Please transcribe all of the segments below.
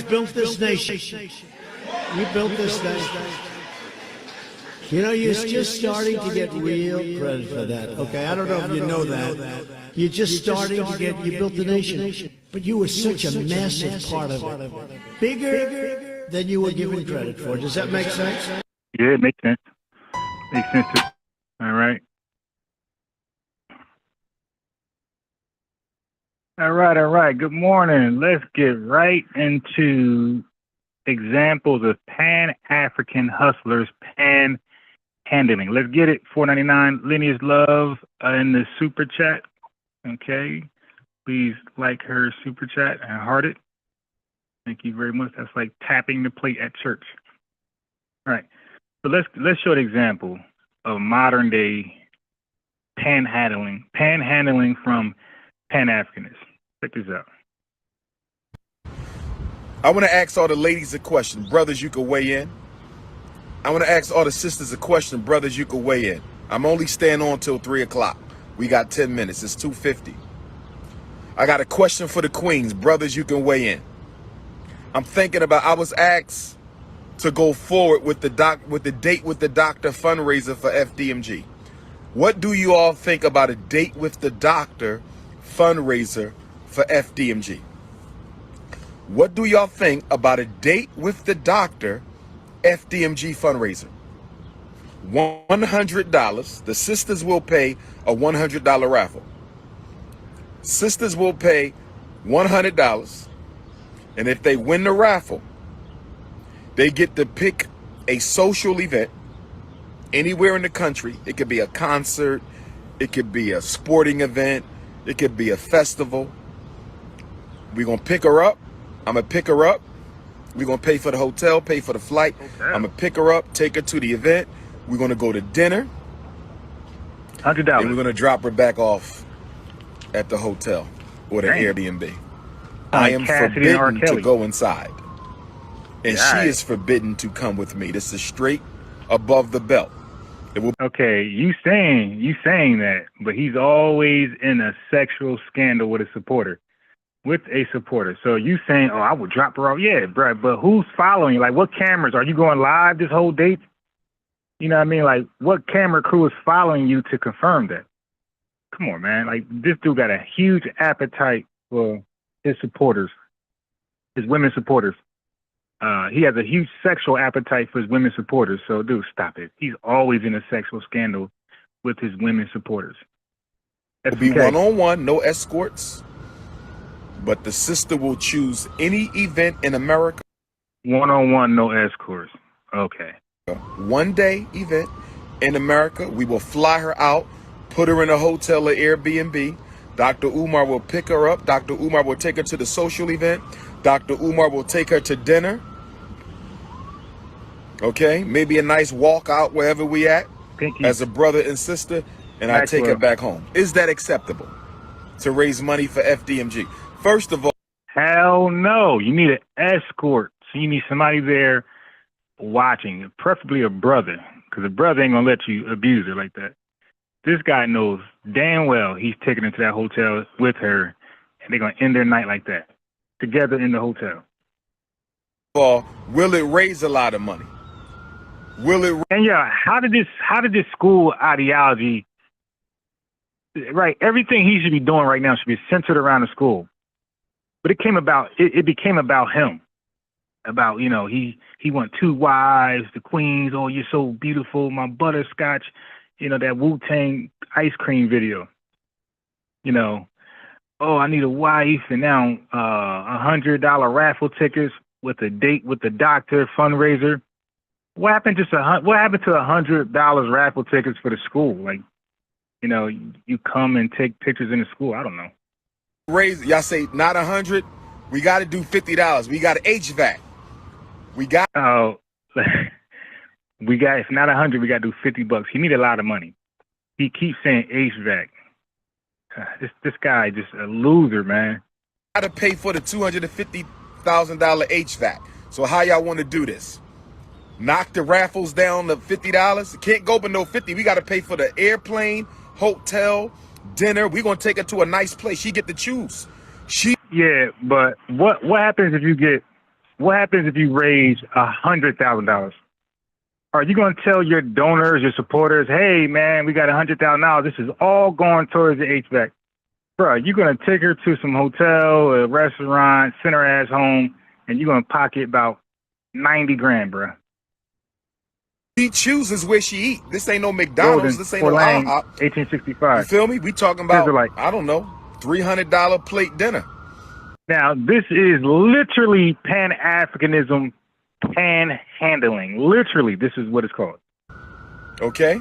built this nation. You built this nation. You know, you're just starting to get real credit for that. Okay, I don't know if you know that. You're just starting to get, you built the nation. But you were such a massive part of it. Bigger than you were given credit for. Does that make sense? Yeah, it makes sense. Makes sense. All right. All right. Good morning. Let's get right into examples of Pan-African hustlers panhandling. Let's get it. $4.99. Lineage Love in the super chat. Okay. Please like her super chat and heart it. Thank you very much. That's like tapping the plate at church. All right. So let's show an example of modern day panhandling from Pan-Africanism. Check this out. I want to ask all the ladies a question. Brothers, you can weigh in. I want to ask all the sisters a question. Brothers, you can weigh in. I'm only staying on till 3 o'clock. We got 10 minutes. It's 2:50. I got a question for the queens. Brothers, you can weigh in. I'm thinking about, I was asked to go forward with the Date with the Doctor fundraiser for FDMG. What do you all think about a Date with the Doctor fundraiser for FDMG? What do y'all think about a Date with the Doctor FDMG fundraiser? $100. The sisters will pay a $100 raffle. Sisters will pay $100. And if they win the raffle, they get to pick a social event anywhere in the country. It could be a concert. It could be a sporting event. It could be a festival. We're going to pick her up. I'm going to pick her up. We're going to pay for the hotel, pay for the flight. I'm going to pick her up, take her to the event. We're going to go to dinner. $100. And we're going to drop her back off at the hotel or the Airbnb. I am forbidden to go inside. And she is forbidden to come with me. This is straight above the belt. Okay, you saying that, but he's always in a sexual scandal with a supporter. So you saying, oh, I would drop her off. Yeah, bro, but who's following you? Like, what cameras? Are you going live this whole date? You know what I mean? Like, what camera crew is following you to confirm that? Come on, man. Like, this dude got a huge appetite for his supporters, his women supporters. He has a huge sexual appetite for his women supporters. So, dude, stop it. He's always in a sexual scandal with his women supporters. It'll be one-on-one, no escorts. But the sister will choose any event in America. One-on-one, no escorts. Okay. One-day event in America. We will fly her out, put her in a hotel or Airbnb. Dr. Umar will pick her up. Dr. Umar will take her to the social event. Dr. Umar will take her to dinner. Okay, maybe a nice walk out wherever we at as a brother and sister, and I take her back home. Is that acceptable to raise money for FDMG? First of all, hell no. You need an escort. So you need somebody there watching, preferably a brother, because a brother ain't gonna let you abuse her like that. This guy knows damn well he's taking her to that hotel with her, and they're gonna end their night like that, together in the hotel. Will it raise a lot of money? Will it? And yeah, how did this school ideology? Right, everything he should be doing right now should be centered around the school. But it became about him. About, you know, he want 2 wives, the queens. Oh, you're so beautiful, my butterscotch. You know, that Wu-Tang ice cream video. You know, oh, I need a wife, and now $100 raffle tickets with a Date with the Doctor fundraiser. What happened to $100 raffle tickets for the school? Like, you know, you come and take pictures in the school. I don't know. Raise, y'all say not 100. We got to do $50. We got HVAC. If not 100, we got to do $50. He need a lot of money. He keeps saying HVAC. This guy just a loser, man. Got to pay for the $250,000 HVAC. So how y'all want to do this? Knock the raffles down to $50? Can't go but no 50. We got to pay for the airplane, hotel, dinner. We're going to take her to a nice place. She get to choose. Yeah, but what happens if you get What happens if you raise $100,000? Are you going to tell your donors, your supporters, hey, man, we got $100,000. This is all going towards the HVAC. Bro, you're going to take her to some hotel, a restaurant, send her ass home, and you're going to pocket about 90 grand, bro. She chooses where she eat. This ain't no McDonald's. Golden, This ain't Fort no Lang, IHOP. 1865. You feel me? We talking about, Israelite. I don't know, $300 plate dinner. Now, this is literally Pan-Africanism, panhandling. Literally, this is what it's called. Okay?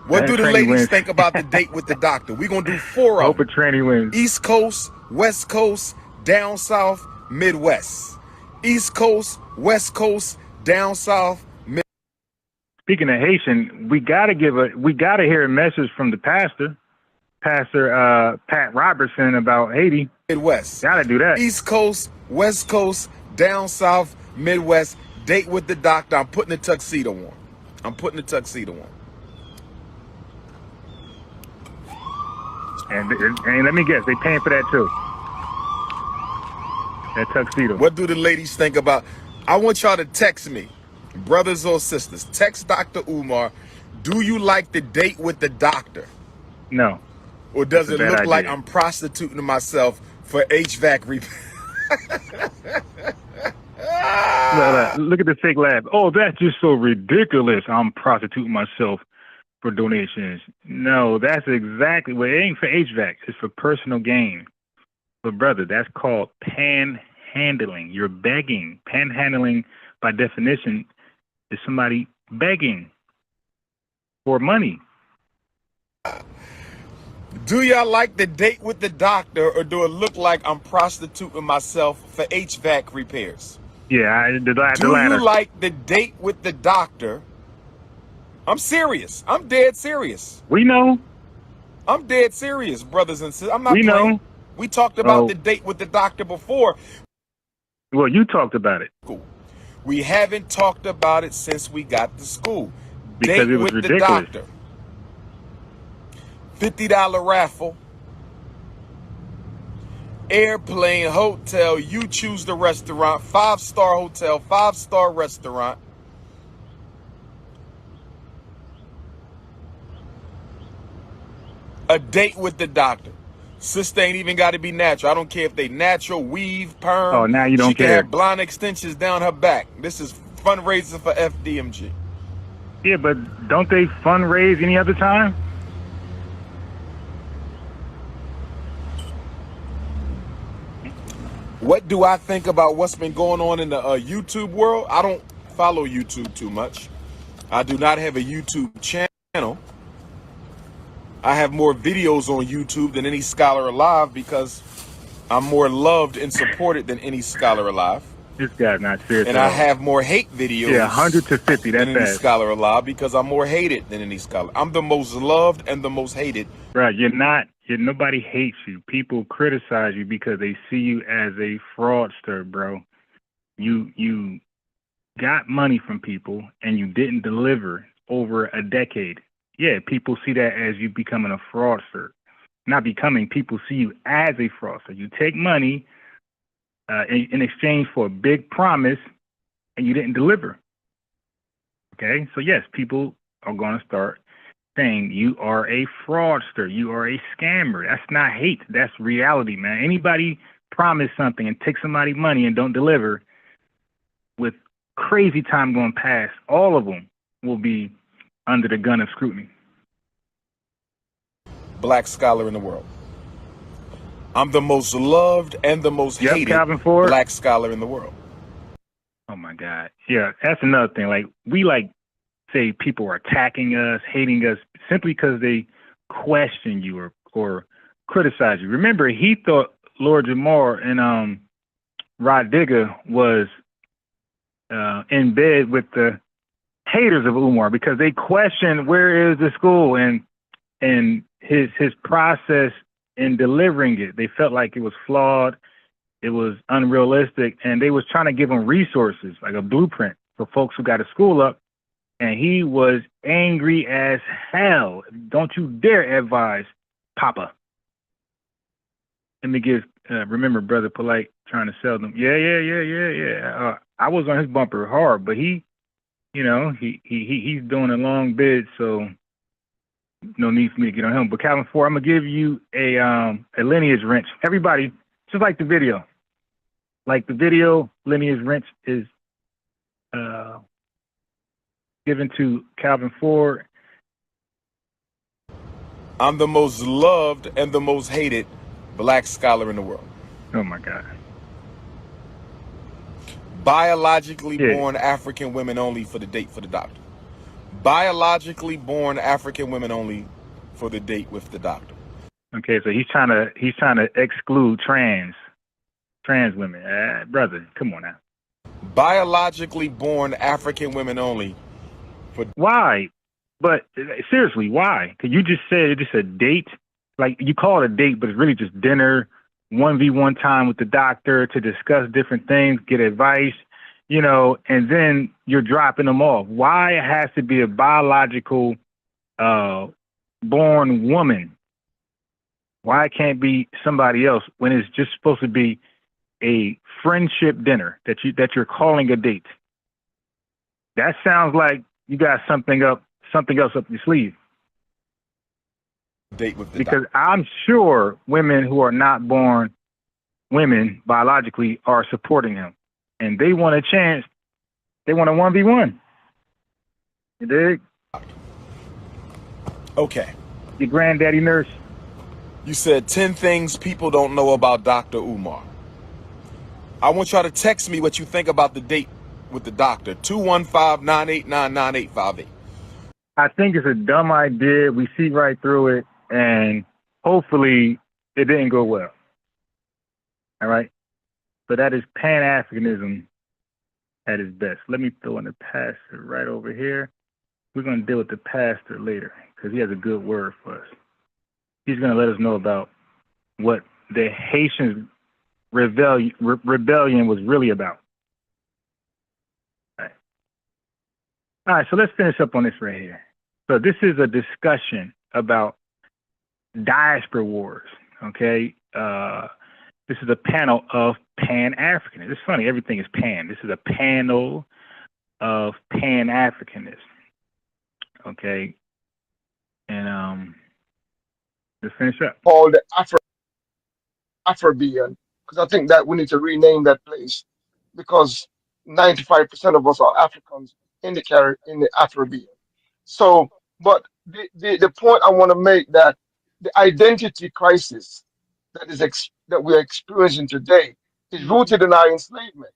What do the ladies think about the date with the doctor? We're going to do 4 of Hope a them. tranny wins. East Coast, West Coast, down south, Midwest. East Coast, West Coast, down south, Midwest. Speaking of Haitian, we gotta hear a message from the pastor, Pat Robertson, about Haiti. Midwest. Gotta do that. East Coast, West Coast, down south, Midwest. Date with the doctor. I'm putting a tuxedo on. And let me guess, they paying for that too. That tuxedo. What do the ladies think about? I want y'all to text me, brothers or sisters. Text Dr. Umar. Do you like the date with the doctor? No. Or does it look idea. like I'm prostituting myself for HVAC repair? Look at the fake laugh. Oh, that's just so ridiculous. I'm prostituting myself for donations. No, that's exactly what it ain't for HVAC. It's for personal gain. But brother, that's called panhandling. You're begging. Panhandling, by definition, is somebody begging for money. Do y'all like the date with the doctor, or do it look like I'm prostituting myself for HVAC repairs? Yeah, the latter. Do you like the date with the doctor? I'm serious. I'm dead serious. We know. I'm dead serious, brothers and sisters. I'm not We playing. know. We talked about the date with the doctor before. Well, you talked about it. Cool. We haven't talked about it since we got to school. Because date it was with ridiculous. the doctor. $50 raffle. Airplane, hotel, you choose the restaurant. 5-star hotel, 5-star restaurant. A date with the doctor. Sister ain't even got to be natural. I don't care if they natural, weave, perm. Oh, now you don't She can care. have blonde extensions down her back. This is fundraising for FDMG. Yeah, but don't they fundraise any other time? What do I think about what's been going on in the YouTube world? I don't follow YouTube too much. I do not have a YouTube channel. I have more videos on YouTube than any scholar alive because I'm more loved and supported than any scholar alive. This guy's not serious. And I have more hate videos 100 to 50, than that's any fast. scholar alive because I'm more hated than any scholar. I'm the most loved and the most hated. Bro, nobody hates you. People criticize you because they see you as a fraudster, bro. You got money from people and you didn't deliver over a decade. Yeah, people see that as you becoming a fraudster. Not becoming, people see you as a fraudster. You take money in exchange for a big promise and you didn't deliver. Okay, so yes, people are going to start saying you are a fraudster, you are a scammer. That's not hate, that's reality, man. Anybody promise something and take somebody money and don't deliver, with crazy time going past, all of them will be under the gun of scrutiny. Black scholar in the world. I'm the most loved and the most hated black scholar in the world. Oh my God. Yeah, that's another thing. Like, we say people are attacking us, hating us, simply because they question you or criticize you. Remember, he thought Lord Jamar and Rod Digger was in bed with the haters of Umar because they questioned where is the school and his process in delivering it. They felt like it was flawed, it was unrealistic, and they was trying to give him resources, like a blueprint for folks who got a school up. And he was angry as hell. Don't you dare advise Papa. Let me give, remember, Brother Polite, trying to sell them. Yeah. I was on his bumper hard, but he's doing a long bid, so no need for me to get on him. But Calvin Ford, I'm gonna give you a lineage wrench. Everybody, just like the video. Like the video, lineage wrench is given to Calvin Ford. I'm the most loved and the most hated black scholar in the world. Oh my God. Biologically born African women only for the date for the doctor. Biologically born African women only for the date with the doctor. Okay, so he's trying to exclude trans women. Brother, come on now. Biologically born African women only for why? But seriously, why? Cause you just said it's just a date. Like you call it a date, but it's really just dinner, 1v1 time with the doctor to discuss different things, get advice, and then you're dropping them off. Why it has to be a biological born woman? Why it can't be somebody else when it's just supposed to be a friendship dinner that you're calling a date? That sounds like you got something else up your sleeve. Date with the because doctor. I'm sure women who are not born women biologically are supporting him, and they want a chance. They want a 1v1. You dig? Okay. Your granddaddy nurse. You said 10 things people don't know about Dr. Umar. I want y'all to text me what you think about the date with the doctor. 215-989-9858. I think it's a dumb idea. We see right through it, and hopefully it didn't go well. All right? So that is Pan-Africanism at its best. Let me throw in the pastor right over here. We're going to deal with the pastor later because he has a good word for us. He's going to let us know about what the Haitian rebellion was really about. All right, so let's finish up on this right here. So this is a discussion about diaspora wars, okay? This is a panel of Pan-Africanists. It's funny, everything is pan. This is a panel of Pan-Africanists, okay? And let's finish up. Called the Afro-Caribbean, because I think that we need to rename that place because 95% of us are Africans in the Afro-Caribbean. So, but the point I want to make that the identity crisis that we are experiencing today is rooted in our enslavement.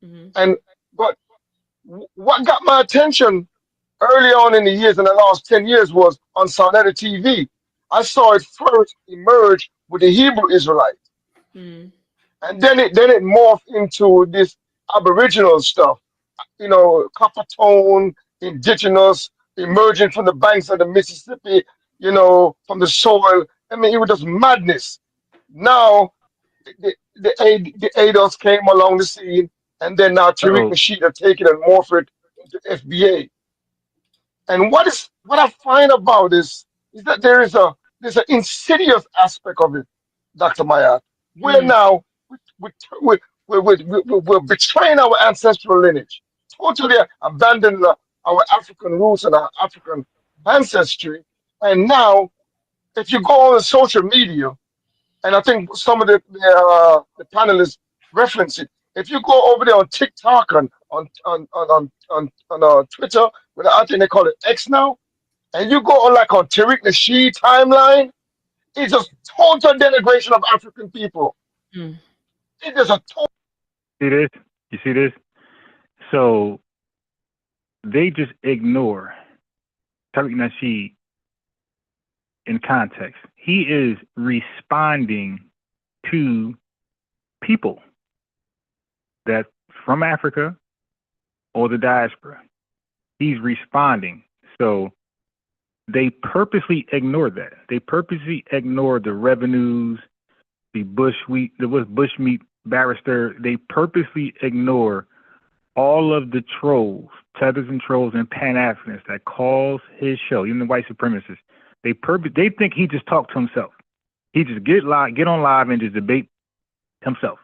And but what got my attention early on in the years, in the last 10 years, was on Sonetta TV. I saw it first emerge with the Hebrew Israelites. And then it morphed into this Aboriginal stuff, copper tone, indigenous, emerging from the banks of the Mississippi, from the soil. I mean, it was just madness. Now, the ADOS came along the scene, and then now Tariq Nasheed have taken and morphed it into FBA. And what I find about this is that there's an insidious aspect of it, Dr. Mayat. We're now we're betraying our ancestral lineage, totally abandoning our African roots and our African ancestry. And now, if you go on social media, and I think some of the panelists reference it. If you go over there on TikTok and on Twitter, with I think they call it X now, and you go on Tariq Nasheed timeline, it's just total denigration of African people. It is a total. See this? You see this? So they just ignore Tariq Nasheed in context. He is responding to people that from Africa or the diaspora. He's responding. So they purposely ignore that. They purposely ignore the revenues, the bushmeat barrister. They purposely ignore all of the trolls, tethers and trolls and Pan-Africanists that calls his show, even the white supremacists. They think he just talked to himself. He just get on live and just debate himself.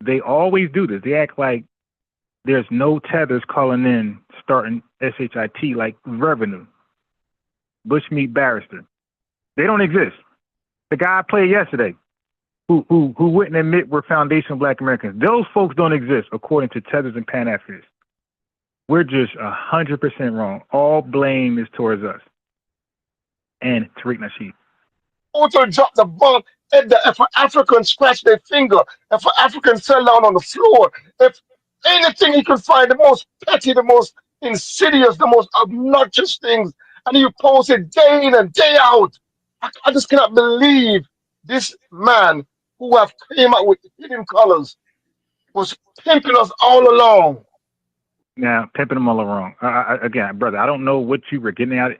They always do this. They act like there's no tethers calling in, starting SHIT like revenue, bushmeat barrister. They don't exist. The guy I played yesterday, who wouldn't admit we're foundational Black Americans, those folks don't exist according to tethers and Pan-Africanists. We're just 100% wrong. All blame is towards us and Tariq Nasheed. Also drop the bomb if an African scratch their finger, if an African fell down on the floor, if anything he could find, the most petty, the most insidious, the most obnoxious things, and you post it day in and day out. I just cannot believe this man who have came out with hidden colors was pimping us all along. Now, pimping them all wrong. Again, brother, I don't know what you were getting out.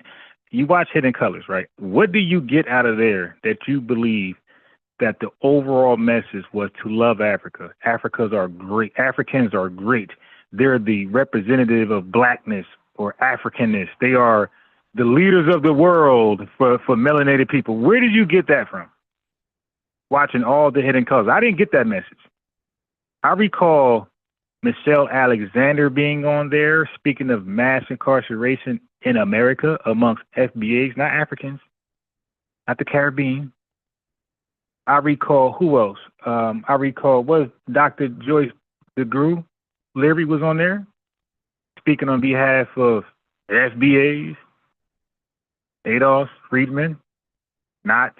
You watch Hidden Colors, right? What do you get out of there that you believe that the overall message was to love Africa? Africans are great. Africans are great. They're the representative of Blackness or Africanness. They are the leaders of the world for melanated people. Where did you get that from? Watching all the Hidden Colors. I didn't get that message. I recall Michelle Alexander being on there, speaking of mass incarceration in America amongst FBAs, not Africans, not the Caribbean. I recall who else? Was Dr. Joyce DeGruy Leary was on there, speaking on behalf of FBAs, Adolf Friedman, not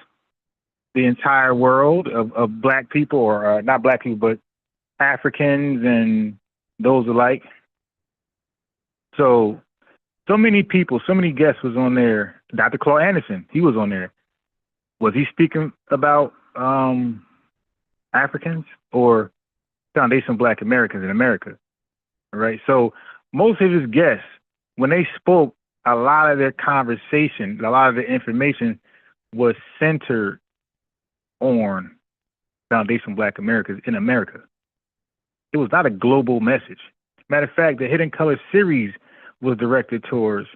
the entire world of Black people, or not Black people, but Africans and those alike. So many people, so many guests was on there. Dr. Claude Anderson, he was on there. Was he speaking about Africans or foundational Black Americans in America? All right. So most of his guests, when they spoke, a lot of their conversation, a lot of the information was centered on foundational Black Americans in America. It was not a global message. Matter of fact, the Hidden Colors series was directed towards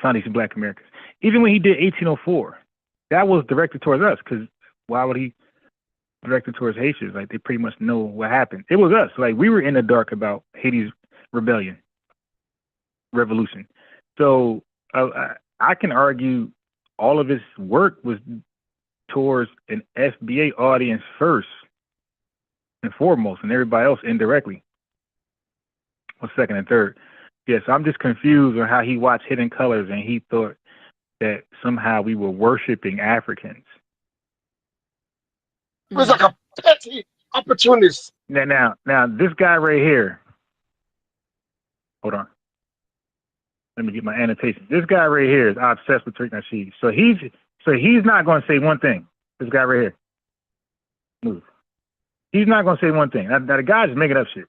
foundation Black Americans. Even when he did 1804, that was directed towards us, because why would he direct it towards Haitians? Like, they pretty much know what happened. It was us. Like, we were in the dark about Haiti's revolution. So I can argue all of his work was towards an FBA audience first and foremost, and everybody else indirectly, or second and third. Yeah, so I'm just confused on how he watched Hidden Colors and he thought that somehow we were worshiping Africans. It was like a petty opportunist. Now, this guy right here. Hold on. Let me get my annotation. This guy right here is obsessed with Tariq Nasheed. So he's not going to say one thing. This guy right here. Move. He's not going to say one thing. Now the guy's making up shit.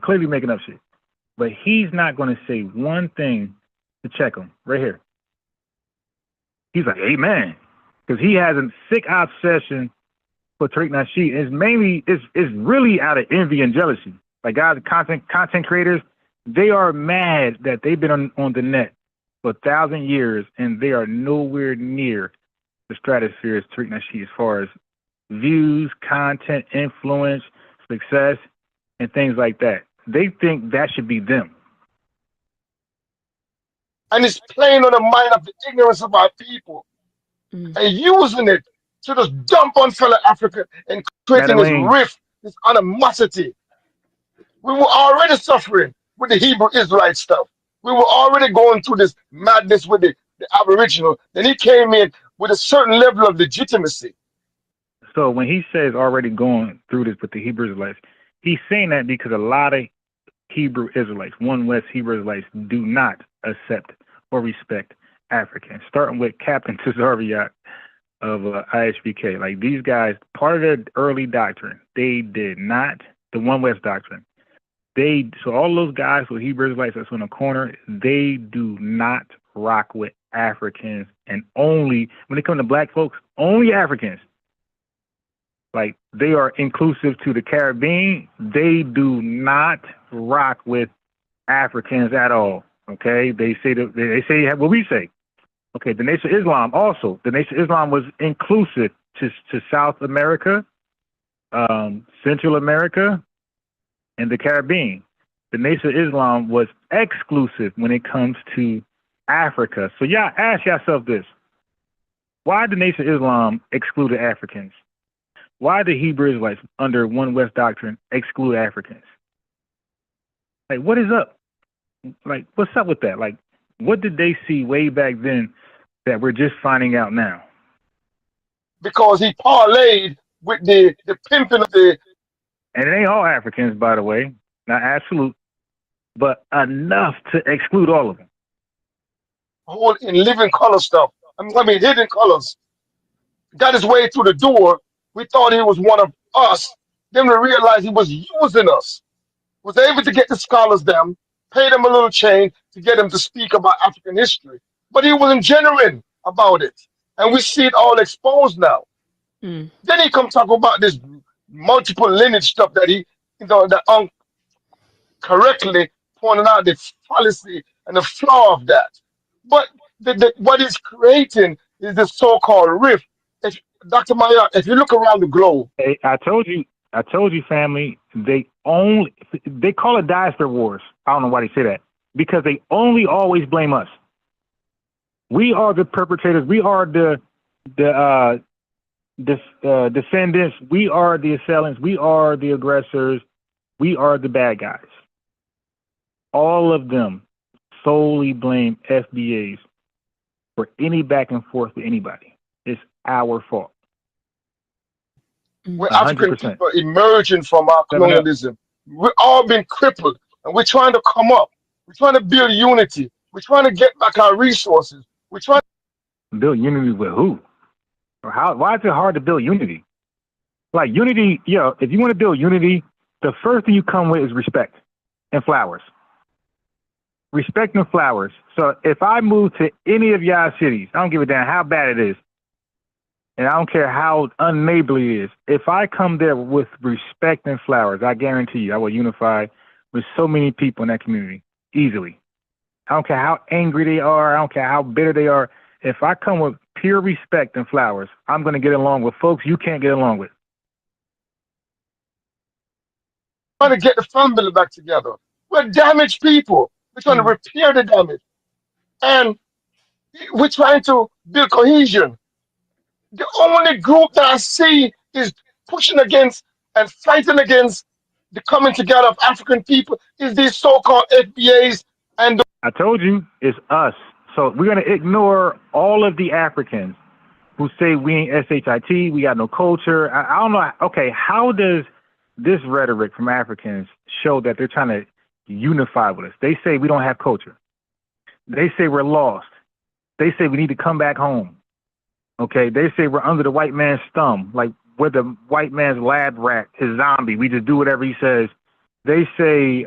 Clearly making up shit. But he's not going to say one thing to check him. Right here. He's like, amen. Because he has a sick obsession for Tariq Nasheed. It's really out of envy and jealousy. Like, guys, content creators, they are mad that they've been on the net for 1,000 years and they are nowhere near the stratosphere as Tariq Nasheed as far as views, content, influence, success, and things like that. They think that should be them. And it's playing on the mind of the ignorance of our people and using it to just dump on fellow Africa and creating this rift, this animosity. We were already suffering with the Hebrew Israelite stuff. We were already going through this madness with the Aboriginal. Then he came in with a certain level of legitimacy. So when he says already going through this with the Hebrew Israelites, he's saying that because a lot of Hebrew Israelites, One West Hebrew Israelites, do not accept or respect Africans, starting with Captain Tazariak of IHBK. Like, these guys, part of their early doctrine, they did not, the One West doctrine, so all those guys with Hebrew Israelites that's on the corner, they do not rock with Africans, and only, when it comes to Black folks, only Africans. Like, they are inclusive to the Caribbean. They do not rock with Africans at all. Okay, they say what we say. Okay, the Nation of Islam also. The Nation of Islam was inclusive to South America Central America and the Caribbean. The Nation of Islam was exclusive when it comes to Africa. So y'all ask yourself this. Why did the Nation of Islam excluded Africans? Why did Hebrew Israelites under One West doctrine exclude Africans? Like, what is up? Like, what's up with that? Like, what did they see way back then that we're just finding out now? Because he parlayed with the pimping of the And it ain't all Africans, by the way, not absolute, but enough to exclude all of them. whole in living color stuff. I mean hidden colors. Got his way through the door. We thought he was one of us. Then we realized he was using us. Was able to get the scholars them, pay them a little change to get them to speak about African history. But he wasn't genuine about it. And we see it all exposed now. Mm. Then he come talk about this multiple lineage stuff that he, that correctly pointed out the fallacy and the flaw of that. But what is creating is the so-called rift. If, Dr. Maya, if you look around the globe, Hey, I told you, family, they call it diaspora wars. I don't know why they say that. Because they only always blame us. We are the perpetrators. We are the defendants. We are the assailants. We are the aggressors. We are the bad guys. All of them solely blame FBAs for any back and forth with anybody. It's our fault. we're 100%. African people emerging from our Seven up. colonialism. We've all been crippled, and we're trying to come up. We're trying to build unity. We're trying to get back our resources. We're trying Build unity with who? Or how? Why is it hard to build unity? Like unity, if you want to build unity, the first thing you come with is respect and flowers. Respect and flowers. So if I move to any of y'all cities, I don't give a damn how bad it is, and I don't care how unneighborly it is. If I come there with respect and flowers, I guarantee you I will unify with so many people in that community easily. I don't care how angry they are. I don't care how bitter they are. If I come with pure respect and flowers, I'm going to get along with folks you can't get along with. to get the family back together. We're damaged people. We're trying to repair the damage. And we're trying to build cohesion. The only group that I see is pushing against and fighting against the coming together of African people is these so-called FBAs and I told you, it's us. So we're going to ignore all of the Africans who say we ain't SHIT, we got no culture. I don't know. Okay, how does this rhetoric from Africans show that they're trying to unify with us? They say we don't have culture. They say we're lost. They say we need to come back home. Okay, they say we're under the white man's thumb, like we're the white man's lab rat, his zombie. We just do whatever he says. They say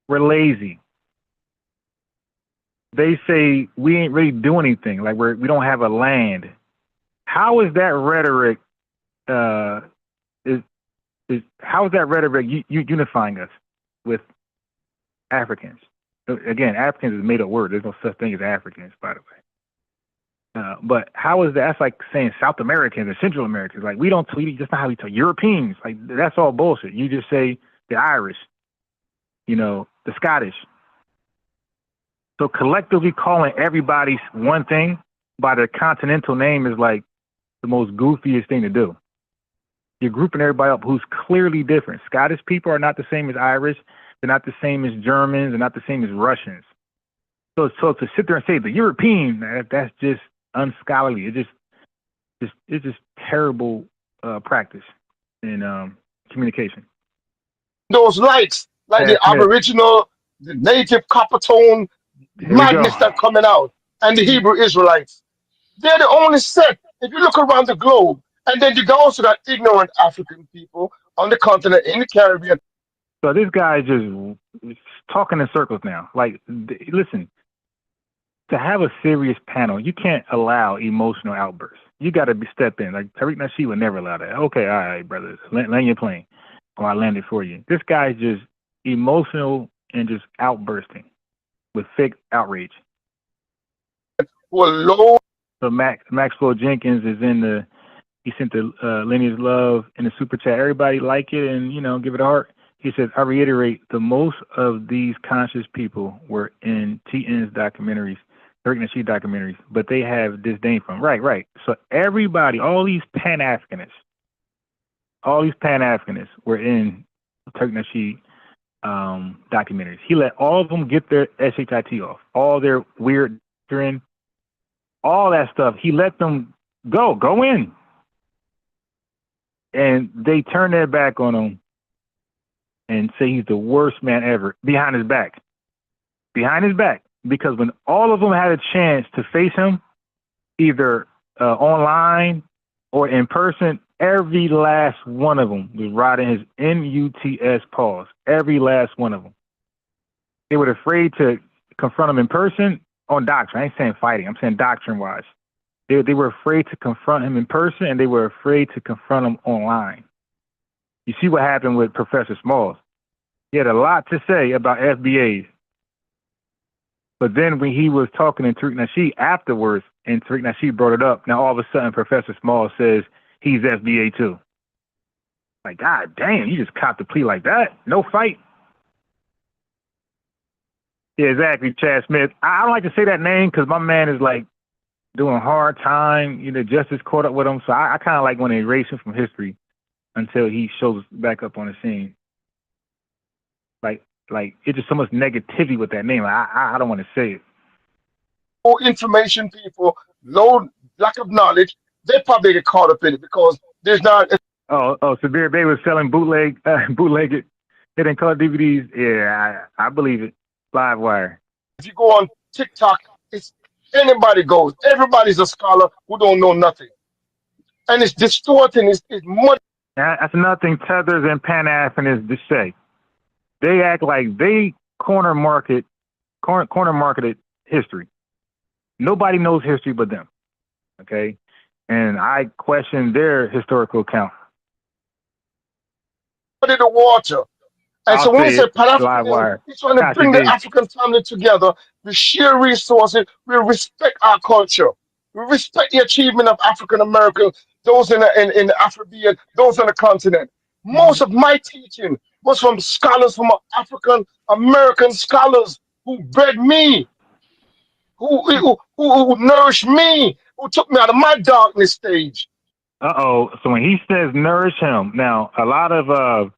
we're lazy. They say we ain't really doing anything, like we don't have a land. How is that rhetoric? How is that rhetoric unifying us with Africans? Again, Africans is a made up word. There's no such thing as Africans, by the way. But how is that? That's like saying South Americans or Central Americans. Like we don't tweet. That's not how we talk. Europeans. Like that's all bullshit. You just say the Irish, the Scottish. So collectively calling everybody one thing by their continental name is like the most goofiest thing to do. You're grouping everybody up who's clearly different. Scottish people are not the same as Irish. They're not the same as Germans. They're not the same as Russians. So to sit there and say the European, that's just unscholarly. It's just terrible practice in communication. those lights, like the Aboriginal, the native copper tone madness that coming out, and the Hebrew Israelites. They're the only set. If you look around the globe, and then you also got ignorant African people on the continent, in the Caribbean. So this guy just talking in circles now. Like, listen, to have a serious panel, you can't allow emotional outbursts. You got to step in. Like Tariq Nasheed would never allow that. Okay, all right, brothers, land your plane, or I land it for you. This guy's just emotional and just outbursting with fake outrage. Who are low. So Maxwell Jenkins is in He sent the lineage love in the super chat. Everybody like it and, give it a heart. He says, I reiterate, the most of these conscious people were in TN's documentaries, Turk Nasheed documentaries, but they have disdain from. Right. So everybody, all these Pan-Africanists were in Turk Nasheed documentaries. He let all of them get their SHIT off, all their weird, all that stuff. He let them go in. And they turn their back on him and say he's the worst man ever behind his back, because when all of them had a chance to face him, either online or in person, every last one of them was riding his NUTS pause. Every last one of them. They were afraid to confront him in person on doctrine. I ain't saying fighting. I'm saying doctrine-wise. They were afraid to confront him in person, and they were afraid to confront him online. You see what happened with Professor Smalls. He had a lot to say about FBAs. But then when he was talking to Tariq Nasheed afterwards, and Tariq Nasheed brought it up, now all of a sudden Professor Smalls says he's FBA too. Like, God damn, you just copped a plea like that? No fight. Yeah, exactly, Chad Smith. I don't like to say that name because my man is like doing hard time. Justice caught up with him. So I kind of like want to erase him from history until he shows back up on the scene. Like it's just so much negativity with that name. I don't want to say it. Low information people, lack of knowledge, they probably get caught up in it because there's not. Oh, Severe Bay was selling bootlegged hidden color DVDs. Yeah, I believe it. Live wire. If you go on TikTok, it's anybody goes. Everybody's a scholar who don't know nothing, and it's distorting. It's mud. That's another thing Tethers and Pan-Africanists say. They act like they corner marketed history. Nobody knows history but them. Okay? And I question their historical account. In the water. And so when we say Pan-Africanism, it's trying to bring the African family together. We share resources. We respect our culture. We respect the achievement of African Americans, those in the Afro-Caribbean, those on the continent. Most of my teaching was from scholars, from African American scholars who bred me, who nourished me, who took me out of my darkness stage. So when he says nourish him, now a lot of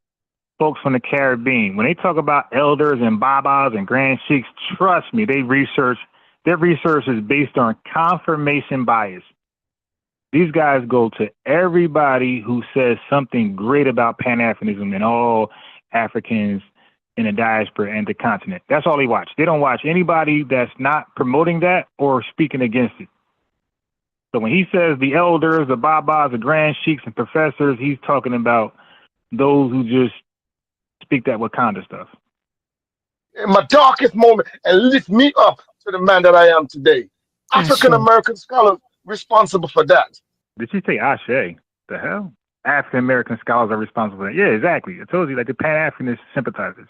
folks from the Caribbean, when they talk about elders and babas and grand sheiks, trust me, their research is based on confirmation bias. These guys go to everybody who says something great about Pan-Africanism and all Africans in the diaspora and the continent. That's all they watch. They don't watch anybody that's not promoting that or speaking against it. So when he says the elders, the babas, the grand sheiks and professors, he's talking about those who just speak that Wakanda stuff. In my darkest moment, and lift me up to the man that I am today. African American scholars responsible for that. Did she say Ashe? The hell? African American scholars are responsible for that. Yeah, exactly. I told you, like the Pan-Africanist sympathizers.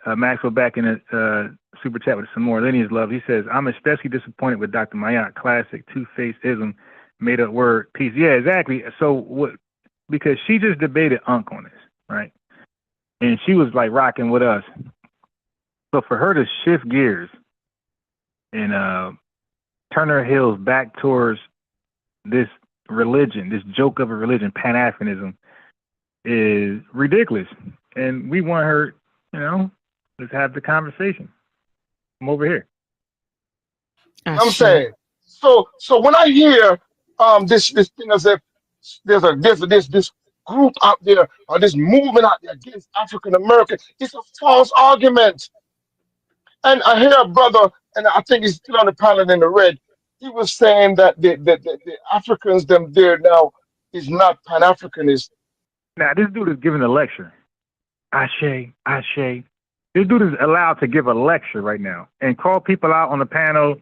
Maxwell back in the super chat with some more lineage love. He says, I'm especially disappointed with Dr. Mayat. Classic two-faced-ism, made-up word piece. Yeah, exactly. So what? Because she just debated Unc on this, right? And she was like rocking with us. So for her to shift gears and turn her heels back towards this religion, this joke of a religion, Pan-Africanism, is ridiculous. And we want her, let's have the conversation. I'm over here. I'm saying, so when I hear this thing as if there's this group out there or this movement out there against African American, it's a false argument. And I hear a brother, and I think he's still on the panel in the red. He was saying that the Africans them there now is not Pan-Africanist. Now this dude is giving a lecture. Ashe. This dude is allowed to give a lecture right now and call people out on the panel.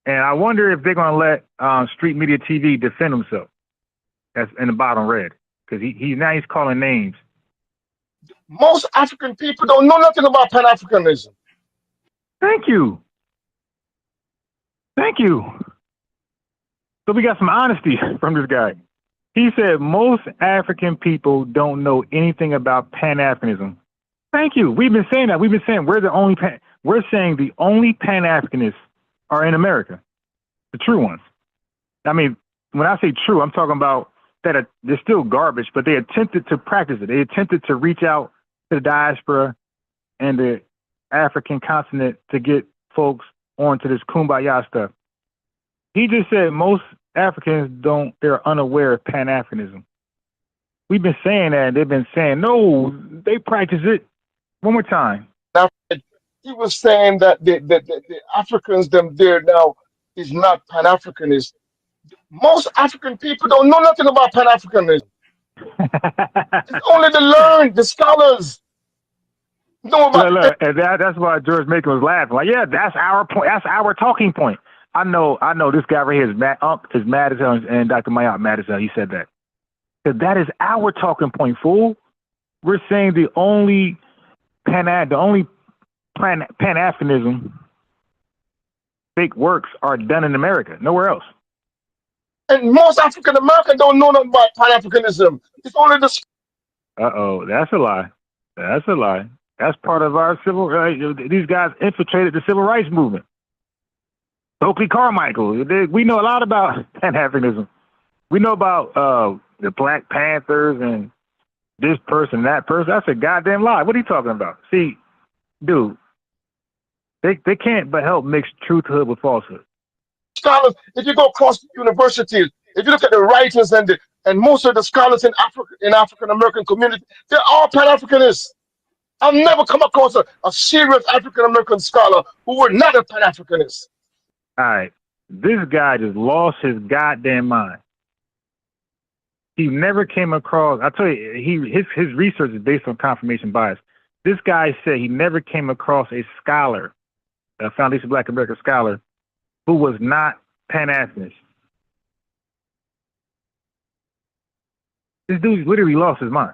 And I wonder if they're going to let Street Media TV defend himself. That's in the bottom red, because he's calling names. Most African people don't know nothing about Pan-Africanism. Thank you. So we got some honesty from this guy. He said most African people don't know anything about Pan-Africanism. Thank you. We've been saying that. We've been saying we're saying the only Pan-Africanists are in America, the true ones. I mean, when I say true, I'm talking about that they're still garbage, but they attempted to practice it. They attempted to reach out to the diaspora and the African continent to get folks onto this kumbaya stuff. He just said most Africans they're unaware of Pan-Africanism. We've been saying that, and they've been saying, no, they practice it. One more time. Now, he was saying that the Africans, them there now, is not Pan-Africanist. Most African people don't know nothing about Pan-Africanism. It's only the scholars know about Look, and that's why George Macon was laughing. Like, yeah, that's our point. That's our talking point. I know this guy right here is mad as hell, and Dr. Mayat mad as hell. He said that. Because that is our talking point, fool. We're saying the only Pan-Africanism fake works are done in America, nowhere else. And most African Americans don't know nothing about Pan-Africanism. It's only the. That's a lie. That's a lie. That's part of our civil rights. These guys infiltrated the civil rights movement. Stokely Carmichael. We know a lot about Pan-Africanism. We know about the Black Panthers and this person, that person. That's a goddamn lie. What are you talking about? See, dude, they can't but help mix truthhood with falsehood. Scholars, if you go across the universities, if you look at the writers and most of the scholars in African American community, they're all Pan-Africanists. I've never come across a serious African American scholar who were not a Pan-Africanist. All right, this guy just lost his goddamn mind. He never came across. I tell you, his research is based on confirmation bias. This guy said he never came across a scholar, a Foundation Black American scholar, who was not Pan-Africanist. This dude literally lost his mind.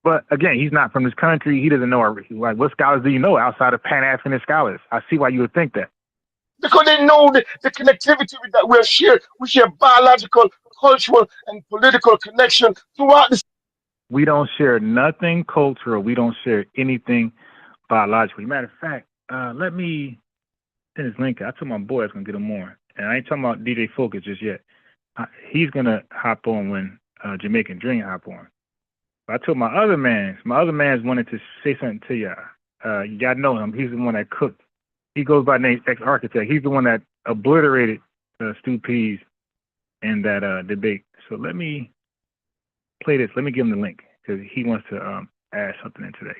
But again, he's not from this country. He doesn't know, like, what scholars do you know outside of Pan-Africanist scholars? I see why you would think that. Because they know the connectivity that we're shared. We share biological, cultural, and political connection throughout this. We don't share nothing cultural. We don't share anything biologically. Matter of fact, let me send this link. I told my boy I was going to get him more. And I ain't talking about DJ Focus just yet. He's going to hop on when Jamaican Dream hop on. But I told my other man's wanted to say something to y'all. Y'all know him. He's the one that cooked. He goes by the name Ex-Architect. He's the one that obliterated Stu Pease in that debate. So let me play this. Let me give him the link because he wants to add something in today.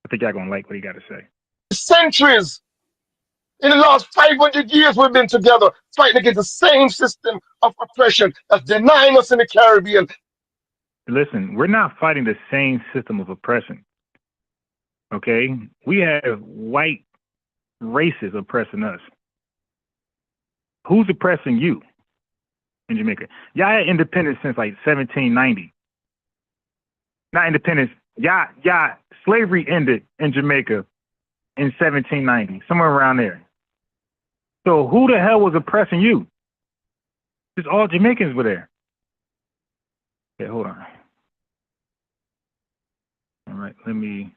I think y'all going to like what he got to say. Centuries. In the last 500 years, we've been together fighting against the same system of oppression that's denying us in the Caribbean. Listen, we're not fighting the same system of oppression. Okay? We have white races oppressing us. Who's oppressing you in Jamaica? Y'all had independence since like 1790. Not independence. Y'all slavery ended in Jamaica in 1790, somewhere around there. So who the hell was oppressing you? Just all Jamaicans were there. Okay, hold on. All right, let me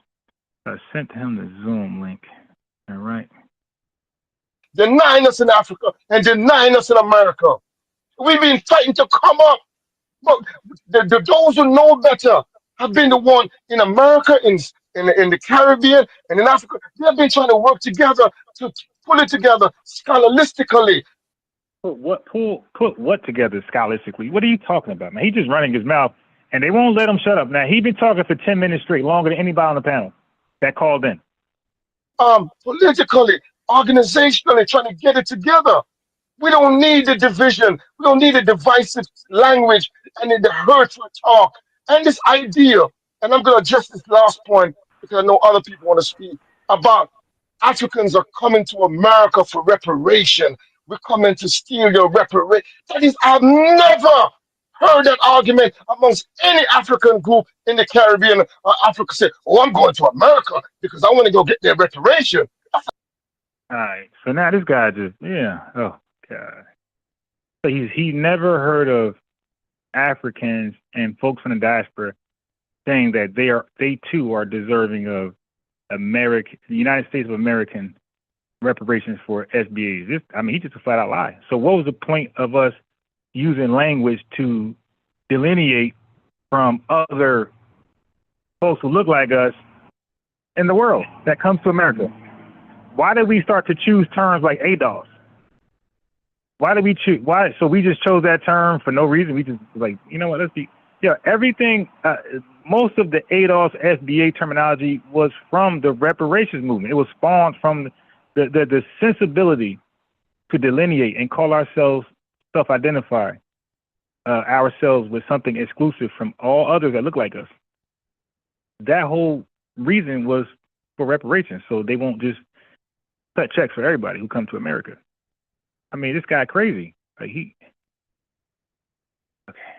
send him the Zoom link. All right. Denying us in Africa and denying us in America. We've been fighting to come up. But those who know better have been the one in America, in the Caribbean, and in Africa. They've been trying to work together to pull it together scholastically. Put what together scholastically? What are you talking about, man? He's just running his mouth, and they won't let him shut up. Now, he's been talking for 10 minutes straight, longer than anybody on the panel that called in. Politically, organizationally, trying to get it together. We don't need the division. We don't need a divisive language and the hurtful talk and this idea. And I'm going to address this last point because I know other people want to speak about Africans are coming to America for reparation. We're coming to steal your reparation. That is, I've never heard that argument amongst any African group in the Caribbean or Africa say, oh, I'm going to America because I want to go get their reparation. All right. So now this guy just, yeah. Oh, God. So he never heard of Africans and folks from the diaspora saying that they too are deserving of the United States of American reparations for SBAs. He's just a flat out lie. So what was the point of us using language to delineate from other folks who look like us in the world that comes to America? Why did we start to choose terms like ADOS? Why did we choose? Why? So we just chose that term for no reason. We just like, you know what? Everything. Most of the ADOS SBA terminology was from the reparations movement. It was spawned from the sensibility to delineate and call ourselves, self-identify ourselves with something exclusive from all others that look like us. That whole reason was for reparations, so they won't just cut checks for everybody who come to America. This guy crazy.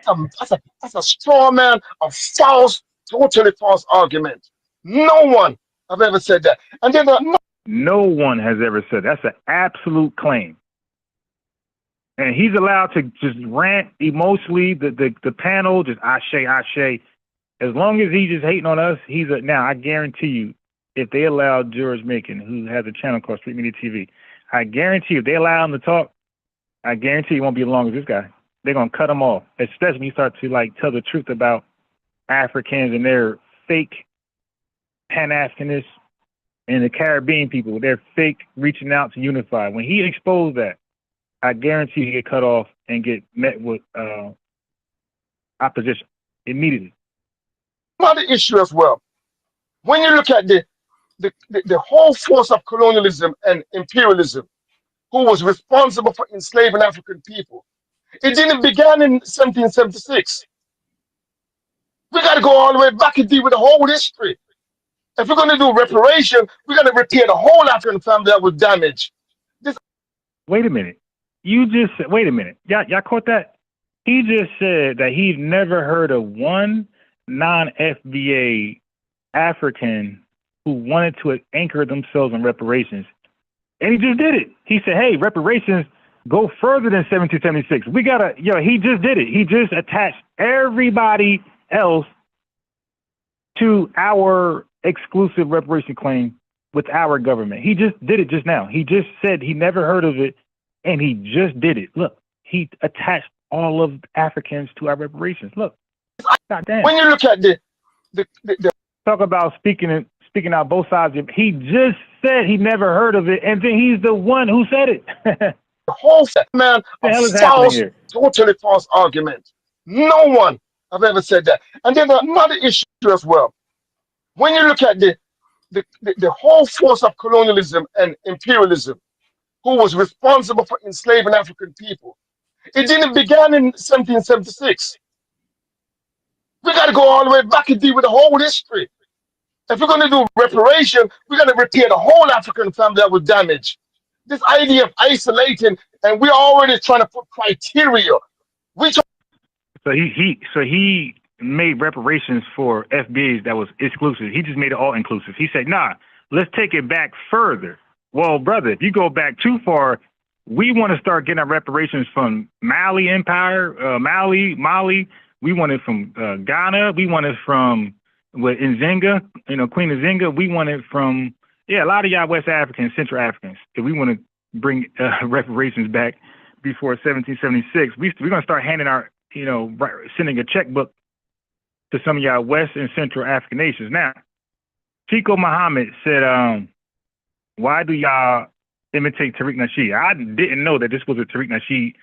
That's a straw man, a false, totally false argument. No one have ever said that. And then no one has ever said that. That's an absolute claim. And he's allowed to just rant emotionally. The panel just ashe. As long as he's just hating on us, now I guarantee you, if they allow George Macon, who has a channel called Street Media TV, I guarantee you, if they allow him to talk, I guarantee he won't be as long as this guy. They're gonna cut him off, especially when you start to tell the truth about Africans and their fake Pan-Africanists and the Caribbean people. They're fake reaching out to unify. When he exposed that, I guarantee he get cut off and get met with opposition immediately. another issue as well. When you look at the whole force of colonialism and imperialism, who was responsible for enslaving African people, it didn't begin in 1776. We got to go all the way back and deal with the whole history. If we're going to do reparation, we're going to repair the whole African family that was damaged. Wait a minute. Wait a minute. Y'all caught that? He just said that he's never heard of one non-FBA African who wanted to anchor themselves in reparations. And he just did it. He said, hey, reparations go further than 1776. He just did it. He just attached everybody else to our exclusive reparation claim with our government. He just did it just now. He just said he never heard of it, and he just did it. Look, he attached all of Africans to our reparations. Look, goddamn. When you look at the talk about speaking out both sides, he just said he never heard of it, and then he's the one who said it. the whole man, a false, totally false argument. No one have ever said that. And then another issue as well. When you look at the whole force of colonialism and imperialism, who was responsible for enslaving African people, it didn't begin in 1776. We got to go all the way back and deal with the whole history. If we're going to do reparation, we're going to repair the whole African family that was damaged. This idea of isolating, and we're already trying to put criteria. So he made reparations for FBAs that was exclusive. He just made it all inclusive. He said, nah, let's take it back further. Well, brother, if you go back too far, we want to start getting our reparations from Mali Empire, Mali. We want it from Ghana. We want it from Nzinga, Queen Nzinga. We want it from, a lot of y'all West Africans, Central Africans. If we want to bring reparations back before 1776, we're going to start handing our, sending a checkbook to some of y'all West and Central African nations. Now, Chico Muhammad said, why do y'all imitate Tariq Nasheed? I didn't know that this was a Tariq Nasheed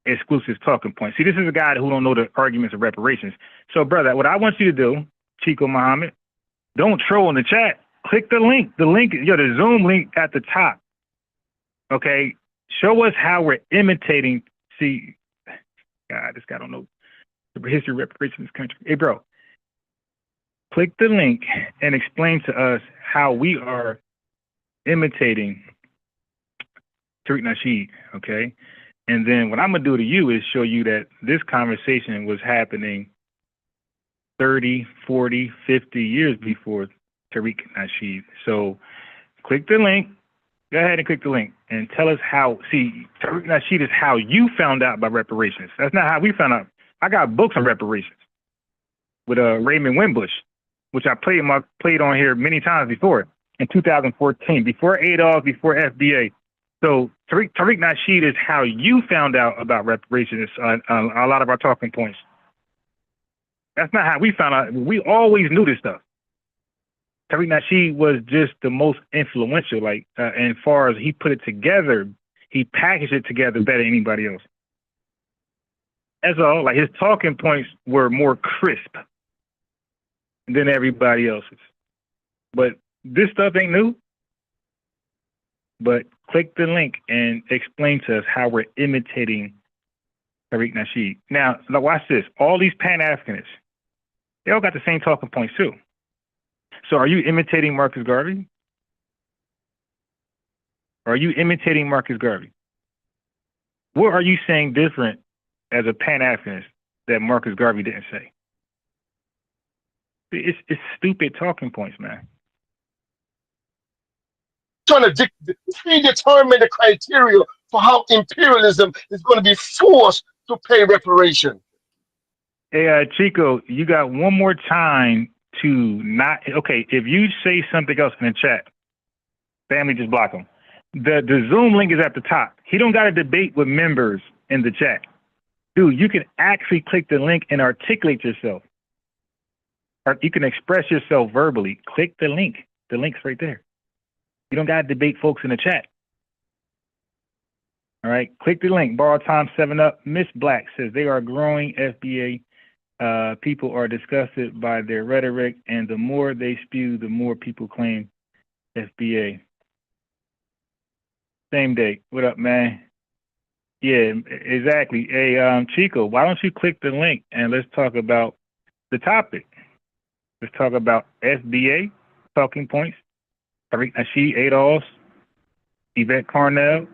exclusive talking point. See, this is a guy who don't know the arguments of reparations. So, brother, what I want you to do, Chico Muhammad, don't troll in the chat. Click the link. The Zoom link at the top. Okay? Show us how we're imitating. See, God, this guy don't know the history of reparations in this country. Hey, bro, click the link and explain to us how we are imitating Tariq Nasheed, okay? And then what I'm going to do to you is show you that this conversation was happening 30, 40, 50 years before Tariq Nasheed. So click the link. Go ahead and click the link and tell us how. See, Tariq Nasheed is how you found out about reparations. That's not how we found out. I got books on reparations with Raymond Wimbush, which I played on here many times before in 2014, before Adolf, before FBA. So Tariq Nasheed is how you found out about reparations. A lot of our talking points. That's not how we found out. We always knew this stuff. Tariq Nasheed was just the most influential, like, and as far as he put it together, he packaged it together better than anybody else. That's all. Like, his talking points were more crisp than everybody else's. But this stuff ain't new. But click the link and explain to us how we're imitating Tariq Nasheed. Now, watch this. All these Pan-Africanists, they all got the same talking points too. So are you imitating Marcus Garvey? Are you imitating Marcus Garvey? What are you saying different as a Pan-Africanist that Marcus Garvey didn't say? It's stupid talking points, man. Trying to predetermine the criteria for how imperialism is going to be forced to pay reparation. Hey, Chico, you got one more time to not, okay, if you say something else in the chat, family, just block them. The Zoom link is at the top. He don't got to debate with members in the chat. Dude, you can actually click the link and articulate yourself. Or you can express yourself verbally. Click the link. The link's right there. You don't got to debate folks in the chat. All right, click the link. Borrow time 7up. Miss Black says they are growing FBA. People are disgusted by their rhetoric, and the more they spew, the more people claim FBA. Same day. What up, man? Yeah, exactly. Hey, Chico, why don't you click the link and let's talk about the topic? Let's talk about FBA, talking points. Tariq Nasheed, Adolf, Yvette Carnell,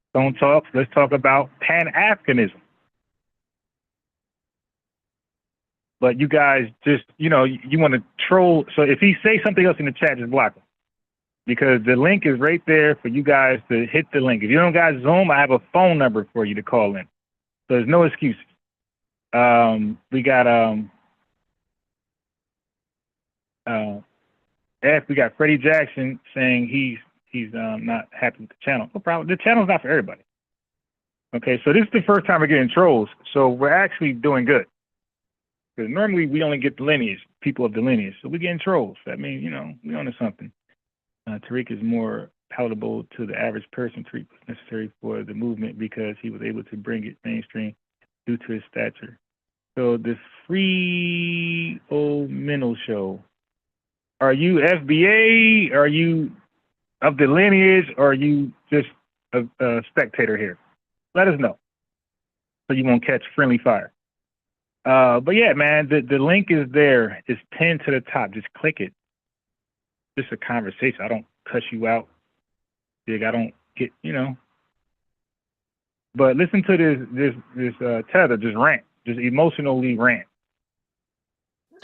Stone Talks. Let's talk about Pan-Africanism. But you guys just, you want to troll. So if he say something else in the chat, just block him. Because the link is right there for you guys to hit the link. If you don't got Zoom, I have a phone number for you to call in. So there's no excuses. We got we got Freddie Jackson saying he's not happy with the channel. No problem. The channel's not for everybody. Okay, so this is the first time we're getting trolls. So we're actually doing good. Because normally we only get the lineage, people of the lineage. So we're getting trolls. That means, we're onto something. Tariq is more palatable to the average person. Tariq was necessary for the movement because he was able to bring it mainstream due to his stature. So the Free Old Mental Show. Are you FBA? Are you of the lineage? Or are you just a spectator here? Let us know so you won't catch friendly fire. But yeah, man, the link is there. It's pinned to the top. Just click it. Just a conversation. I don't cuss you out. Big. I don't get, But listen to this tether, just rant, just emotionally rant.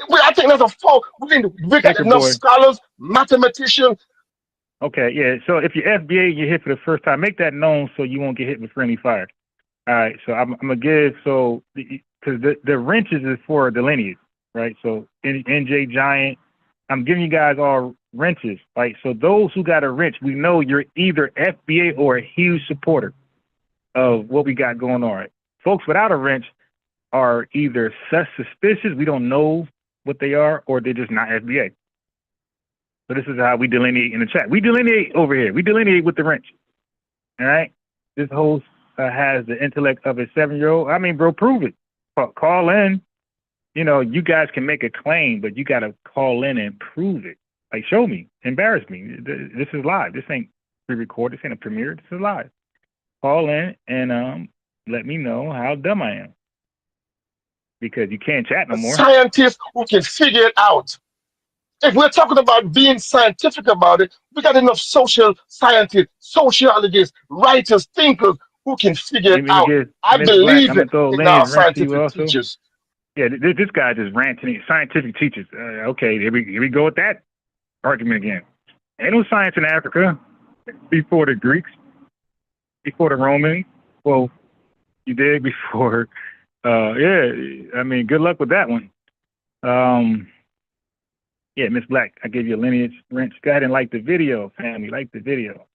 Well, I think that's a fault. We got enough scholars, mathematicians. Okay, yeah. So if you're FBA and you're hit for the first time, make that known so you won't get hit with friendly fire. All right. So I'm gonna give because the wrenches is for the lineage, right? So NJ Giant, I'm giving you guys all wrenches, right? So those who got a wrench, we know you're either FBA or a huge supporter of what we got going on. Right? Folks without a wrench are either suspicious, we don't know what they are, or they're just not FBA. So this is how we delineate in the chat. We delineate over here. We delineate with the wrench. All right? This host has the intellect of a 7-year-old. I mean, bro, prove it. Call in. You guys can make a claim, but you got to call in and prove it. Like, show me. Embarrass me. This is live. This ain't pre-recorded. This ain't a premiere. This is live. Call in and let me know how dumb I am. Because you can't chat no more. Scientists who can figure it out. If we're talking about being scientific about it, we got enough social scientists, sociologists, writers, thinkers who can figure it out. I believe it in our scientific teachers. Yeah, this guy just ranting. Scientific teachers. Okay, here we go with that argument again. Ain't no science in Africa before the Greeks, before the Romans. Well, you did before Yeah, I mean, good luck with that one. Yeah, Miss Black, I gave you a lineage wrench. Go ahead and like the video, family. Like the video.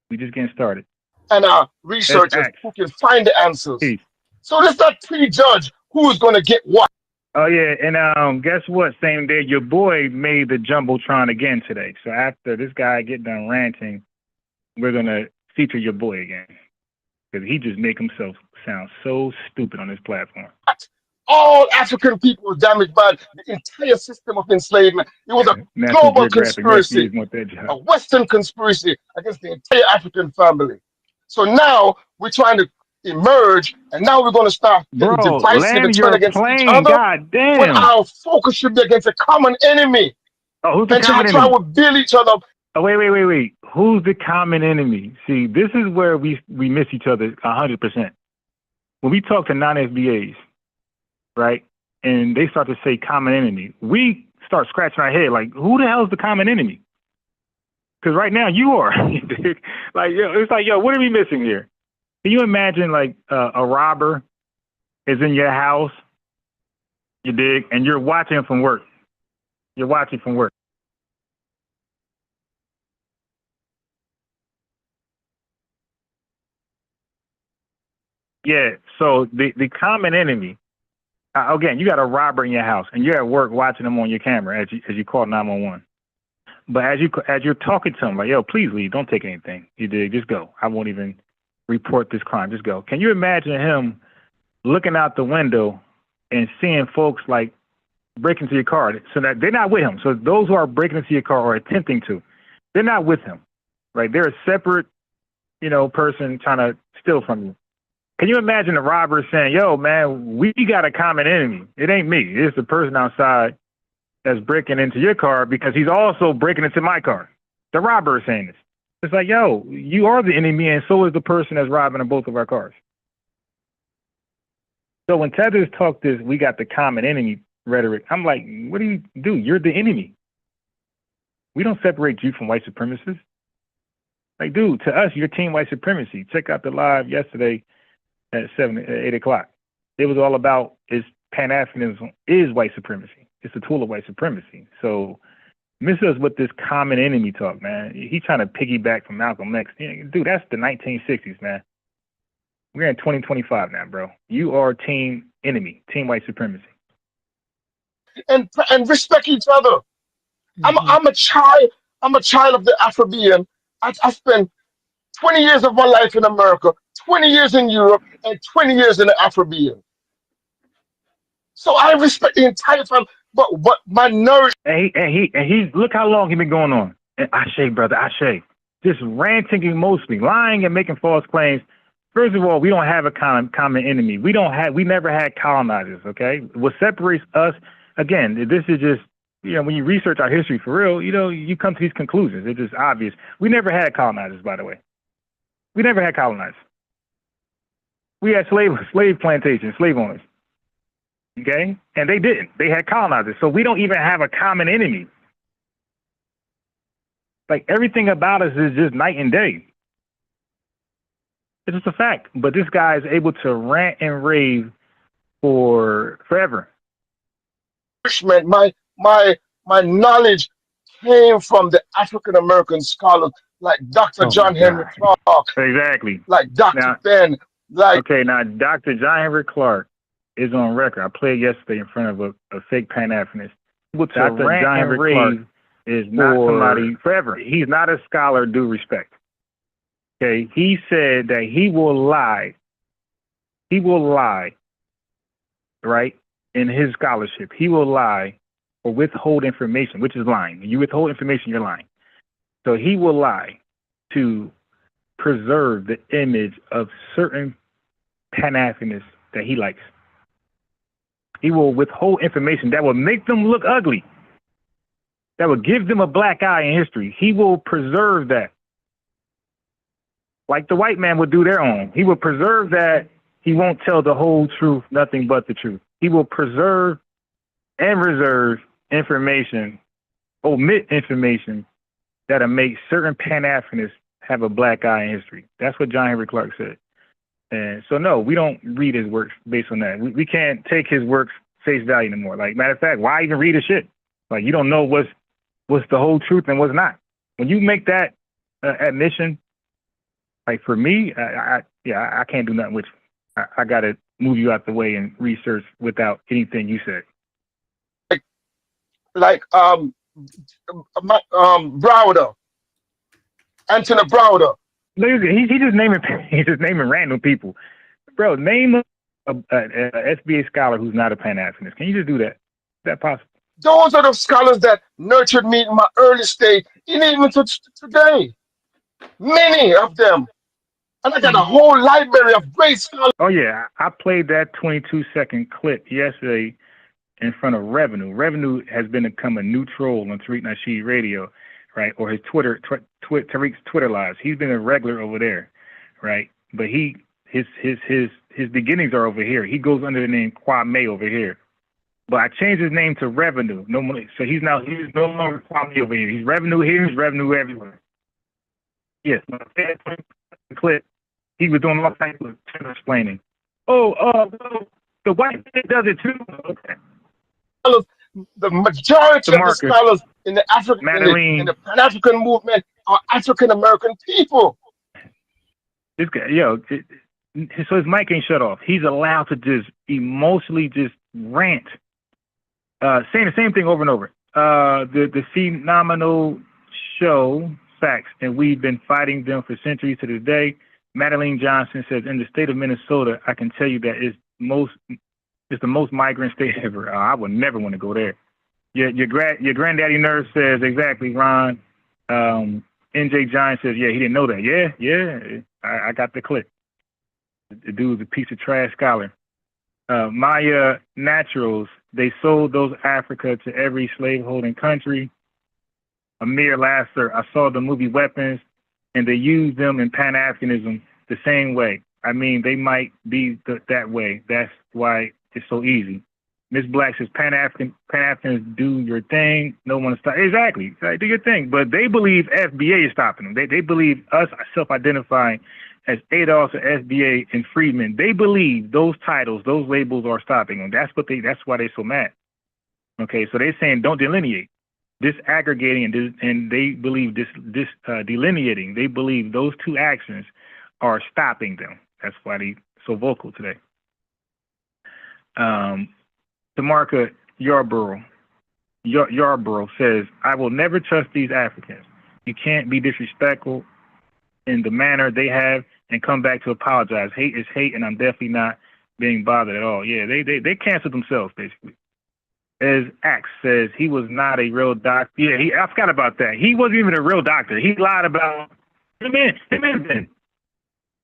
We just getting started. And Let's researchers act. who can find the answers. Peace. So let's not prejudge who's going to get what. Oh yeah, and guess what? Same day, your boy made the jumbotron again today. So after this guy get done ranting, we're gonna feature your boy again because he just make himself sound so stupid on this platform. All African people were damaged by the entire system of enslavement. It was a National global Geographic must conspiracy, want that job. a Western conspiracy against the entire African family. So now we're trying to emerge, and now we're going to start getting Bro, divisive and land turn your against each plane. other God when damn. our focus should be against a common enemy Oh, who's the and common try enemy? to build each other up. Oh, wait. Who's the common enemy? See, this is where we miss each other 100%. When we talk to non-FBAs, right, and they start to say common enemy, we start scratching our head like, who the hell is the common enemy? Because right now you are. Like, it's like, what are we missing here? Can you imagine like a robber is in your house, you dig, and you're watching from work. You're watching from work. Yeah, so the common enemy, again, you got a robber in your house, and you're at work watching them on your camera as you call 911. But as you're talking to him, like, yo, please leave, don't take anything. You dig, just go. I won't even report this crime, just go. Can you imagine him looking out the window and seeing folks like break into your car? So that they're not with him. So those who are breaking into your car or attempting to, they're not with him, right? They're a separate, person trying to steal from you. Can you imagine the robber saying, yo, man, we got a common enemy. It ain't me. It's the person outside that's breaking into your car because he's also breaking into my car. The robber is saying this. It's like, yo, you are the enemy, and so is the person that's robbing in both of our cars. So when Tethers talk this, we got the common enemy rhetoric, I'm like, what do you do? You're the enemy. We don't separate you from white supremacists. Like, dude, to us, you're team white supremacy. Check out the live yesterday at 8 o'clock. It was all about is Pan-Africanism is white supremacy. It's a tool of white supremacy. So miss us with this common enemy talk, man. He's trying to piggyback from Malcolm X. Dude, that's the 1960s, man. We're in 2025 now, bro. You are team enemy, team white supremacy. And respect each other. I'm a child of the Afro-Caribbean. I spent 20 years of my life in America, 20 years in Europe, and 20 years in the Afro-Caribbean. So I respect the entire family, but my nourish. And he's look how long he been going on. And Ashe, brother, Ashe, just ranting emotionally, lying and making false claims. First of all, we don't have a common enemy. We never had colonizers. Okay, what separates us, again, this is just, when you research our history for real, you come to these conclusions. It's just obvious. We never had colonizers, by the way. We never had colonizers. We had slave plantations, slave owners. Okay? And they didn't. They had colonizers. So we don't even have a common enemy. Like, everything about us is just night and day. It's just a fact. But this guy is able to rant and rave for forever. My knowledge came from the African American scholars like Dr. John Henry Clark. Exactly. Like Dr. Ben. Okay, now Dr. John Henry Clark is on record. I played yesterday in front of a fake Pan-Africanist. Dr. John Henry Clark is not somebody forever. He's not a scholar, due respect. Okay, he said that he will lie. He will lie, right? In his scholarship, he will lie or withhold information, which is lying. When you withhold information, you're lying. So he will lie to preserve the image of certain Pan-Africanists that he likes. He will withhold information that will make them look ugly, that will give them a black eye in history. He will preserve that. Like the white man would do their own. He will preserve that. He won't tell the whole truth, nothing but the truth. He will preserve and reserve information, omit information that'll make certain Pan-Africanists have a black eye in history. That's what John Henry Clark said. And so, no, we don't read his works based on that. We can't take his works face value anymore. Like, matter of fact, why even read his shit? Like, you don't know what's the whole truth and what's not. When you make that admission, like for me, I can't do nothing with you. I got to move you out the way and research without anything you said. Like Browder, Anthony Browder. He's just naming random people. Bro, name a FBA scholar who's not a Pan-Africanist. Can you just do that? Is that possible? Those are the scholars that nurtured me in my early stage, and even to today. Many of them. And I got a whole library of great scholars. Oh, yeah. I played that 22-second clip yesterday in front of Revenue. Revenue has become a new troll on Tariq Nasheed Radio, right? Or his Tariq's Twitter lives. He's been a regular over there, right? But his beginnings are over here. He goes under the name Kwame over here. But I changed his name to Revenue. So he's no longer Kwame over here. He's Revenue here. He's Revenue everywhere. Yes, clip. He was doing all types of explaining. Well, the white man does it too. Okay. The majority of the scholars in the in the Pan-African movement are African American people. This guy, so his mic ain't shut off. He's allowed to just emotionally just rant, saying the same thing over and over. The phenomenal show facts, and we've been fighting them for centuries to this day. Madeline Johnson says, in the state of Minnesota, I can tell you that it's the most migrant state ever. I would never want to go there. Your granddaddy nurse says, exactly, Ron. NJ Giant says, yeah, he didn't know that. Yeah, I got the clip. The dude's a piece of trash scholar. Maya Naturals, they sold those Africa to every slaveholding country. Amir Lasser, I saw the movie Weapons, and they used them in Pan-Africanism the same way. I mean, they might be that way. That's why it's so easy. Miss Black says, Pan-Africans, do your thing. No one is stopping. Exactly. Do your thing. But they believe FBA is stopping them. They believe us self-identifying as ADOS or FBA and freedmen. They believe those titles, those labels are stopping them. That's why they're so mad. Okay, so they're saying don't delineate. Disaggregating and they believe delineating. They believe those two actions are stopping them. That's why they're so vocal today. DeMarca Yarborough says, I will never trust these Africans. You can't be disrespectful in the manner they have and come back to apologize. Hate is hate, and I'm definitely not being bothered at all. Yeah, they canceled themselves, basically. As Axe says, he was not a real doctor. Yeah, I forgot about that. He wasn't even a real doctor. He lied about him and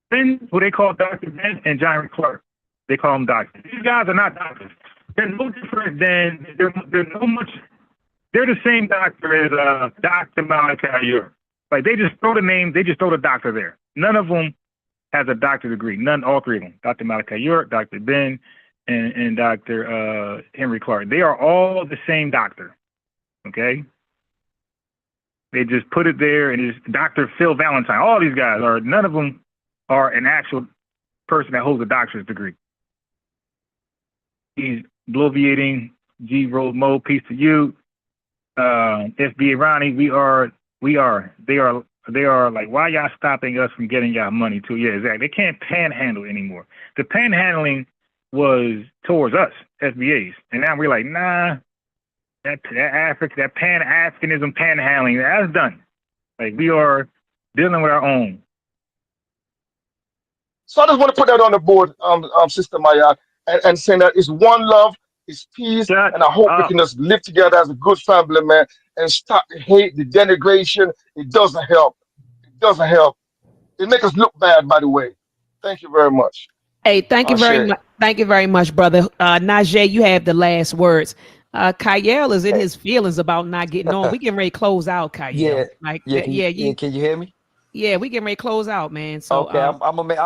Ben, who they call Dr. Ben, and John Clark. They call them doctors. These guys are not doctors. They're no different than they're the same doctor as Dr. Malachi York. Like they just throw the name, they just throw the doctor there. None of them has a doctorate degree. All three of them. Dr. Malachi York, Dr. Ben, and Dr. Henry Clark. They are all the same doctor. Okay? They just put it there, and it's Dr. Phil Valentine. All these guys none of them are an actual person that holds a doctorate degree. He's bloviating. G. Rose Mo, peace to you. FBA Ronnie, they are like, why y'all stopping us from getting y'all money too? Yeah, exactly. They can't panhandle anymore. The panhandling was towards us, FBAs. And now we're like, nah, that Pan-Africanism panhandling, that's done. Like we are dealing with our own. So I just want to put that on the board, Sister Maya, and saying that it's one love, it's peace, and I hope we can just live together as a good family, man, and stop the hate, the denigration. It doesn't help. It doesn't help. It makes us look bad, by the way. Thank you very much. Hey, thank you very much. Thank you very much, brother. Najee, you have the last words. Kyle is in his feelings about not getting on. We getting ready to close out, Kyle. Can you hear me? Yeah, we getting ready to close out, man. So okay,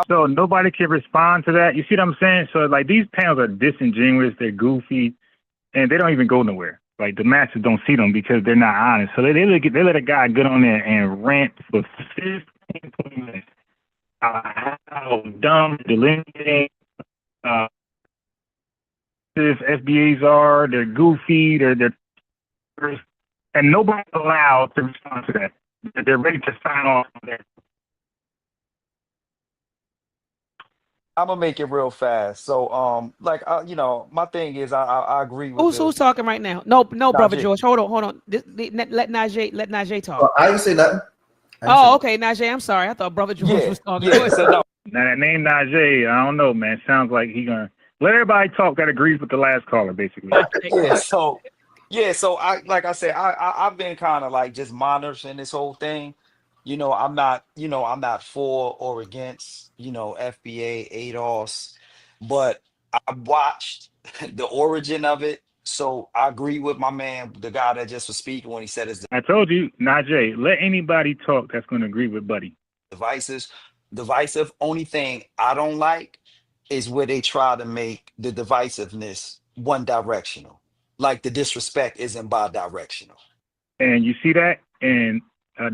so nobody can respond to that. You see what I'm saying? So like these panels are disingenuous, they're goofy, and they don't even go nowhere. Like the masses don't see them because they're not honest. So they let a guy get on there and rant for 15, 20 minutes. how dumb, delineating this FBAs are. They're goofy. They're and nobody's allowed to respond to that. They're ready to sign off on that. I'm gonna make it real fast. So, my thing is, I agree with Who's talking right now? No, brother Najee. George. Hold on. Let Najee talk. Well, I didn't say nothing. Okay, Najee. I'm sorry. I thought brother George was talking. Yeah. So no, Now that name Najee, I don't know, man. Sounds like he gonna let everybody talk that agrees with the last caller, basically. So like I said, I've been kind of like just monitoring this whole thing. I'm not for or against, FBA, ADOS, but I watched the origin of it. So I agree with my man, the guy that just was speaking when he said it's I told you, Najee, let anybody talk that's gonna agree with Buddy. divisive. Only thing I don't like is where they try to make the divisiveness one directional. Like the disrespect isn't bi-directional. And you see that? And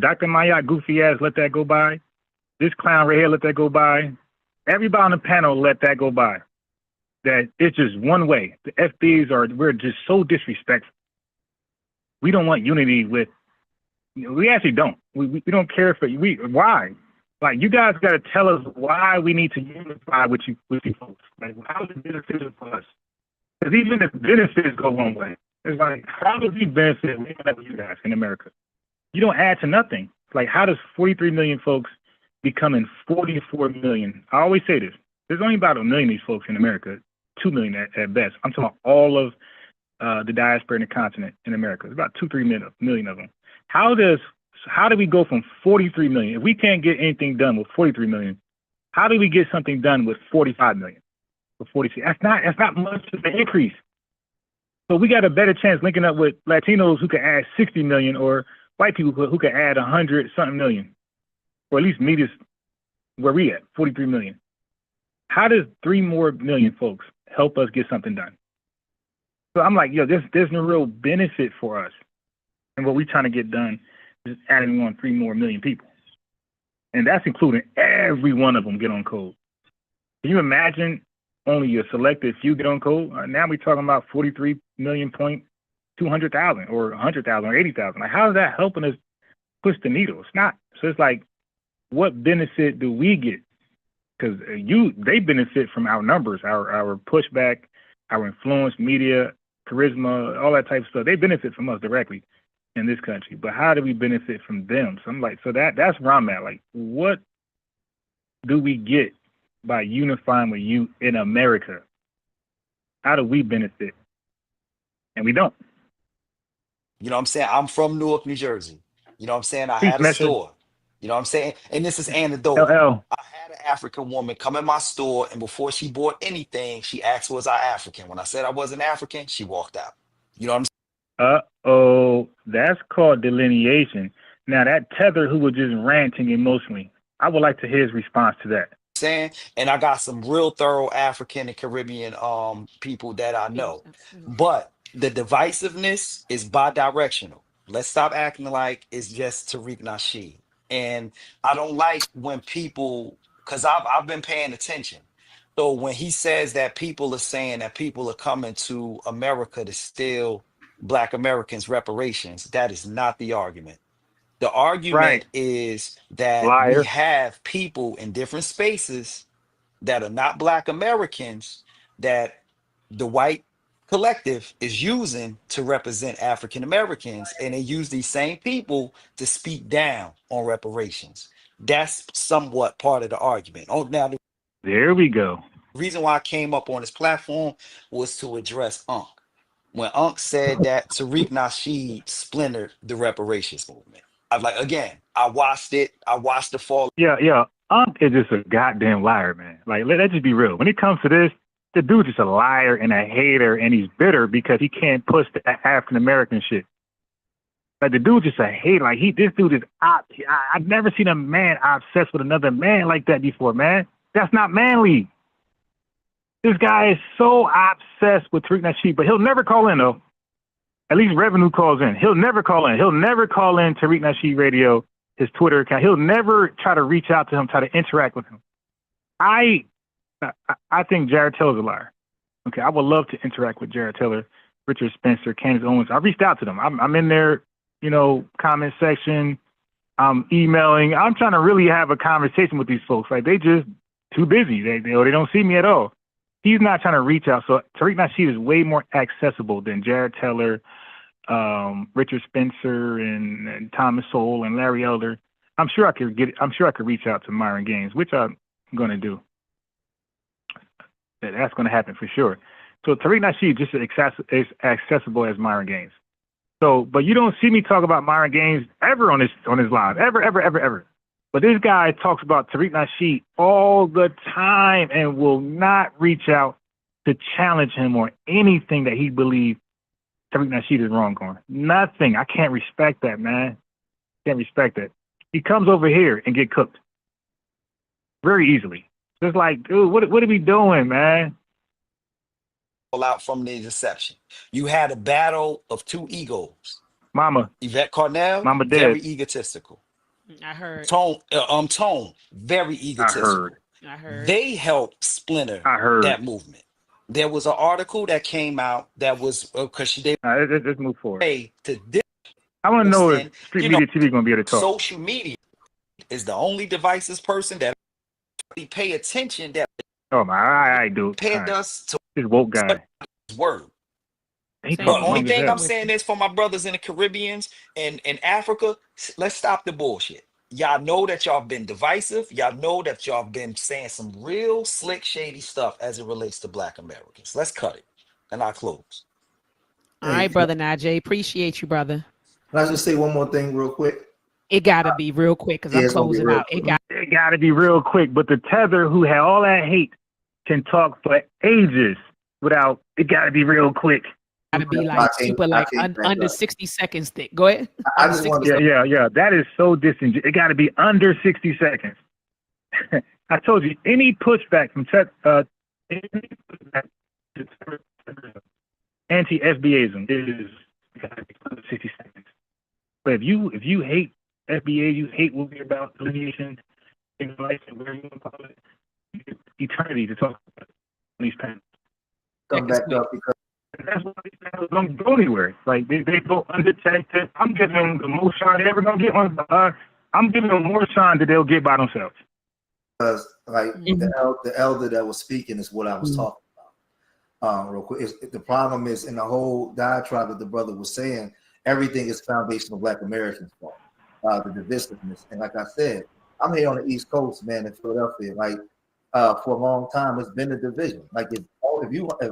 Dr. Mayotte, goofy ass, let that go by. This clown right here, let that go by. Everybody on the panel let that go by. That it's just one way. The FBs we're just so disrespectful. We don't want unity with, we actually don't. We don't care why? Like, you guys got to tell us why we need to unify with you folks. Like, how is it beneficial for us? Because even if benefits go one way, it's like, how does we benefit with you guys in America? You don't add to nothing. Like, how does 43 million folks becoming 44 million? I always say this. There's only about 1 million of these folks in America, 2 million at best. I'm talking about all of the diaspora in the continent in America. It's about 2-3 million of them. How do we go from 43 million? If we can't get anything done with 43 million, how do we get something done with 45 million? Or 46? That's not much of an increase. So we got a better chance linking up with Latinos who can add 60 million, or white people who can add 100 something million, or at least meet us where we at, 43 million. How does 3 more million folks help us get something done? So I'm like, there's no real benefit for us. And what we're trying to get done is adding on 3 more million people. And that's including every one of them get on code. Can you imagine only a selected few get on code? Now we're talking about 43 million point 200,000 or 100,000 or 80,000. Like, how is that helping us push the needle? It's not. So it's like, what benefit do we get? Because they benefit from our numbers, our pushback, our influence, media, charisma, all that type of stuff. They benefit from us directly in this country. But how do we benefit from them? So I'm like, that's where I'm at. Like, what do we get by unifying with you in America? How do we benefit? And we don't. You know what I'm saying? I'm from Newark, New Jersey. You know what I'm saying? I had a store. You know what I'm saying? And this is anecdotal. I had an African woman come in my store, and before she bought anything, she asked, was I African? When I said I wasn't African, she walked out. You know what I'm saying? That's called delineation. Now, that Tether who was just ranting emotionally, I would like to hear his response to that. Saying, and I got some real thorough African and Caribbean people that I know. But the divisiveness is bi-directional. Let's stop acting like it's just Tariq Nasheed. And I don't like when people, because I've been paying attention. So when he says that people are saying that people are coming to America to steal Black Americans' reparations, that is not the argument. The argument is that we have people in different spaces that are not Black Americans that the white collective is using to represent African Americans, and they use these same people to speak down on reparations. That's somewhat part of the argument. Now there we go. The reason why I came up on this platform was to address Unc. When Unc said that Tariq Nasheed splintered the reparations movement. I was like, again, I watched it. I watched the fall. Yeah. Unc is just a goddamn liar, man. Like, let's just be real. When it comes to this, the dude's just a liar and a hater, and he's bitter because he can't push the African American shit. Like, the dude's just a hater. Like, this dude is I've never seen a man obsessed with another man like that before, man. That's not manly. This guy is so obsessed with Tariq Nasheed, but he'll never call in, though. At least Revenue calls in. He'll never call in. He'll never call in Tariq Nasheed Radio his Twitter account. He'll never try to reach out to him, try to interact with him. I think Jared Taylor's a liar. Okay, I would love to interact with Jared Taylor, Richard Spencer, Candace Owens. I reached out to them. I'm in their, comment section. I'm emailing. I'm trying to really have a conversation with these folks. Like, they just too busy. They don't see me at all. He's not trying to reach out. So Tariq Nasheed is way more accessible than Jared Taylor, Richard Spencer, and Thomas Sowell and Larry Elder. I'm sure I could reach out to Myron Gaines, which I'm going to do. That's going to happen for sure. So Tariq Nasheed just as accessible as Myron Gaines. So, but you don't see me talk about Myron Gaines ever on his live, ever. But this guy talks about Tariq Nasheed all the time and will not reach out to challenge him on anything that he believes Tariq Nasheed is wrong on. Nothing. I can't respect that, man. Can't respect that. He comes over here and get cooked very easily. Just like, dude, what are we doing, man? Out from the deception. You had a battle of two egos. Mama. Yvette Carnell, Mama very dead. egotistical. I heard. Tone, very egotistical. I heard. They helped splinter that movement. There was an article that came out that was because let's move forward. I want to know if Street Media TV is going to be able to talk. Social media is the only divisive person that pay attention that. Oh my, I do. Compared us to this woke guy. Word. The only thing I'm saying is for my brothers in the Caribbeans and in Africa, let's stop the bullshit. Y'all know that y'all been divisive. Y'all know that y'all been saying some real slick, shady stuff as it relates to Black Americans. Let's cut it. And I'll close. All right, brother Najee. Appreciate you, brother. Can I just say one more thing real quick? It gotta be real quick because I'm closing out. It gotta be real quick. But the tether who had all that hate can talk for ages without. It gotta be real quick. Gotta be like super, like under 60 seconds thick. Go ahead. I just want to. Yeah. That is so disingenuous. It gotta be under 60 seconds. I told you, any pushback from anti-FBAism is gotta be under 60 seconds. But if you hate FBA, you hate what we're about, delineation, in life, and where you want to call it, eternity to talk about these panels. Come back up because that's why these panels don't go anywhere. Like they go undetected. I'm giving them the most shine they're ever gonna get on. I'm giving them more shine that they'll get by themselves. Because the elder that was speaking is what I was talking about. Real quick, the problem is in the whole diatribe that the brother was saying, everything is foundational Black Americans' fault. The divisiveness, and like I said, I'm here on the East Coast, man, in Philadelphia. Like for a long time, it's been a division. Like if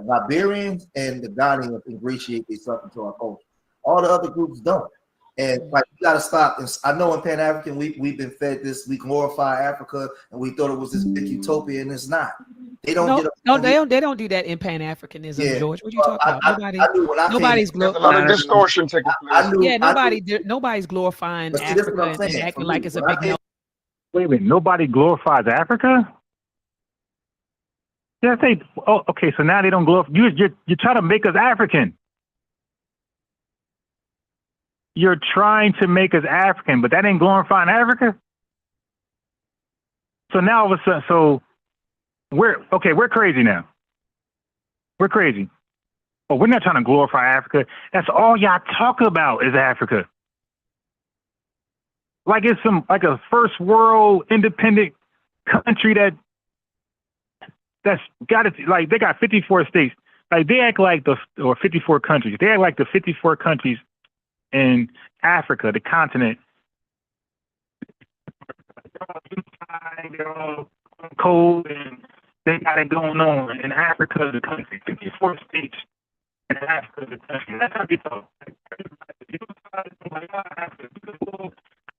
Liberians and the Ghanaians ingratiate themselves into our culture, all the other groups don't. And like you got to stop. And I know in Pan-African we've been fed this. We glorify Africa, and we thought it was this big utopia, and it's not. They don't. They don't do that in Pan-Africanism, George. What are you talking about? Nobody's glorifying. A lot of distortion taking place. Nobody's glorifying Africa and acting like it's a big no. Wait a minute. Nobody glorifies Africa? Yeah, okay. So now they don't glorify. You're trying to make us African. You're trying to make us African, but that ain't glorifying Africa. So now all of a sudden, we're crazy now. We're crazy. Oh, we're not trying to glorify Africa. That's all y'all talk about is Africa. Like it's like a first world independent country that's got it. Like they got 54 states. Like they act like 54 countries. They act like the 54 countries in Africa, the continent. They're all cold and they got it going on. In Africa, the country, 54 states in Africa, the country. That's how we talk.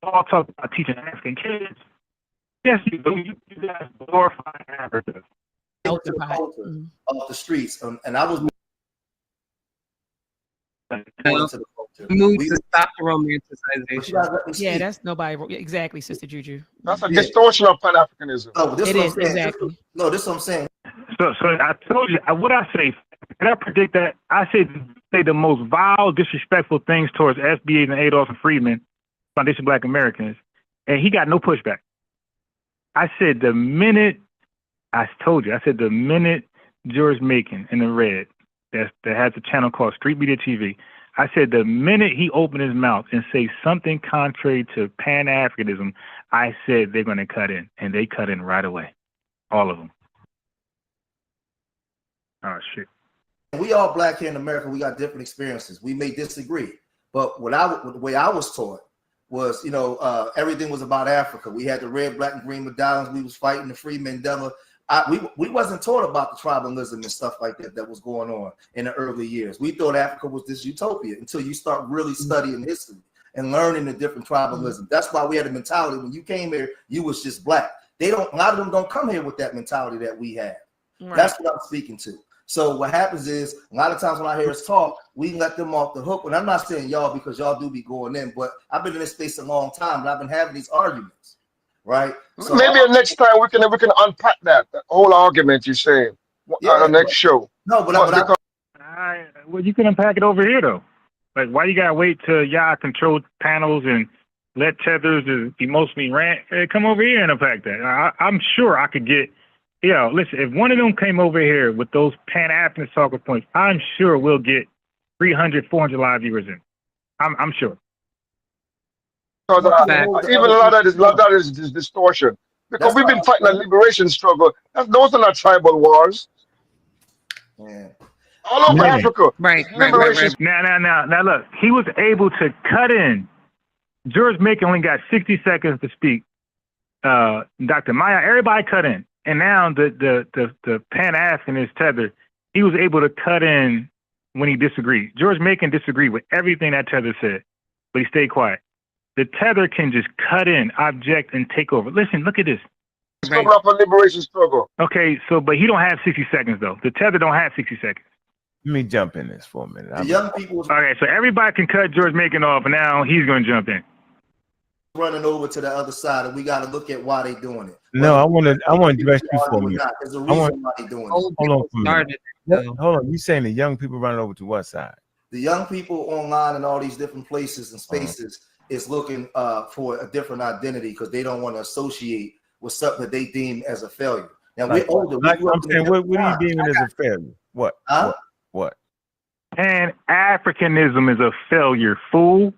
All talk about teaching African kids. Yes, you do. You guys glorify Africa. Off the streets, and I was move to stop the romanticization. Yeah, that's nobody. Exactly, Sister Juju. That's a distortion of Pan-Africanism. Oh, this it is is exactly. No, this is what I'm saying. So I told you what I say. And I predict that I say the most vile, disrespectful things towards FBA and Adolf and Freedmen, Foundation Black Americans, and he got no pushback. I said the minute George Macon in the red that has a channel called Street Media TV, I said the minute he opened his mouth and say something contrary to Pan-Africanism, I said they're going to cut in, and they cut in right away, all of them. Oh shit. We all black here in America. We got different experiences. We may disagree, but the way I was taught was, everything was about Africa. We had the red, black, and green medallions. We was fighting the free Mandela. We wasn't taught about the tribalism and stuff like that was going on in the early years. We thought Africa was this utopia until you start really studying history and learning the different tribalism. That's why we had a mentality. When you came here, you was just black. A lot of them don't come here with that mentality that we have. Right. That's what I'm speaking to. So what happens is a lot of times when I hear us talk, we let them off the hook. And I'm not saying y'all because y'all do be going in, but I've been in this space a long time and I've been having these arguments. Right. So maybe next time we can unpack that whole argument you say on the next show. No, well, you can unpack it over here though. Like, why you gotta wait till y'all control panels and let Tethers emotionally rant? Hey, come over here and unpack that. I'm sure I could get. Listen, if one of them came over here with those Pan-African talking points, I'm sure we'll get 300, 400 live viewers in. I'm sure. Because even a lot of that is distortion. Because we've been fighting a liberation struggle. Those are not tribal wars. Yeah. All over Africa. Right. Now, look, he was able to cut in. George Macon only got 60 seconds to speak. Dr. Maya, everybody cut in. And now the Pan-Africanist Tether, he was able to cut in when he disagreed. George Macon disagreed with everything that Tether said, but he stayed quiet. The Tether can just cut in, object, and take over. Listen, look at this. Struggle up a liberation struggle. Okay, but he don't have 60 seconds, though. The Tether don't have 60 seconds. Let me jump in this for a minute. The young people. Okay, so everybody can cut George Macon off, and now he's going to jump in. Running over to the other side, and we got to look at why they doing it. No, I want to address you for a minute. There's a reason why they doing it. Hold on for a minute. Hold on. You saying the young people running over to what side? The young people online and all these different places and spaces is looking for a different identity because they don't want to associate with something that they deem as a failure. Now we're older. I'm saying, what are you deeming as a failure? What? Huh? What? Pan-Africanism is a failure, fool.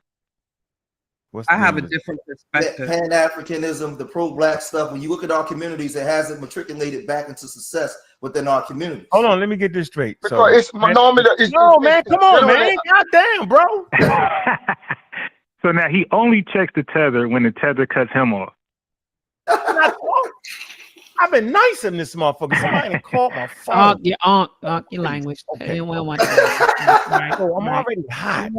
I have a different perspective. Pan-Africanism, the pro-black stuff, when you look at our communities, it hasn't matriculated back into success within our communities. Hold on, let me get this straight. Because it's man, come on, man. God damn, bro. So now he only checks the Tether when the Tether cuts him off. I've been nice in this motherfucker. Somebody called my phone. Your language. Okay. I'm already hot.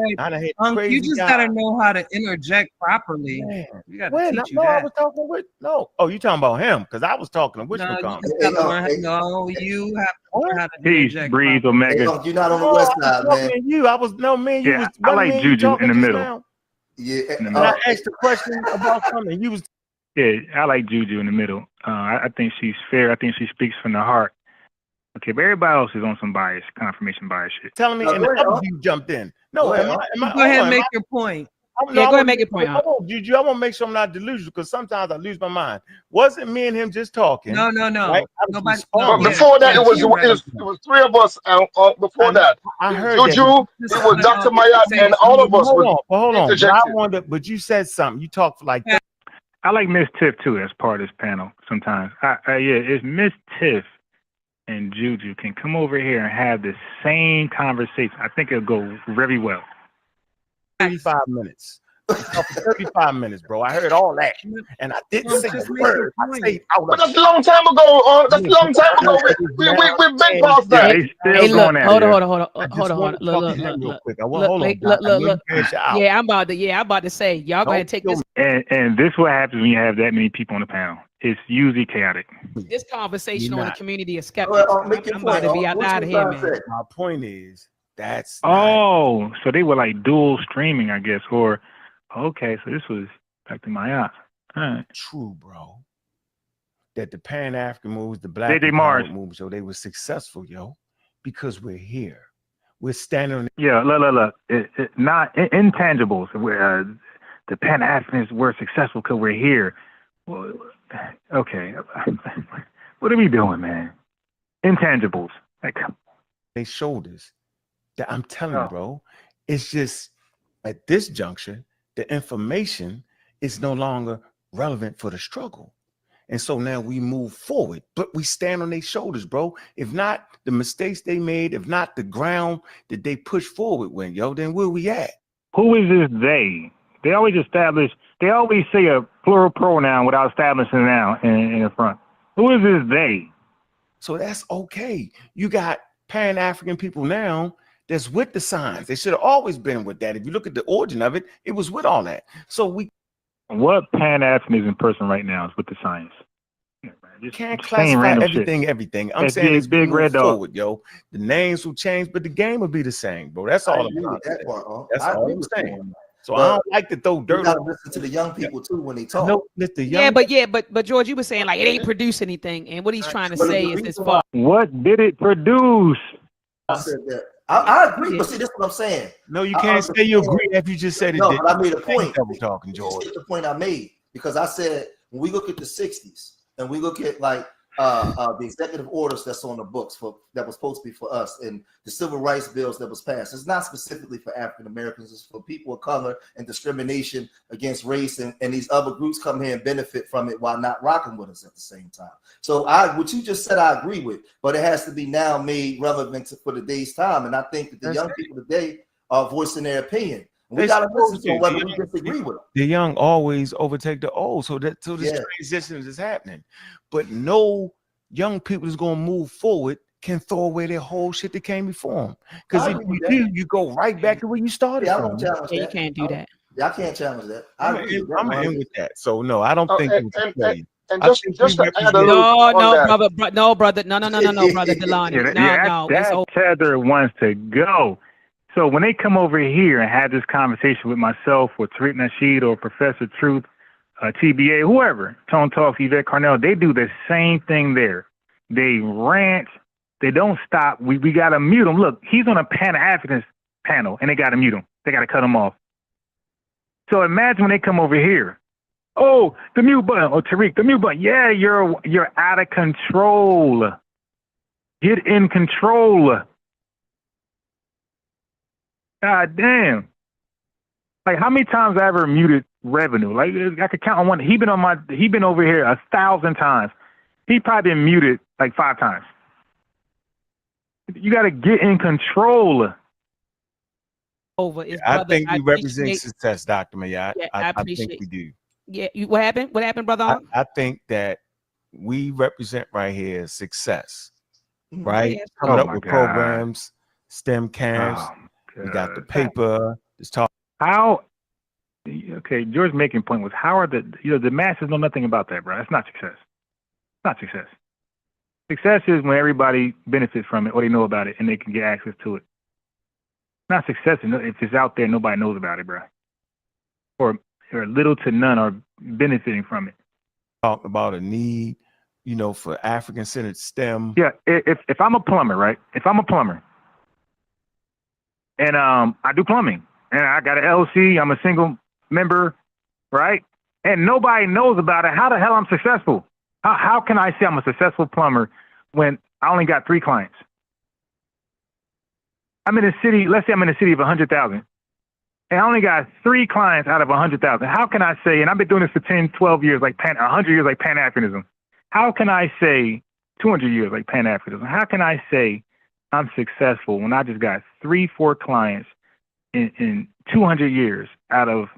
You just gotta know how to interject properly. Man. You gotta teach you that. I was talking with Oh, you talking about him? Because I was talking to which one? You have to learn how to interject. Breeze, Omega. You're not on the west side, man. I like Juju in the middle. Yeah. I asked a question about something. You was. Yeah, I like Juju in the middle. I think she's fair. I think she speaks from the heart. Okay, but everybody else is on some bias, confirmation bias shit. Telling me, and the other you jumped in. No, go ahead and make your point. Go ahead and make your point. Juju, I want to make sure I'm not delusional because sometimes I lose my mind. Wasn't me and him just talking? No. Right? Nobody. But before that, it was three of us. Before that, I heard Juju, it was Dr. Mayat, and all of us. Hold on. But you said something. You talked like that. I like Miss Tiff too as part of this panel sometimes. It's Miss Tiff and Juju can come over here and have the same conversation. I think it'll go very well. 35 minutes. 35 minutes, bro. I heard all that, and I didn't say a word. But that's a long time ago. That's a long time ago. We've been past that. Hey, look, hold on. Look. Yeah, I'm about to say, y'all go ahead and take this. And this is what happens when you have that many people on the panel. It's usually chaotic. This conversation on the community is skeptics. I'm about to be out of here, man. My point is, so they were like dual streaming, I guess, or okay, so this was back to my aunt. Right. True, bro. That the Pan-African moves, the Black movement, so they were successful, yo, because we're here. We're standing on. Yeah, look. Not intangibles. the Pan-Africanists were successful because we're here. Well, okay. What are we doing, man? Intangibles. Like, they shoulders. That I'm telling you, bro. It's just at this juncture, the information is no longer relevant for the struggle. And so now we move forward, but we stand on their shoulders, bro. If not the mistakes they made, if not the ground that they push forward with, yo, then where we at? Who is this they? They always say a plural pronoun without establishing a noun in the front. Who is this they? So that's okay. You got Pan-African people now that's with the signs. They should have always been with that. If you look at the origin of it, it was with all that. So we what Pan-Africanism person right now is with the science? You can't classify everything. I'm saying it's big red forward, yo. The names will change, but the game will be the same, bro. That's all I'm saying. That's all I'm saying. So I don't like to throw dirt. You gotta listen to the young people too when they talk. No, but George, you were saying like it ain't produce anything, and what he's trying to say is his fault. What did it produce? I said that. I agree, but see, this is what I'm saying. No, you can't say you agree if you just said it. No, but I made a point. We're talking, George. This is the point I made, because I said when we look at the 60s and we look at like the executive orders that's on the books that was supposed to be for us, and the civil rights bills that was passed, it's not specifically for African Americans, it's for people of color, and discrimination against race, and these other groups come here and benefit from it while not rocking with us at the same time. So what you just said I agree with, but it has to be now made relevant for today's time, and I think that the young people today are voicing their opinion. We gotta listen to whether we disagree with them. The young always overtake the old, so this transition is happening. But no young people is gonna move forward can throw away their whole shit that came before them. Because if you do, you go right back to where you started from. You can't do that. Yeah, I can't challenge that. I'm in with that. So no, I don't think. And just to add a no, brother, no, brother Delani, that tether wants to go. So when they come over here and have this conversation with myself or Tariq Nasheed or Professor Truth, TBA, whoever, Tone Talks, Yvette Carnell, they do the same thing there. They rant. They don't stop. We got to mute him. Look, he's on a Pan-Africanist panel, and they got to mute him. They got to cut him off. So imagine when they come over here. Oh, the mute button. Oh, Tariq, the mute button. Yeah, you're out of control. Get in control. God damn. Like, how many times I ever muted Revenue? Like, I could count on one. He been over here 1,000 times. He probably been muted like 5 times. You got to get in control. I think we represent success, Dr. Mayat. Yeah, I think we do. Yeah. What happened? What happened, brother? I think that we represent right here success, right? Coming up with programs, STEM camps. We got the paper. This talk. How? Okay, George's making point was how are the masses know nothing about that, bro? That's not success. It's not success. Success is when everybody benefits from it or they know about it and they can get access to it. Not success if it's out there, nobody knows about it, bro. Or little to none are benefiting from it. Talk about a need, for African-centered STEM. Yeah, if I'm a plumber, right? If I'm a plumber, and I do plumbing, and I got an LLC, I'm a single member, right? And nobody knows about it. How the hell I'm successful? How can I say I'm a successful plumber when I only got 3 clients? I'm in a city, let's say I'm in a city of 100,000, and I only got 3 clients out of 100,000. How can I say, and I've been doing this for 10, 12 years, 100 years like Pan-Africanism. How can I say 200 years like Pan-Africanism? How can I say I'm successful when I just got 3, 4 clients in 200 years out of,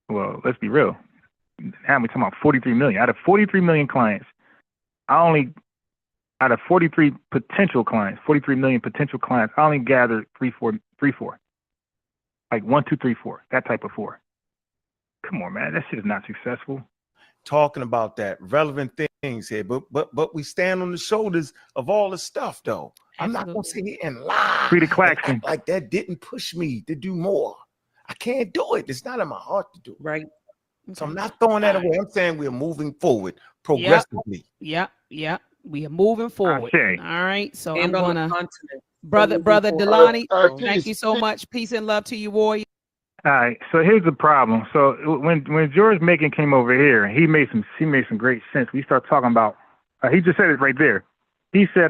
well, let's be real. Now we're talking about 43 million. Out of 43 million clients, out of 43 potential clients, 43 million potential clients, I only gathered 3, 4. Like 1, 2, 3, 4. That type of 4. Come on, man. That shit is not successful. Talking about that relevant things here, but we stand on the shoulders of all the stuff, though. I'm not gonna sit here and lie. Free to Claxton. Like that didn't push me to do more. I can't do it. It's not in my heart to do it. Right. So I'm not throwing that away. I'm saying we're moving forward progressively. Yeah. We are moving forward. Okay. All right. So And I'm gonna brother Delani, thank you so much. Peace and love to you, warrior. All right, so here's the problem. So when George Macon came over here, he made some great sense. We start talking about. He just said it right there. He said,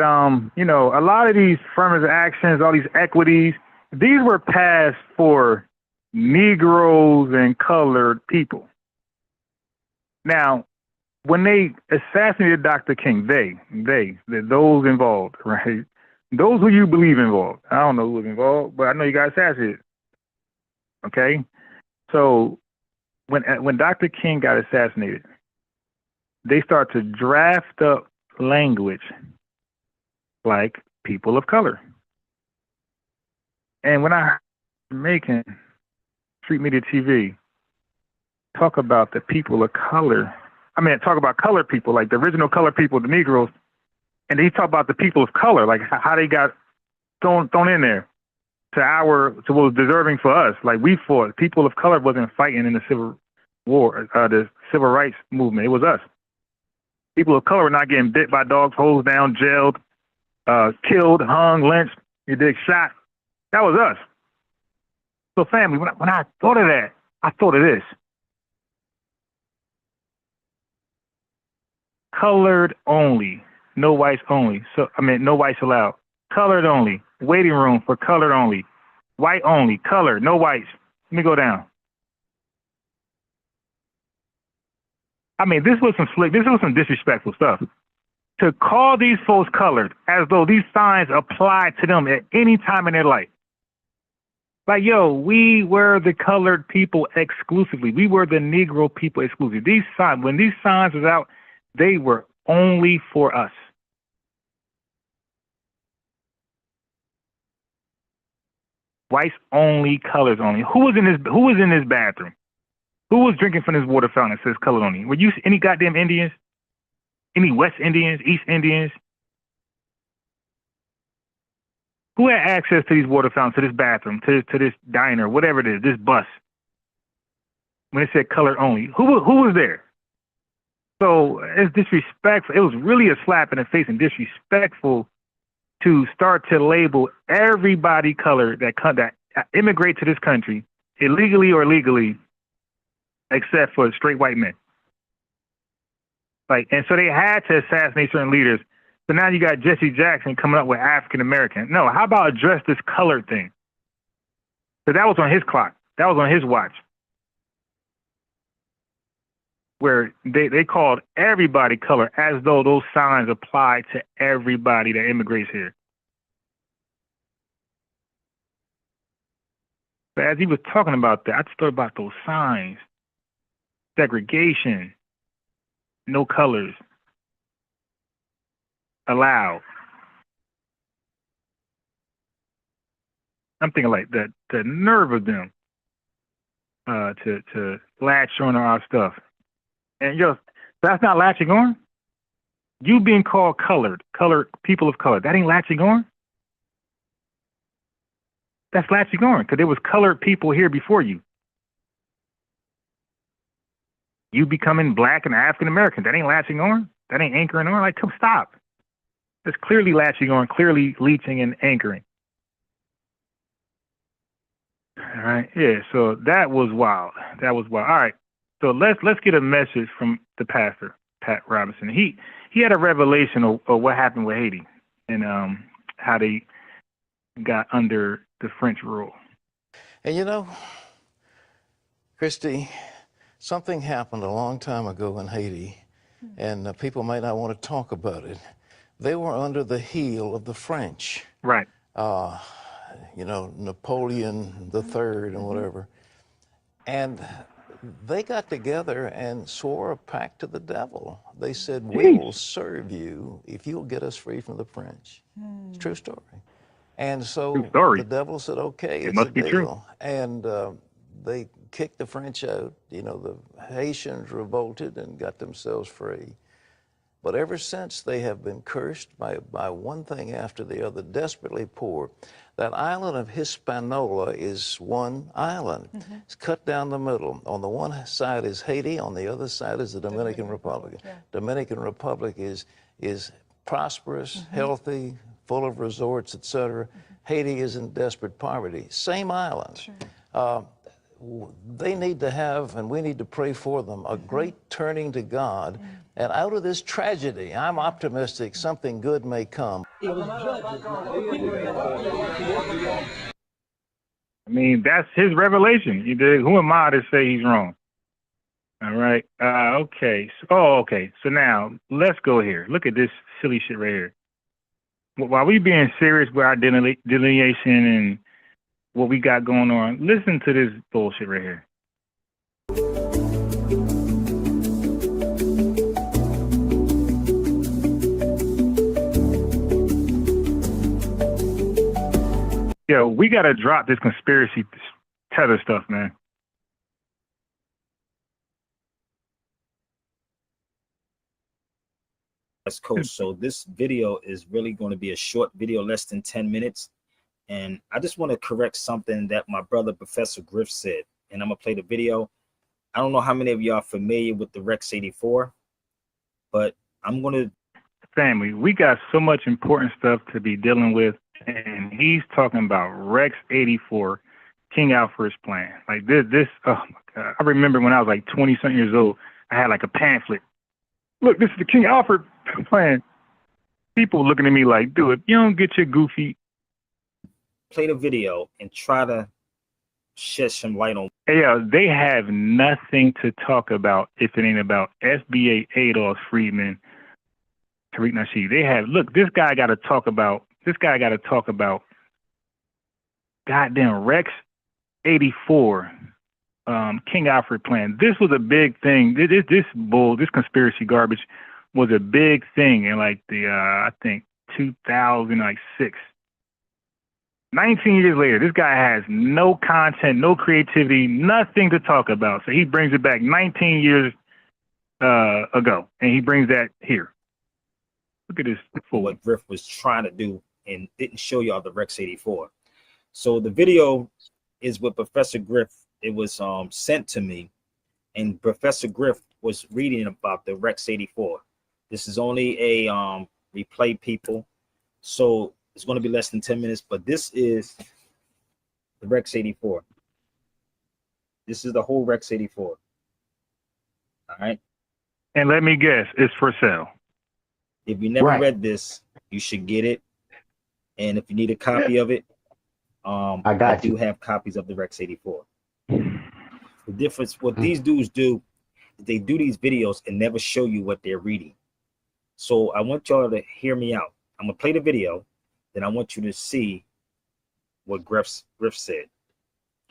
you know, a lot of these affirmative actions, all these equities, these were passed for Negroes and colored people. Now, when they assassinated Dr. King, those involved, right? Those who you believe involved. I don't know who was involved, but I know you got assassinated. Okay, so when Dr. King got assassinated, they start to draft up language like people of color. And when I heard making Street Media TV talk about the people of color, talk about colored people, like the original colored people, the Negroes, and he talk about the people of color, like how they got thrown in there to what was deserving for us. Like we fought. People of color wasn't fighting in the Civil War, the Civil Rights movement. It was us. People of color were not getting bit by dogs, hosed down, jailed, killed, hung, lynched, shot. That was us. So family, when I thought of that, I thought of this. Colored only, no whites only. No whites allowed. Colored only. Waiting room for colored only. White only. Colored. No whites. Let me go down. This was some disrespectful stuff. To call these folks colored as though these signs apply to them at any time in their life. Like, yo, we were the colored people exclusively. We were the Negro people exclusively. These signs, when these signs was out, they were only for us. Whites only, colors only. Who was in this bathroom? Who was drinking from this water fountain that says color only? Were you any goddamn Indians? Any West Indians, East Indians? Who had access to these water fountains, to this bathroom, to this diner, whatever it is, this bus? When it said color only, who was there? So it's disrespectful. It was really a slap in the face and disrespectful to start to label everybody colored that immigrate to this country, illegally or legally, except for straight white men. And so they had to assassinate certain leaders. So now you got Jesse Jackson coming up with African American. No, how about address this colored thing? Because that was on his clock. That was on his watch. Where they called everybody color as though those signs apply to everybody that immigrates here. But as he was talking about that, I just thought about those signs. Segregation, no colors, allowed. I'm thinking like the nerve of them to latch on our stuff. And that's not latching on? You being called colored people of color, that ain't latching on? That's latching on, because there was colored people here before you. You becoming black and African American, that ain't latching on? That ain't anchoring on? Like, come stop. That's clearly latching on, clearly leeching and anchoring. All right, yeah, so that was wild. That was wild. All right. So let's get a message from the pastor, Pat Robinson. He had a revelation of what happened with Haiti and how they got under the French rule. And Christy, something happened a long time ago in Haiti, and people might not want to talk about it. They were under the heel of the French. Right. Napoleon III and whatever. And they got together and swore a pact to the devil. They said, we will serve you if you'll get us free from the French. It's a true story. And so the devil said, okay, it's a deal. True. And they kicked the French out. The Haitians revolted and got themselves free. But ever since, they have been cursed by one thing after the other, desperately poor. That island of Hispaniola is one island. It's cut down the middle. On the one side is Haiti, on the other side is the Dominican Republic. Yeah. Dominican Republic is prosperous, healthy, full of resorts, etc. Haiti is in desperate poverty. Same island. Sure. they need to have, and we need to pray for them, a great turning to God. And out of this tragedy, I'm optimistic something good may come. I mean, that's his revelation. You dig? Who am I to say he's wrong? All right. Okay. Okay. So now let's go here. Look at this silly shit right here. While we being serious with our delineation and what we got going on, listen to this bullshit right here. Yo, we got to drop this conspiracy tether stuff, man. West Coast. So this video is really going to be a short video, less than 10 minutes. And I just want to correct something that my brother, Professor Griff, said. And I'm going to play the video. I don't know how many of y'all are familiar with the Rex 84, but I'm going to... Family, we got so much important stuff to be dealing with. And he's talking about Rex 84, King Alfred's plan. Like this, oh my God. I remember when I was like 20-something years old, I had like a pamphlet. Look, this is the King Alfred plan. People looking at me like, dude, you don't get your goofy. Play the video and try to shed some light on. Hey, they have nothing to talk about if it ain't about FBA Adolf Friedman, Tariq Nasheed. They have, look, this guy got to talk about goddamn Rex 84, King Alfred plan. This was a big thing. This conspiracy garbage was a big thing in like the, I think 2006. 19 years later, this guy has no content, no creativity, nothing to talk about. So he brings it back 19 years ago, and he brings that here. Look at this. For what Griff was trying to do and didn't show y'all the Rex 84. So the video is with Professor Griff. It was sent to me, and Professor Griff was reading about the Rex 84. This is only a replay, people. So it's going to be less than 10 minutes, but this is the Rex 84. This is the whole Rex 84. All right. And let me guess, it's for sale. If you never read this, you should get it. And if you need a copy of it, I do have copies of the Rex 84. The difference, what these dudes do, they do these videos and never show you what they're reading. So I want y'all to hear me out. I'm gonna play the video, then I want you to see what Griff said.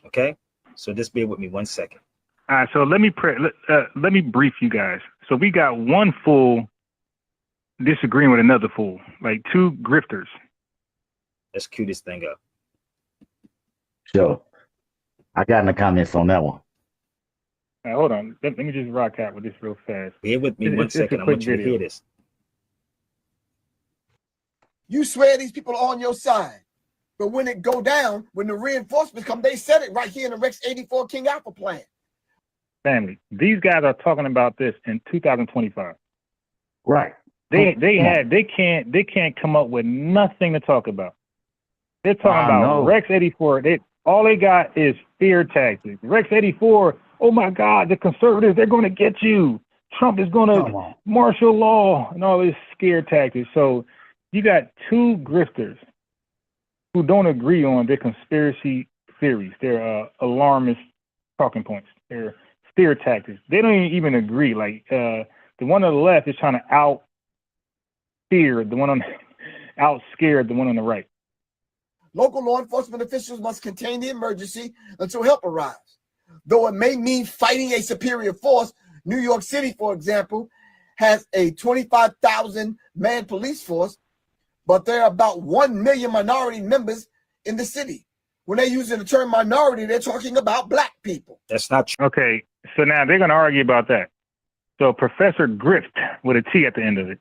Okay? So just bear with me 1 second. All right, so let me brief you guys. So we got one fool disagreeing with another fool, like two grifters. Let's cue this thing up. So I got in the comments on that one. Now, hold on. Let me just rock out with this real fast. Bear with me 1 second. I want you to hear this. You swear these people are on your side, but when it go down, when the reinforcements come, they said it right here in the Rex 84 King Alpha plan. Family, these guys are talking about this in 2025. Right. They can't come up with nothing to talk about. They're talking about Rex 84. All they got is fear tactics. Rex 84. Oh my God, the conservatives, they're going to get you. Trump is going to martial law and all this scare tactics. So you got two grifters who don't agree on their conspiracy theories. They're alarmist talking points. They're fear tactics. They don't even agree. Like the one on the left is trying to out scared the one on the right. Local law enforcement officials must contain the emergency until help arrives. Though it may mean fighting a superior force, New York City, for example, has a 25,000-man police force, but there are about 1 million minority members in the city. When they're using the term minority, they're talking about black people. That's not true. Okay, so now they're going to argue about that. So Professor Grift, with a T at the end of it,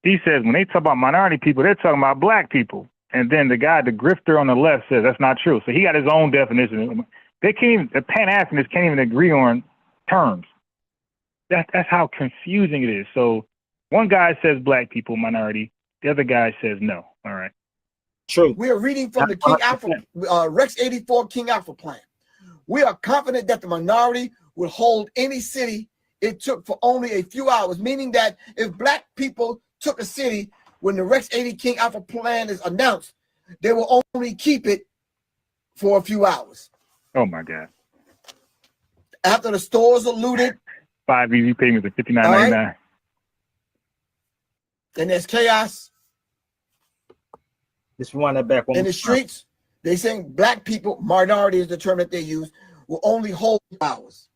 he says when they talk about minority people, they're talking about black people. And then the grifter on the left says that's not true. So he got his own definition. They can't even, the Pan-Africanists can't even agree on terms. That's how confusing it is. So one guy says black people, minority. The other guy says no. All right. True. We are reading from the King Alpha, Rex 84 King Alpha plan. We are confident that the minority will hold any city it took for only a few hours, meaning that if black people took a city when the Rex 80 King Alpha plan is announced, they will only keep it for a few hours. Oh my God. After the stores are looted. 5 easy payments of $59.99. Right. And there's chaos. Let's rewind that back one in the streets. They saying black people, minority is the term that they use, will only hold hours.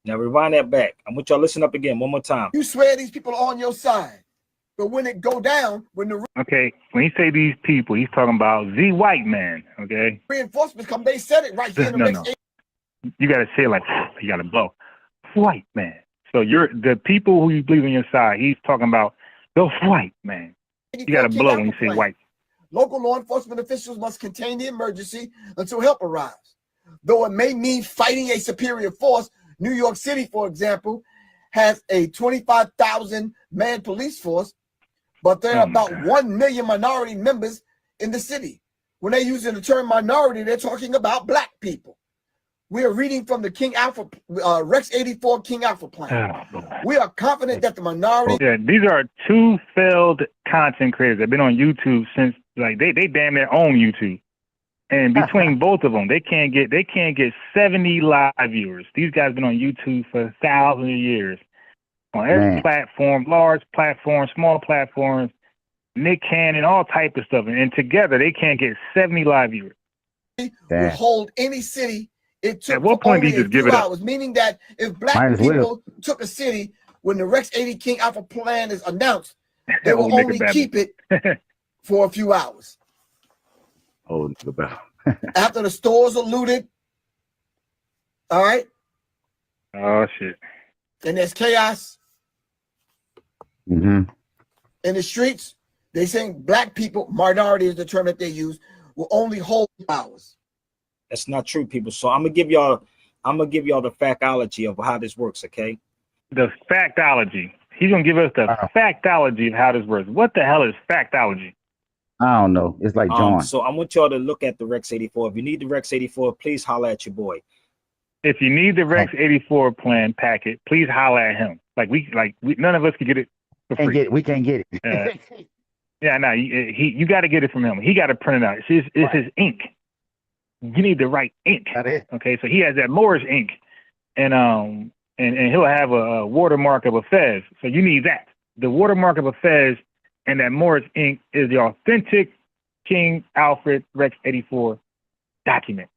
Now rewind that back. I want y'all to listen up again one more time. You swear these people are on your side, but when it go down, when the when he say these people, he's talking about the white man. Okay, reinforcements come. They said it right here. No. You gotta say it like you gotta blow. White man. So you're the people who you believe on your side. He's talking about the white man. You gotta blow when you say white. Local law enforcement officials must contain the emergency until help arrives. Though it may mean fighting a superior force, New York City, for example, has a 25,000-man police force, but there are about 1 million minority members in the city. When they're using the term minority, they're talking about black people. We are reading from the King Alpha, Rex 84 King Alpha plan. We are confident that the minority. Yeah, these are two failed content creators. They've been on YouTube since they damn near own YouTube. And between both of them, they can't get 70 live viewers. These guys been on YouTube for thousands of years. On every platform, large platforms, small platforms, Nick Cannon, all type of stuff. And together they can't get 70 live viewers. Will hold any city. It took at what point do you just give it up? Meaning that if black people took a city when the Rex 80 King Alpha plan is announced, they will only keep it for a few hours. Oh, after the stores are looted. All right. Oh shit. And there's chaos. In the streets. They saying black people, minority is the term that they use, will only hold hours. That's not true, people. So I'm gonna give y'all the factology of how this works, okay? The factology. He's gonna give us the factology of how this works. What the hell is factology? I don't know. It's like John. So I want y'all to look at the Rex 84. If you need the Rex 84, please holler at your boy. If you need the Rex 84 plan packet, please holler at him. None of us can get it for free. We can't get it. You got to get it from him. He got to print it out. It's his ink. You need the right ink. Okay, so he has that Moorish ink, and he'll have a watermark of a fez. So you need that. The watermark of a fez and that Moorish ink is the authentic King Alfred Rex 84 document.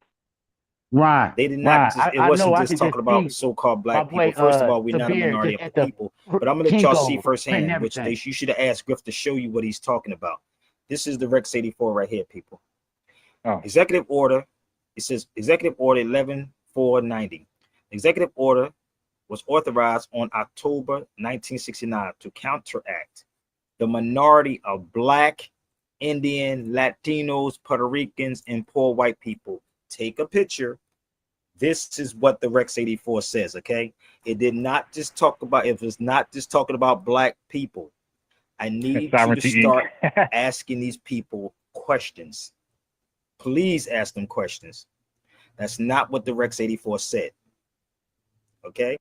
Right. They did not. It wasn't just talking about so-called black people. First of all, we're not a minority of people. But I'm gonna let y'all see firsthand, which you should have asked Griff to show you what he's talking about. This is the Rex 84 right here, people. Executive order. It says Executive Order 11490. Executive order was authorized on October 1969 to counteract the minority of black, Indian, Latinos, Puerto Ricans, and poor white people. Take a picture. This is what the Rex 84 says, okay? It did not just talk about, it was not just talking about black people. I need you to start asking these people questions. Please ask them questions. That's not what the Rex 84 said. Okay?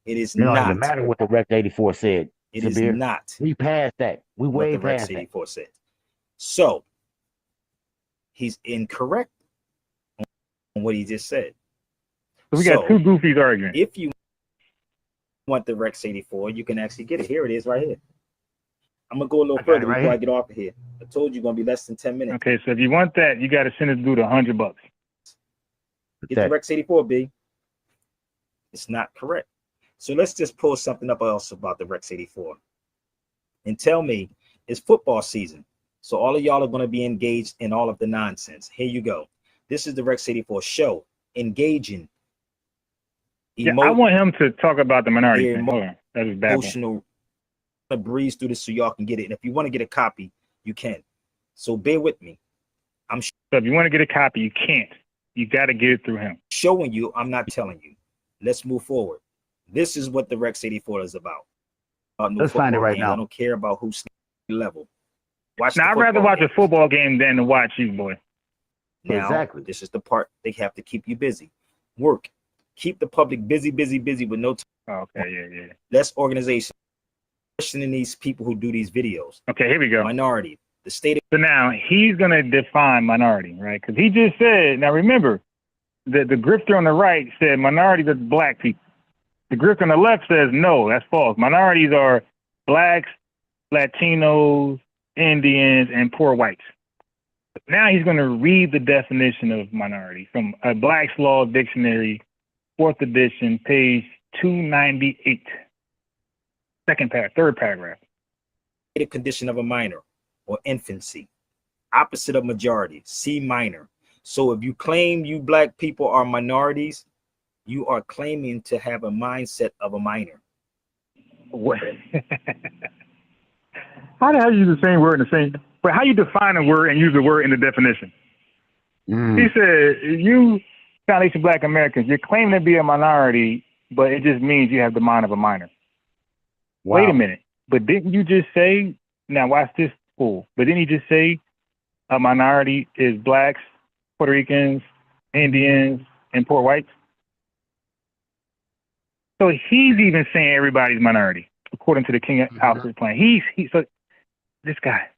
It is not. It doesn't matter what the Rex 84 said. It is not. We passed that. We way past Rex 84 said. So he's incorrect on what he just said. So we got two goofies arguing. If you want the Rex 84, you can actually get it. Here it is right here. I'm gonna go a little further before I get off of here. I told you gonna be less than 10 minutes. Okay, so if you want that, you got to send it to $100. Get the Rex 84, B. It's not correct. So let's just pull something up else about the Rex 84 and tell me it's football season. So all of y'all are going to be engaged in all of the nonsense. Here you go. This is the Rex 84 show. Engaging. I want him to talk about the minority thing. Hold on. That is bad. Emotional. I'm going to breeze through this so y'all can get it. And if you want to get a copy, you can. So bear with me. So if you want to get a copy, you can't. You got to get it through him. Showing you, I'm not telling you. Let's move forward. This is what the Rex 84 is about. Let's find it right now. I don't care about who's level. Now, I'd rather watch a football game than to watch you, boy. Now, this is the part they have to keep you busy. work. Keep the public busy with no time. Okay, yeah. Less organization. Questioning these people who do these videos. Okay, here we go. Minority. The state. So now he's going to define minority, right? Because he just said, now remember, the grifter on the right said minorities are black people. The grifter on the left says, no, that's false. Minorities are blacks, Latinos, Indians, and poor whites. Now he's going to read the definition of minority from a Black's Law Dictionary, 4th edition, page 298. Third paragraph. The condition of a minor or infancy. Opposite of majority, C minor. So if you claim you black people are minorities, you are claiming to have a mindset of a minor. What? How the hell you use the same word in the same? But how you define a word and use the word in the definition? He said, you Foundation Black Americans, you're claiming to be a minority, but it just means you have the mind of a minor. Wow. Wait a minute. But didn't you just say, now watch this fool, but didn't you just say a minority is blacks, Puerto Ricans, Indians, and poor whites? So he's even saying everybody's minority, according to the King Alfred plan. So this guy.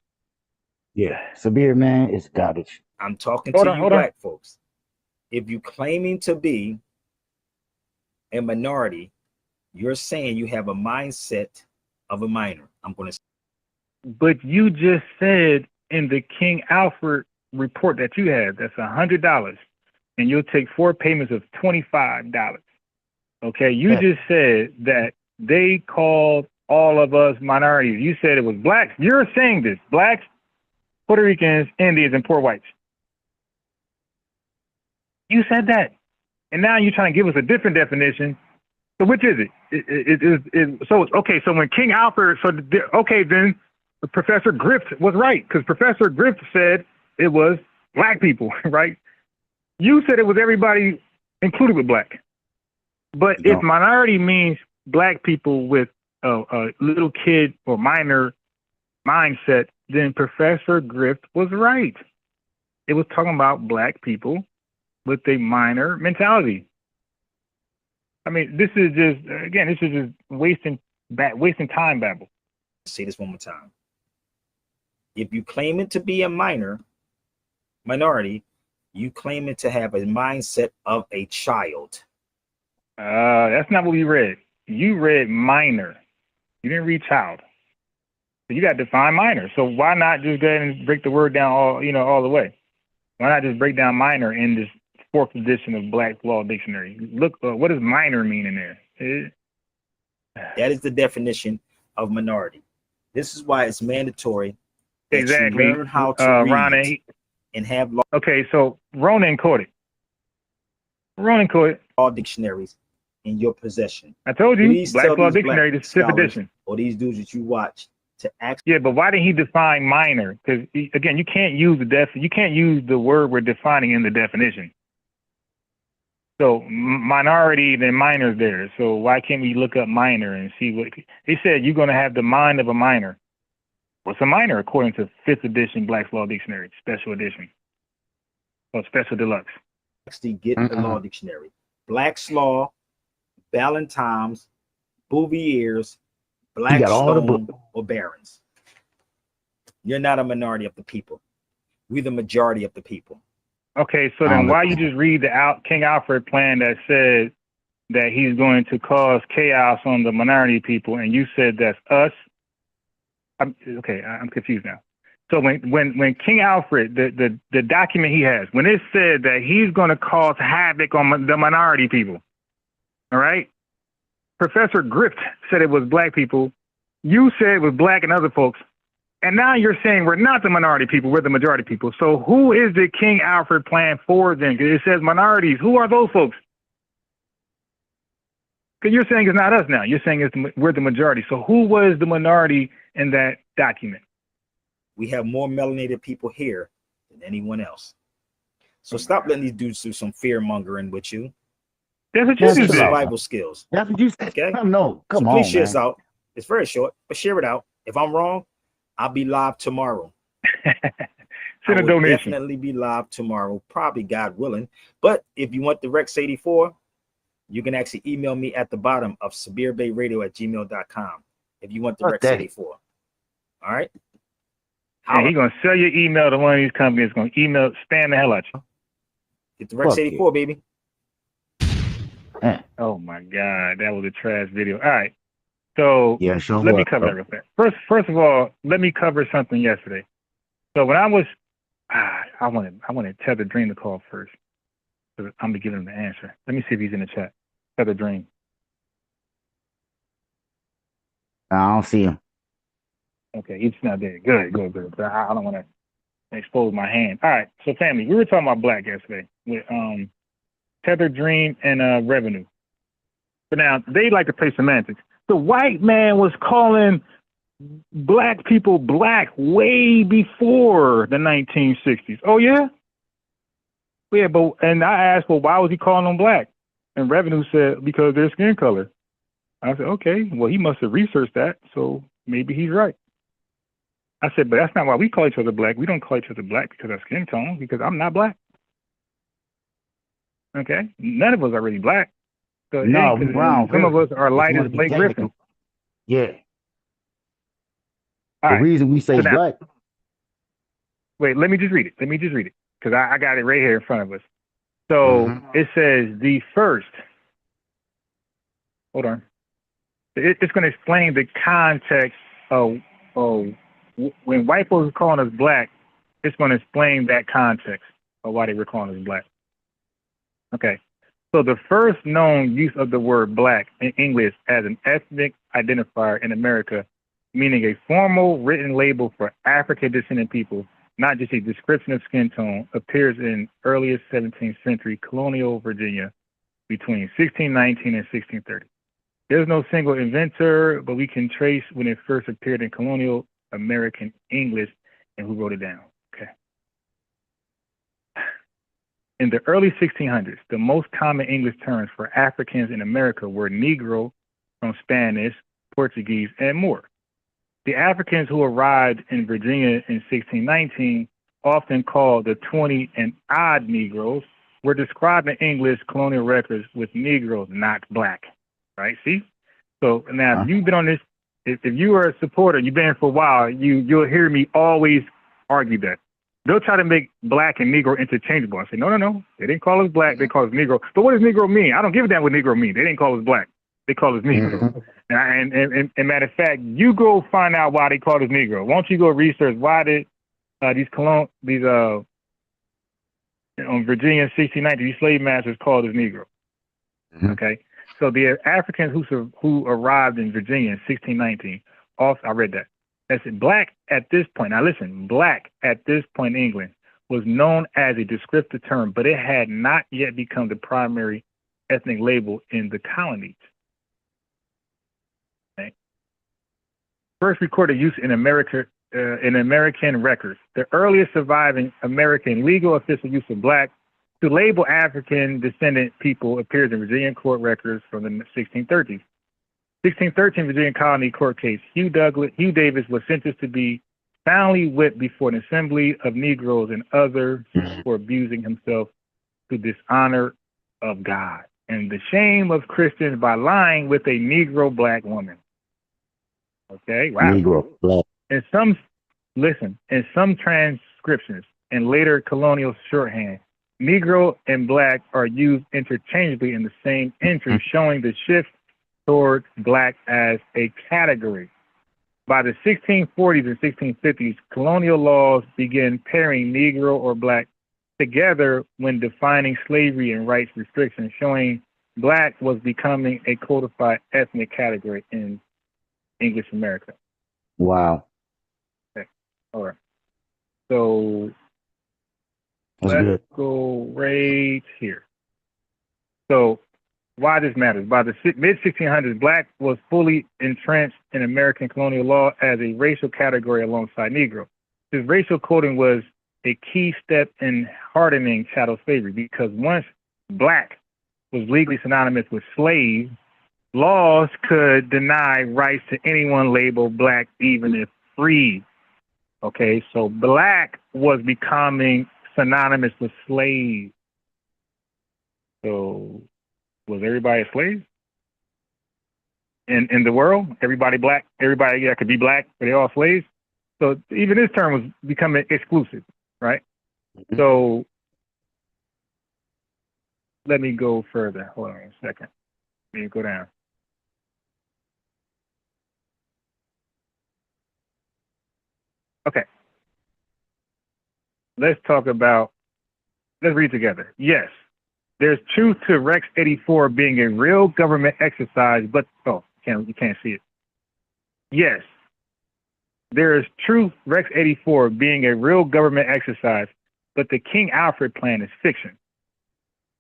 Yeah, Sabir, man, it's garbage. I'm talking to you black folks. If you claiming to be a minority, you're saying you have a mindset of a minor. I'm going to. But you just said in the King Alfred report that you have, that's $100, and you'll take 4 payments of $25. Okay, you just said that they called all of us minorities. You said it was blacks. You're saying this: blacks, Puerto Ricans, Indians, and poor whites. You said that, and now you're trying to give us a different definition. So which is it? So when King Alfred, then Professor Grift was right, because Professor Grift said it was black people, right? You said it was everybody included with black. But if minority means black people with a little kid or minor mindset, then Professor Grift was right. It was talking about black people with a minor mentality. I mean, this is just wasting time, babble. Say this one more time. If you claim it to be a minority, you claim it to have a mindset of a child. That's not what we read. You read minor. You didn't read child. So you got to define minor. So why not just go ahead and break the word down all the way? Why not just break down minor in this 4th edition of Black's Law Dictionary? Look, what does minor mean in there? That is the definition of minority. This is why it's mandatory that exactly. you learn how to read Ronan, and have okay, so Ronan quoted all dictionaries in your possession. I told you, Black's Law Dictionary, the 5th edition. Or these dudes that you watch to act. Yeah, but why didn't he define minor? Because again, you can't use the word we're defining in the definition. So minority, then minor's there. So why can't we look up minor and see what he said? You're going to have the mind of a minor. What's a minor according to 5th edition Black's Law Dictionary, special edition, or special deluxe? Actually, get the law dictionary. Black's Law, Ballantyne's, Bouvier's, Blackstone, or Barron's. You're not a minority of the people. We're the majority of the people. Okay, so then why you just read the King Alfred plan that said that he's going to cause chaos on the minority people, and you said that's us? I'm confused now. So when King Alfred, the document he has, when it said that he's going to cause havoc on the minority people, all right? Professor Grift said it was black people. You said it was black and other folks. And now you're saying we're not the minority people, we're the majority people. So who is the King Alfred plan for then? Because it says minorities. Who are those folks? Because you're saying it's not us now. You're saying we're the majority. So who was the minority in that document? We have more melanated people here than anyone else. So stop letting these dudes do some fear mongering with you. That's what you do. Survival skills. That's what you said. Okay. No, come on. Please share this out. It's very short, but share it out. If I'm wrong, I'll be live tomorrow. Send a will donation. definitely be live tomorrow, probably God willing. But if you want the Rex 84, you can actually email me at the bottom of SabirBayRadio@gmail.com if you want the Rex 84. All right. And he's gonna sell your email to one of these companies. Gonna email spam the hell out you. Get the Rex 84, baby. Oh my God, that was a trash video. All right, so Yeah, sure. let me cover that real fast. First of all, let me cover something yesterday. So when I was, I wanted Tether Dream to call first. So I'm gonna give him the answer. Let me see if he's in the chat. Tether Dream. I don't see him. Okay, he's not there. Good. But I don't want to expose my hand. All right, so family, we were talking about black yesterday with Tether Dream and Revenue. But now they like to play semantics. The white man was calling black people black way before the 1960s. Oh yeah? Yeah, and I asked, well, why was he calling them black? And Revenue said, because their skin color. I said, okay, well, he must have researched that, so maybe he's right. I said, but that's not why we call each other black. We don't call each other black because of skin tone, because I'm not black. Okay? None of us are really black. So, No, we brown. Some of us are light as Blake Griffin. Yeah. All the right. reason we say So now, black. Wait, let me just read it. Because I got it right here in front of us. So it says the first. Hold on. It's going to explain the context of when white folks are calling us black. It's going to explain that context of why they were calling us black. Okay. So the first known use of the word black in English as an ethnic identifier in America, meaning a formal written label for African descendant people, not just a description of skin tone, appears in earliest 17th century colonial Virginia between 1619 and 1630. There's no single inventor, but we can trace when it first appeared in colonial American English and who wrote it down. Okay. In the early 1600s, the most common English terms for Africans in America were Negro from Spanish, Portuguese, and more. The Africans who arrived in Virginia in 1619, often called the 20 and odd Negroes, were described in English colonial records with Negroes, not black. Right? See? So now, if you've been on this, if you are a supporter, you've been here for a while, you'll hear me always argue that. They'll try to make black and Negro interchangeable. I say, no. They didn't call us black. They call us Negro. But what does Negro mean? I don't give a damn what Negro mean. They didn't call us black. They call us Negro. And matter of fact, you go find out why they call us Negro. Why don't you go research why did these on Virginia 1690, these slave masters called us Negro. Okay. So the Africans who arrived in Virginia in 1619, also, I read that. That's black at this point. Now listen, black at this point in England was known as a descriptive term, but it had not yet become the primary ethnic label in the colonies. Okay. First recorded use in America in American records. The earliest surviving American legal official use of black to label African descendant people appears in Virginia court records from the 1630s. 1613 Virginia colony court case. Hugh Davis was sentenced to be soundly whipped before an assembly of Negroes and others for abusing himself to dishonor of God and the shame of Christians by lying with a Negro black woman. Okay, wow. Negro black. In some transcriptions and later colonial shorthand, Negro and black are used interchangeably in the same entry, showing the shift towards black as a category. By the 1640s and 1650s, colonial laws began pairing Negro or black together when defining slavery and rights restrictions, showing black was becoming a codified ethnic category in English America. Wow. Okay. All right. So let's go right here. So why this matters. By the mid-1600s, black was fully entrenched in American colonial law as a racial category alongside Negro. This racial coding was a key step in hardening chattel slavery because once black was legally synonymous with slave, laws could deny rights to anyone labeled black, even if free. Okay, so black was becoming synonymous with slave. So was everybody a slave? In the world, everybody black, everybody that could be black, but they all slaves. So even this term was becoming exclusive, right? So let me go further. Hold on a second. Let me go down. Okay. Let's read together. Yes, there's truth to Rex 84 being a real government exercise, but, you can't see it. Yes, there is truth Rex 84 being a real government exercise, but the King Alfred plan is fiction.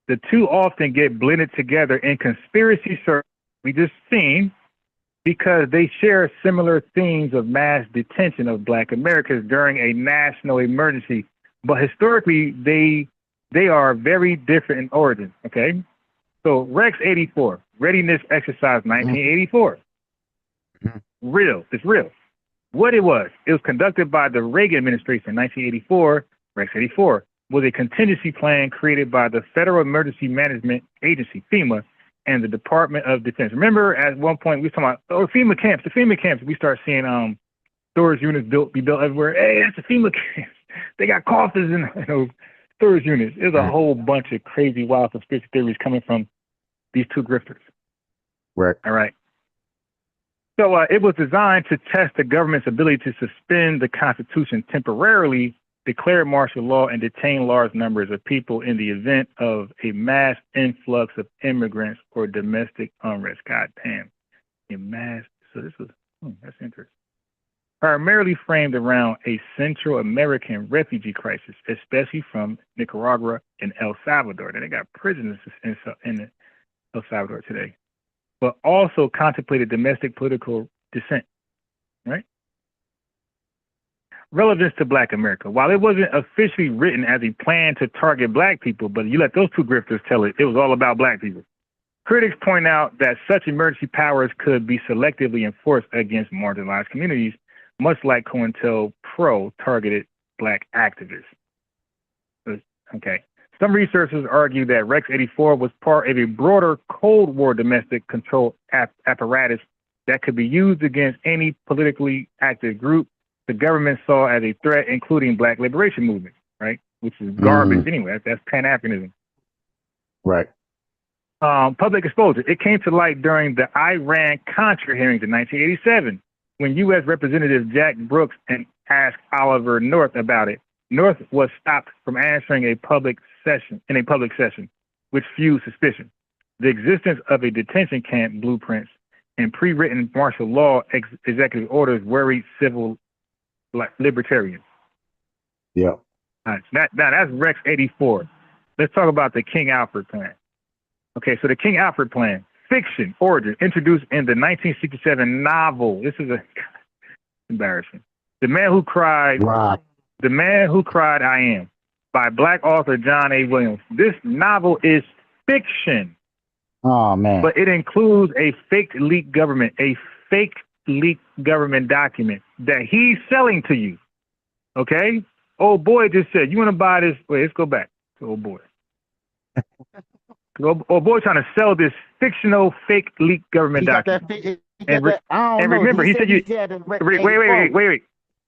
The two often get blended together in conspiracy circles we just seen because they share similar themes of mass detention of Black Americans during a national emergency, but historically they are very different in origin. Okay, so Rex 84, Readiness Exercise 1984, real. It's real. What it was conducted by the Reagan administration in 1984. Rex 84 was a contingency plan created by the Federal Emergency Management Agency, FEMA, and the Department of Defense. Remember, at one point we were talking about FEMA camps. The FEMA camps, we start seeing storage units be built everywhere. Hey, that's the FEMA camps. They got coffers in those storage units. There's a whole bunch of crazy, wild conspiracy theories coming from these two grifters. Right. All right. So it was designed to test the government's ability to suspend the Constitution temporarily, declare martial law, and detain large numbers of people in the event of a mass influx of immigrants or domestic unrest. God damn. So this was, that's interesting. Primarily framed around a Central American refugee crisis, especially from Nicaragua and El Salvador. And they got prisoners in El Salvador today, but also contemplated domestic political dissent, right? Relevance to Black America. While it wasn't officially written as a plan to target Black people, but you let those two grifters tell it, it was all about Black people. Critics point out that such emergency powers could be selectively enforced against marginalized communities, much like COINTELPRO targeted Black activists. Okay. Some researchers argue that Rex 84 was part of a broader Cold War domestic control apparatus that could be used against any politically active group the government saw as a threat, including Black liberation movements, right? Which is garbage anyway. That's Pan-Africanism. Right. Public exposure. It came to light during the Iran-Contra hearings in 1987 when U.S. Representative Jack Brooks asked Oliver North about it. North was stopped from answering in a public session, which fueled suspicion. The existence of a detention camp blueprints and pre-written martial law executive orders worried civil libertarians. Yeah. All right, now that's Rex 84. Let's talk about the King Alfred plan. Okay, so the King Alfred plan, fiction, origin, introduced in the 1967 novel. This is embarrassing. The Man Who Cried. Right. The Man Who Cried I Am, by Black author John A. Williams. This novel is fiction. Oh man. But it includes a fake leaked government document that he's selling to you. Okay? Old boy just said, you want to buy this? Wait, let's go back to old boy. Old boy trying to sell this fictional fake leaked government document. And remember, he said you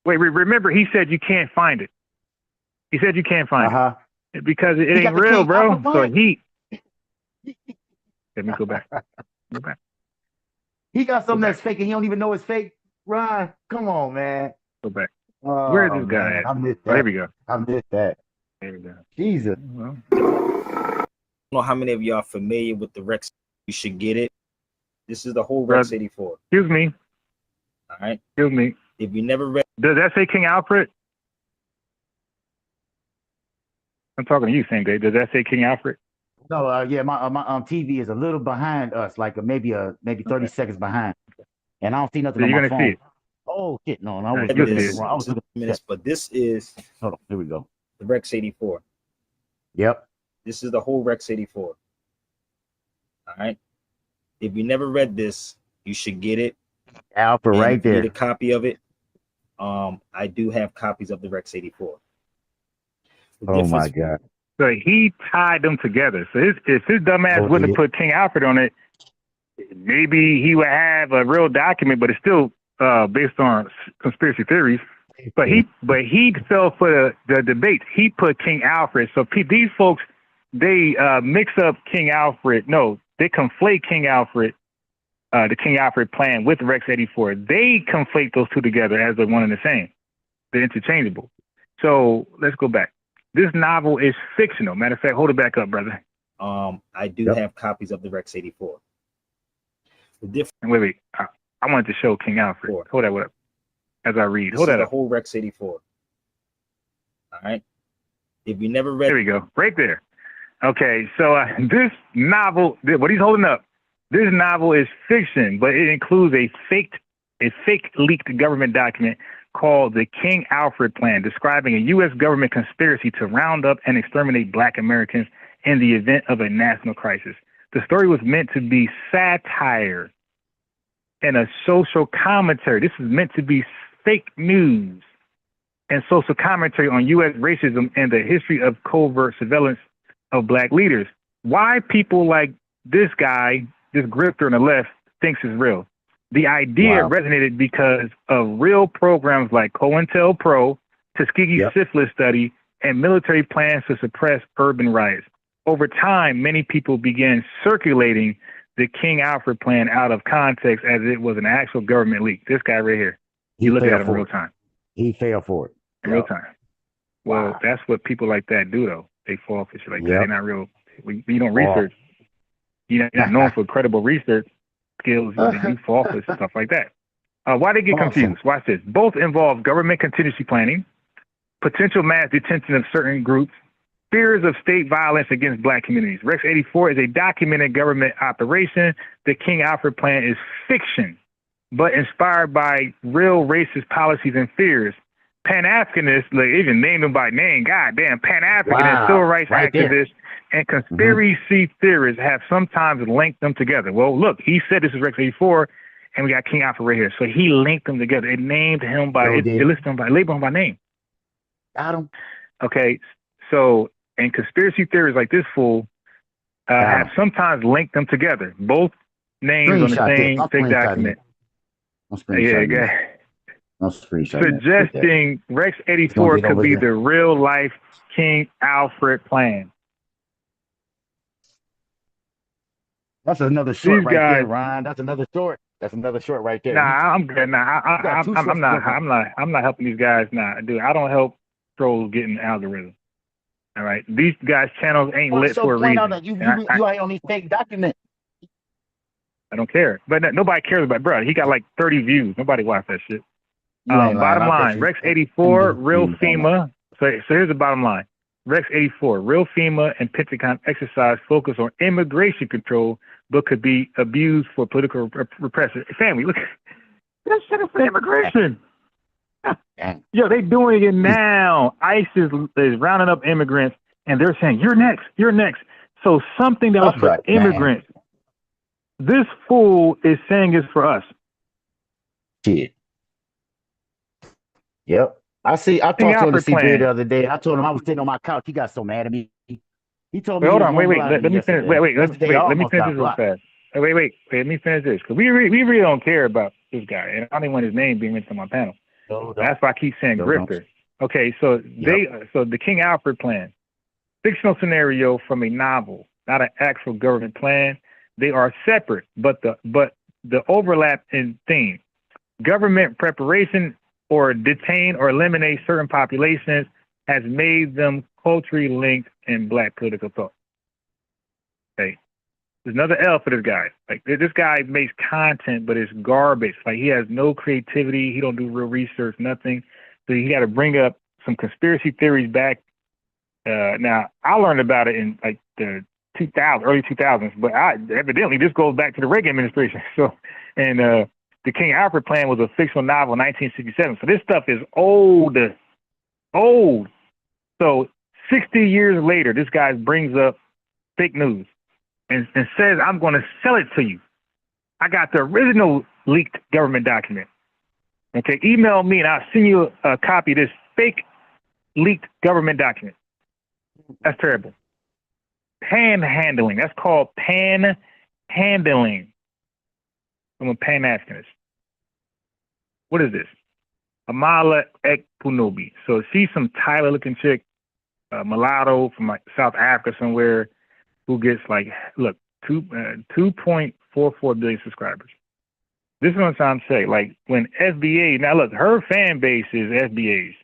wait, remember, he said you can't find it. He said you can't find it because it ain't real, bro. So let me go back. He got something that's fake and he don't even know it's fake. Ryan, come on, man. Go back. Oh, where is this guy at? I missed that. There we go. I missed that. There we go. Jesus. Well, I don't know how many of y'all are familiar with the Rex. You should get it. This is the whole Rex 84. Excuse me. All right. Excuse me. If you never read, does that say King Alfred? I'm talking to you, same day. Does that say King Alfred? No, yeah, my TV is a little behind us, like maybe 30 seconds behind, and I don't see nothing So on you're my gonna phone. see it. Oh shit, no, I Right, was you'll looking see at it. it wrong. I was looking at minutes, but this is hold on, here we go. the Rex 84. Yep. This is the whole Rex 84. All right. If you never read this, you should get it. Alpha And right if you there. need a copy of it. I do have copies of the Rex 84. Oh my God. So he tied them together. So if his dumb ass wouldn't have put King Alfred on it, maybe he would have a real document, but it's still based on conspiracy theories. But he fell for the debates. He put King Alfred. So these folks, they mix up King Alfred. No, they conflate King Alfred, the King Alfred plan with Rex 84. They conflate those two together as they're one and the same. They're interchangeable. So let's go back. This novel is fictional. Matter of fact, hold it back up, brother. I do have copies of the Rex 84. Wait. I wanted to show King Alfred. Hold that up as I read. Hold that up. The whole Rex 84. All right. If you never read, there we go. Right there. Okay. So this novel, what he's holding up, this novel is fiction, but it includes a fake leaked government document called the King Alfred Plan, describing a U.S. government conspiracy to round up and exterminate Black Americans in the event of a national crisis. The story was meant to be satire and a social commentary. This is meant to be fake news and social commentary on U.S. racism and the history of covert surveillance of Black leaders. Why people like this guy, this grifter on the left, thinks is real. The idea resonated because of real programs like COINTELPRO, Tuskegee syphilis study, and military plans to suppress urban riots. Over time, many people began circulating the King Alfred Plan out of context as it was an actual government leak. This guy right here, you look at him in real time. He fell for it. In real time. Well, that's what people like that do, though. They fall for shit like that. They're not real. You don't research. You're not known for credible research skills. You fall for stuff like that. Why they get confused? Watch this. Both involve government contingency planning, potential mass detention of certain groups, fears of state violence against Black communities. Rex 84 is a documented government operation. The King Alfred Plan is fiction, but inspired by real racist policies and fears. Pan-Africanists, like even named them by name, goddamn, Pan-Africanists, civil rights activists, and conspiracy theorists have sometimes linked them together. Well, look, he said this is Rex 84, and we got King Alfred right here. So he linked them together. It named him by, it listed him by, labeled him by name. Got him. Okay, so, and conspiracy theories like this fool have sometimes linked them together. Both names on the same fake document. Suggesting Rex 84 could be the real life King Alfred Plan. That's another short right there, Ryan. That's another short. That's another short right there. Nah, I'm good. Nah, I'm not helping these guys. Nah, dude, I don't help trolls getting algorithms. All right, these guys' channels ain't lit for a reason. Out that you ain't on these fake documents. I don't care, but nobody cares about, bro. He got like 30 views. Nobody watch that shit. Bottom line, Rex 84, real FEMA. So here's the bottom line. Rex 84, real FEMA and Pentagon exercise focus on immigration control, but could be abused for political repression. Family, look, that's shit for immigration. Yo, they doing it now. ICE is rounding up immigrants, and they're saying, you're next, you're next. So something that was for immigrants, this fool is saying is for us. Shit. Yep. I talked to him the other day. I told him I was sitting on my couch. He got so mad at me. He told me. Hold on. Wait. Let me finish. Let me finish this real fast. Wait. Let me finish this because we really don't care about this guy, and I don't want his name being mentioned on my panel. That's why I keep saying grifter. Okay, so so the King Alfred Plan, fictional scenario from a novel, not an actual government plan. They are separate, but the overlap in theme, government preparation or detain or eliminate certain populations has made them culturally linked in Black political thought. Okay. There's another L for this guy. Like this guy makes content, but it's garbage. Like he has no creativity. He don't do real research, nothing. So he got to bring up some conspiracy theories back. Now I learned about it in like the early 2000s, but evidently this goes back to the Reagan administration. So, and the King Alfred Plan was a fictional novel in 1967. So this stuff is old. So 60 years later, this guy brings up fake news and says, I'm going to sell it to you. I got the original leaked government document. Okay, email me and I'll send you a copy of this fake leaked government document. That's terrible. Panhandling. That's called panhandling. I'm a Pan-Africanist. What is this? Amala Ekpunobi. So she's some Tyler-looking chick, mulatto from like South Africa somewhere, who gets like, look, 2.44 billion subscribers. This is what I'm trying to say. Like when FBA, now look, her fan base is FBA's,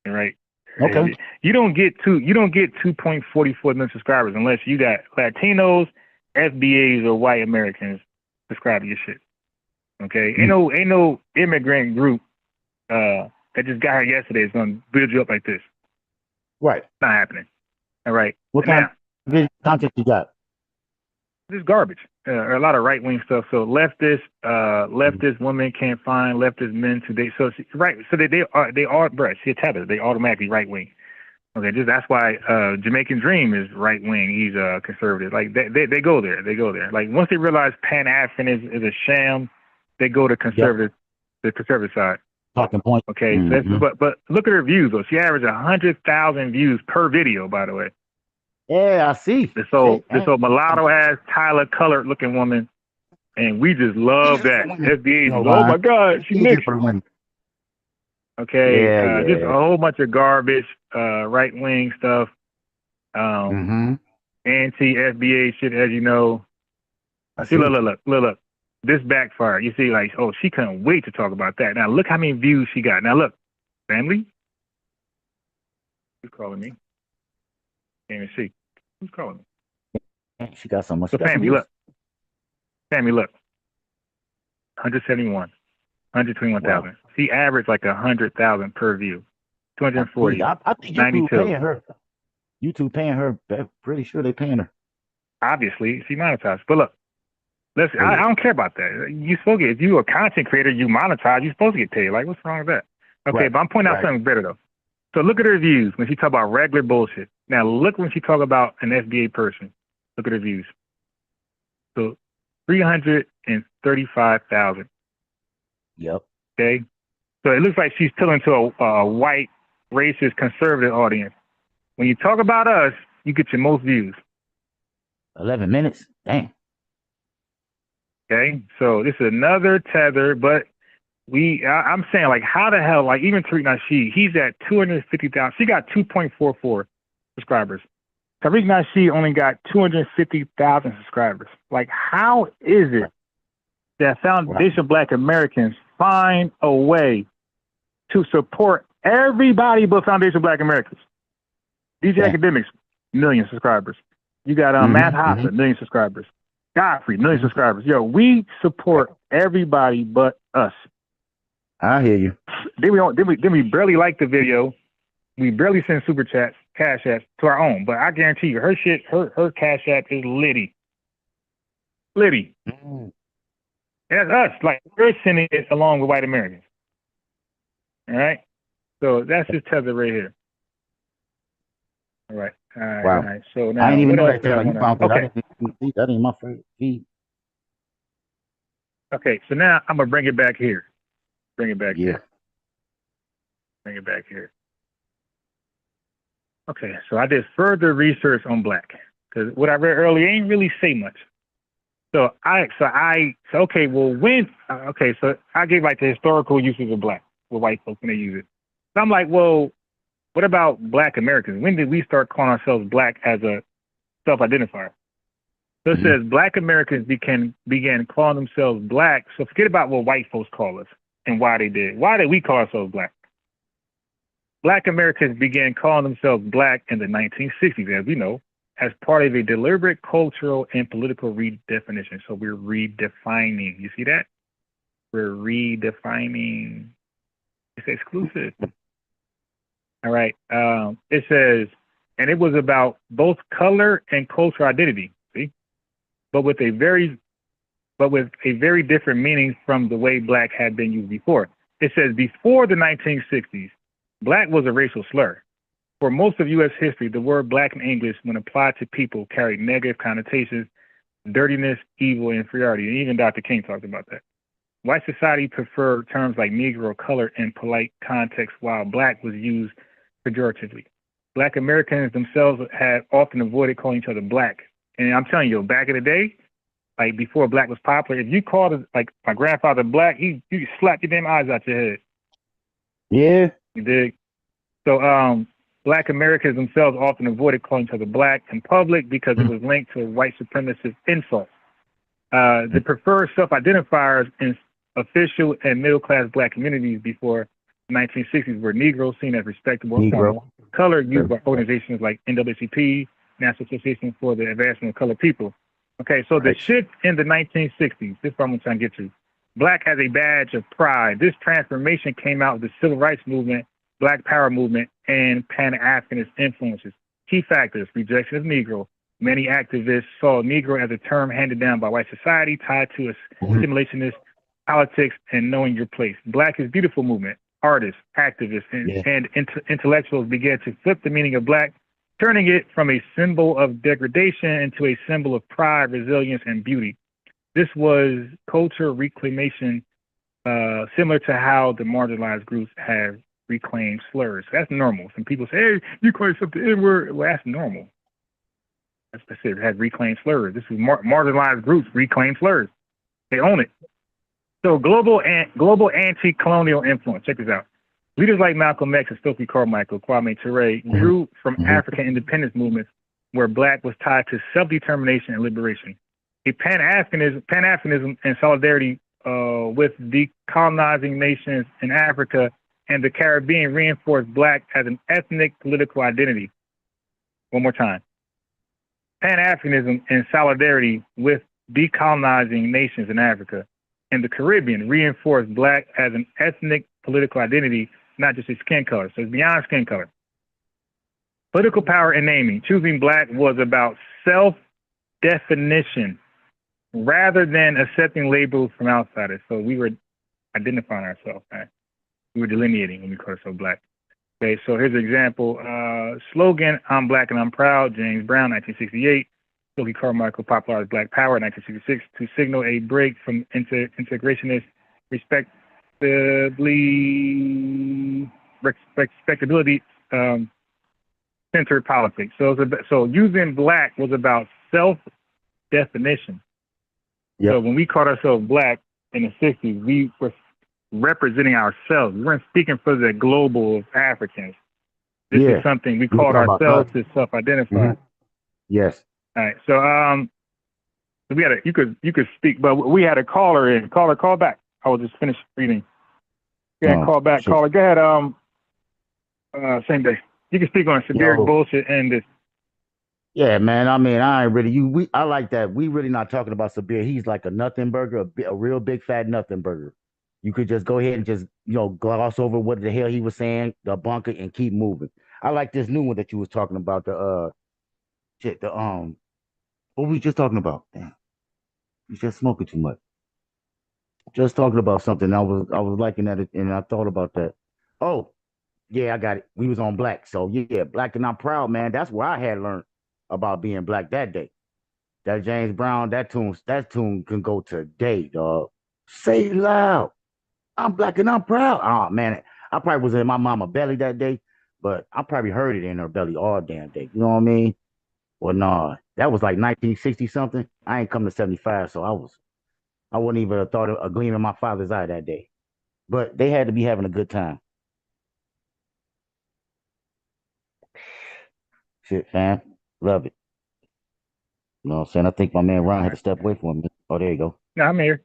right? Okay. You don't get 2.44 million subscribers unless you got Latinos, FBAs, or white Americans subscribing your shit. Okay, ain't no immigrant group that just got here yesterday is gonna build you up like this. Right. It's not happening. All right. What kind of content you got? This is garbage. A lot of right wing stuff. So leftist women can't find leftist men to date. So right. So they are bruh, she a tether. They automatically right wing. Okay, that's why Jamaican Dream is right wing. He's conservative. Like they go there. They go there. Like once they realize Pan-Africanism is a sham, they go to conservative, the conservative side. Talking point. Okay, so but look at her views though. She averaged 100,000 views per video, by the way. Yeah, I see. This old mulatto ass Tyler colored looking woman, and we just love that. FBA, oh my God, she mixed. Okay, just a whole bunch of garbage, right wing stuff, anti-FBA shit, as you know. See, look. This backfired. You see, like, oh, she couldn't wait to talk about that. Now look how many views she got. Now look, family. Who's calling me? Can't even see. Who's calling me? She got so much. So family, look. Family, look. 171, 121,000. Wow. She averaged like 100,000 per view. 240. I think YouTube paying her. YouTube paying her. Pretty sure they paying her. Obviously, she monetized. But look, I don't care about that. You supposed to get, if you're a content creator, you monetize. You're supposed to get paid. Like, what's wrong with that? Okay, but I'm pointing out something better though. So look at her views when she talk about regular bullshit. Now look when she talk about an FBA person. Look at her views. So 335,000. Yep. Okay. So it looks like she's appealing to a white, racist, conservative audience. When you talk about us, you get your most views. 11 minutes. Dang. Okay. So this is another tether, but I'm saying, like, how the hell, like, even Tariq Nasheed, he's at 250,000. She got 2.44 subscribers. Tariq Nasheed only got 250,000 subscribers. Like, how is it that Foundation Black Americans find a way to support everybody but Foundation Black Americans? DJ Academics, million subscribers. You got Matt Hossa, million subscribers. Godfrey, million subscribers. Yo, we support everybody but us. I hear you. Then we barely like the video. We barely send super chats, cash apps to our own. But I guarantee you, her shit, her cash app is litty. Litty. And that's us. Like, we're sending it along with white Americans. All right? So that's just tether right here. All right. All right. Wow. All right. So now, I didn't even know that. You found that. Okay. That ain't my favorite feed. Okay. So now I'm going to bring it back here. Bring it back here. Bring it back here. Okay, so I did further research on black because what I read earlier ain't really say much. So I gave like the historical uses of black with white folks when they use it. So I'm like, well, what about Black Americans? When did we start calling ourselves black as a self-identifier? So it says Black Americans began calling themselves black. So forget about what white folks call us and why they did. Why did we call ourselves black? Black Americans began calling themselves black in the 1960s, as we know, as part of a deliberate cultural and political redefinition. So we're redefining. You see that? We're redefining. It's exclusive. All right. It says, and it was about both color and cultural identity. See, but with a very different meaning from the way black had been used before. It says before the 1960s, black was a racial slur. For most of U.S. history, the word black in English, when applied to people, carried negative connotations, dirtiness, evil, inferiority. And even Dr. King talked about that. White society preferred terms like Negro or color in polite context, while black was used pejoratively. Black Americans themselves had often avoided calling each other black. And I'm telling you, back in the day, like before black was popular, if you called like my grandfather black, you slap your damn eyes out your head. Yeah. You dig? So black Americans themselves often avoided calling each other black in public because it was linked to a white supremacist insult. The preferred self-identifiers in official and middle-class black communities before the 1960s were Negroes seen as respectable and formal, color used by organizations like NAACP, National Association for the Advancement of Colored People. Okay, so the shift in the 1960s, this is what I'm trying to get to. Black as a badge of pride. This transformation came out of the Civil Rights Movement, Black Power Movement, and Pan-Africanist influences. Key factors: rejection of Negro. Many activists saw Negro as a term handed down by white society tied to assimilationist politics and knowing your place. Black is beautiful movement. Artists, activists, and intellectuals began to flip the meaning of black, turning it from a symbol of degradation into a symbol of pride, resilience, and beauty. This was cultural reclamation, similar to how the marginalized groups have reclaimed slurs. That's normal. Some people say, hey, you call yourself the N-word. Well, that's normal. That's it. It had reclaimed slurs. This is marginalized groups reclaim slurs. They own it. So global anti-colonial influence. Check this out. Leaders like Malcolm X and Stokely Carmichael, Kwame Ture drew from African independence movements where black was tied to self-determination and liberation. A Pan-Africanism and solidarity with decolonizing nations in Africa and the Caribbean reinforced black as an ethnic political identity. One more time. Pan-Africanism and solidarity with decolonizing nations in Africa and the Caribbean reinforced black as an ethnic political identity, not just a skin color. So it's beyond skin color. Political power and naming. Choosing black was about self-definition rather than accepting labels from outsiders. So we were identifying ourselves, right? We were delineating when we called ourselves black. Okay, so here's an example. Slogan, I'm black and I'm proud, James Brown, 1968. Stokely Carmichael popularized Black Power in 1966 to signal a break from integrationist respectability centered politics. So using black was about self-definition. Yep. So when we called ourselves black in the 60s, we were representing ourselves. We weren't speaking for the global of Africans. This is something we called ourselves to self-identify. Yes. All right. So we had you could speak, but we had a caller in. Caller, call back. I will just finish reading. Yeah, call back. Caller, go ahead. Same day. You can speak on severe bullshit and this. Yeah, man. I mean, I ain't really I like that. We really not talking about Sabir. He's like a nothing burger, a real big fat nothing burger. You could just go ahead and just gloss over what the hell he was saying, debunk it, and keep moving. I like this new one that you was talking about. What we just talking about? Damn, you just smoking too much. Just talking about something. I was liking that, and I thought about that. Oh, yeah, I got it. We was on black, so yeah, black and I'm proud, man. That's where I had learned about being black that day. That James Brown, that tune can go today, dog. Say it loud. I'm black and I'm proud. Oh man, I probably was in my mama belly that day, but I probably heard it in her belly all damn day. You know what I mean? Well, no, that was like 1960 something. I ain't come to 75, so I wouldn't even have thought of a gleam in my father's eye that day. But they had to be having a good time. Shit, fam. Love it. You know what I'm saying? I think my man Ron had to step away from me. Oh, there you go. No, I'm here.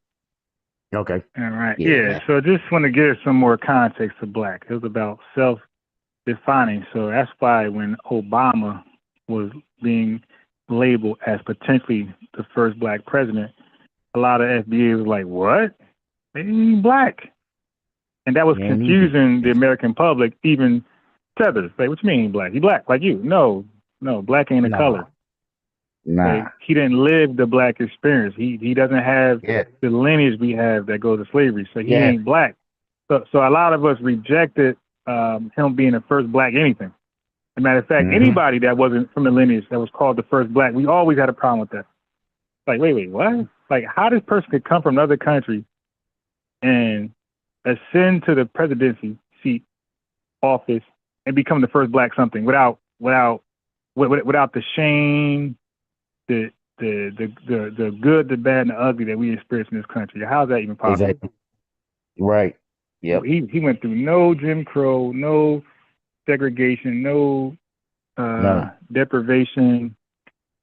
Okay. All right. Yeah. So just want to give some more context to black. It was about self-defining. So that's why when Obama was being labeled as potentially the first black president, a lot of FBA was like, what? He's black. And that was confusing the American public, even Tethers. Like, what you mean he's black? He black like you. No, black ain't a color. Nah. Like, he didn't live the black experience. He doesn't have the lineage we have that goes to slavery. So he ain't black. So a lot of us rejected him being the first black anything. As a matter of fact, anybody that wasn't from the lineage that was called the first black, we always had a problem with that. Like, wait, what? Like, how this person could come from another country and ascend to the presidency seat office and become the first black something without the shame, the good, the bad, and the ugly that we experience in this country. How's that even possible? Exactly. Right. Yep. He went through no Jim Crow, no segregation, no deprivation,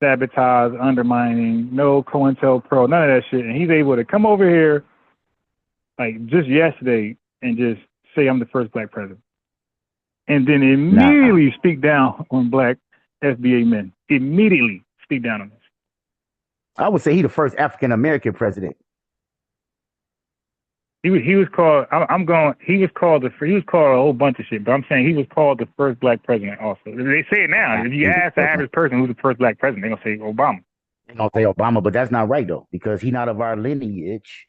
sabotage, undermining, no COINTELPRO, none of that shit. And he's able to come over here like just yesterday and just say I'm the first black president. And then immediately speak down on black FBA men. Immediately speak down on this. I would say he the first African American president. He was called. He was called a whole bunch of shit. But I'm saying he was called the first black president. Also, they say it now. If you ask the average person who's the first black president, they're gonna say Obama. They're gonna say Obama, but that's not right though, because he's not of our lineage.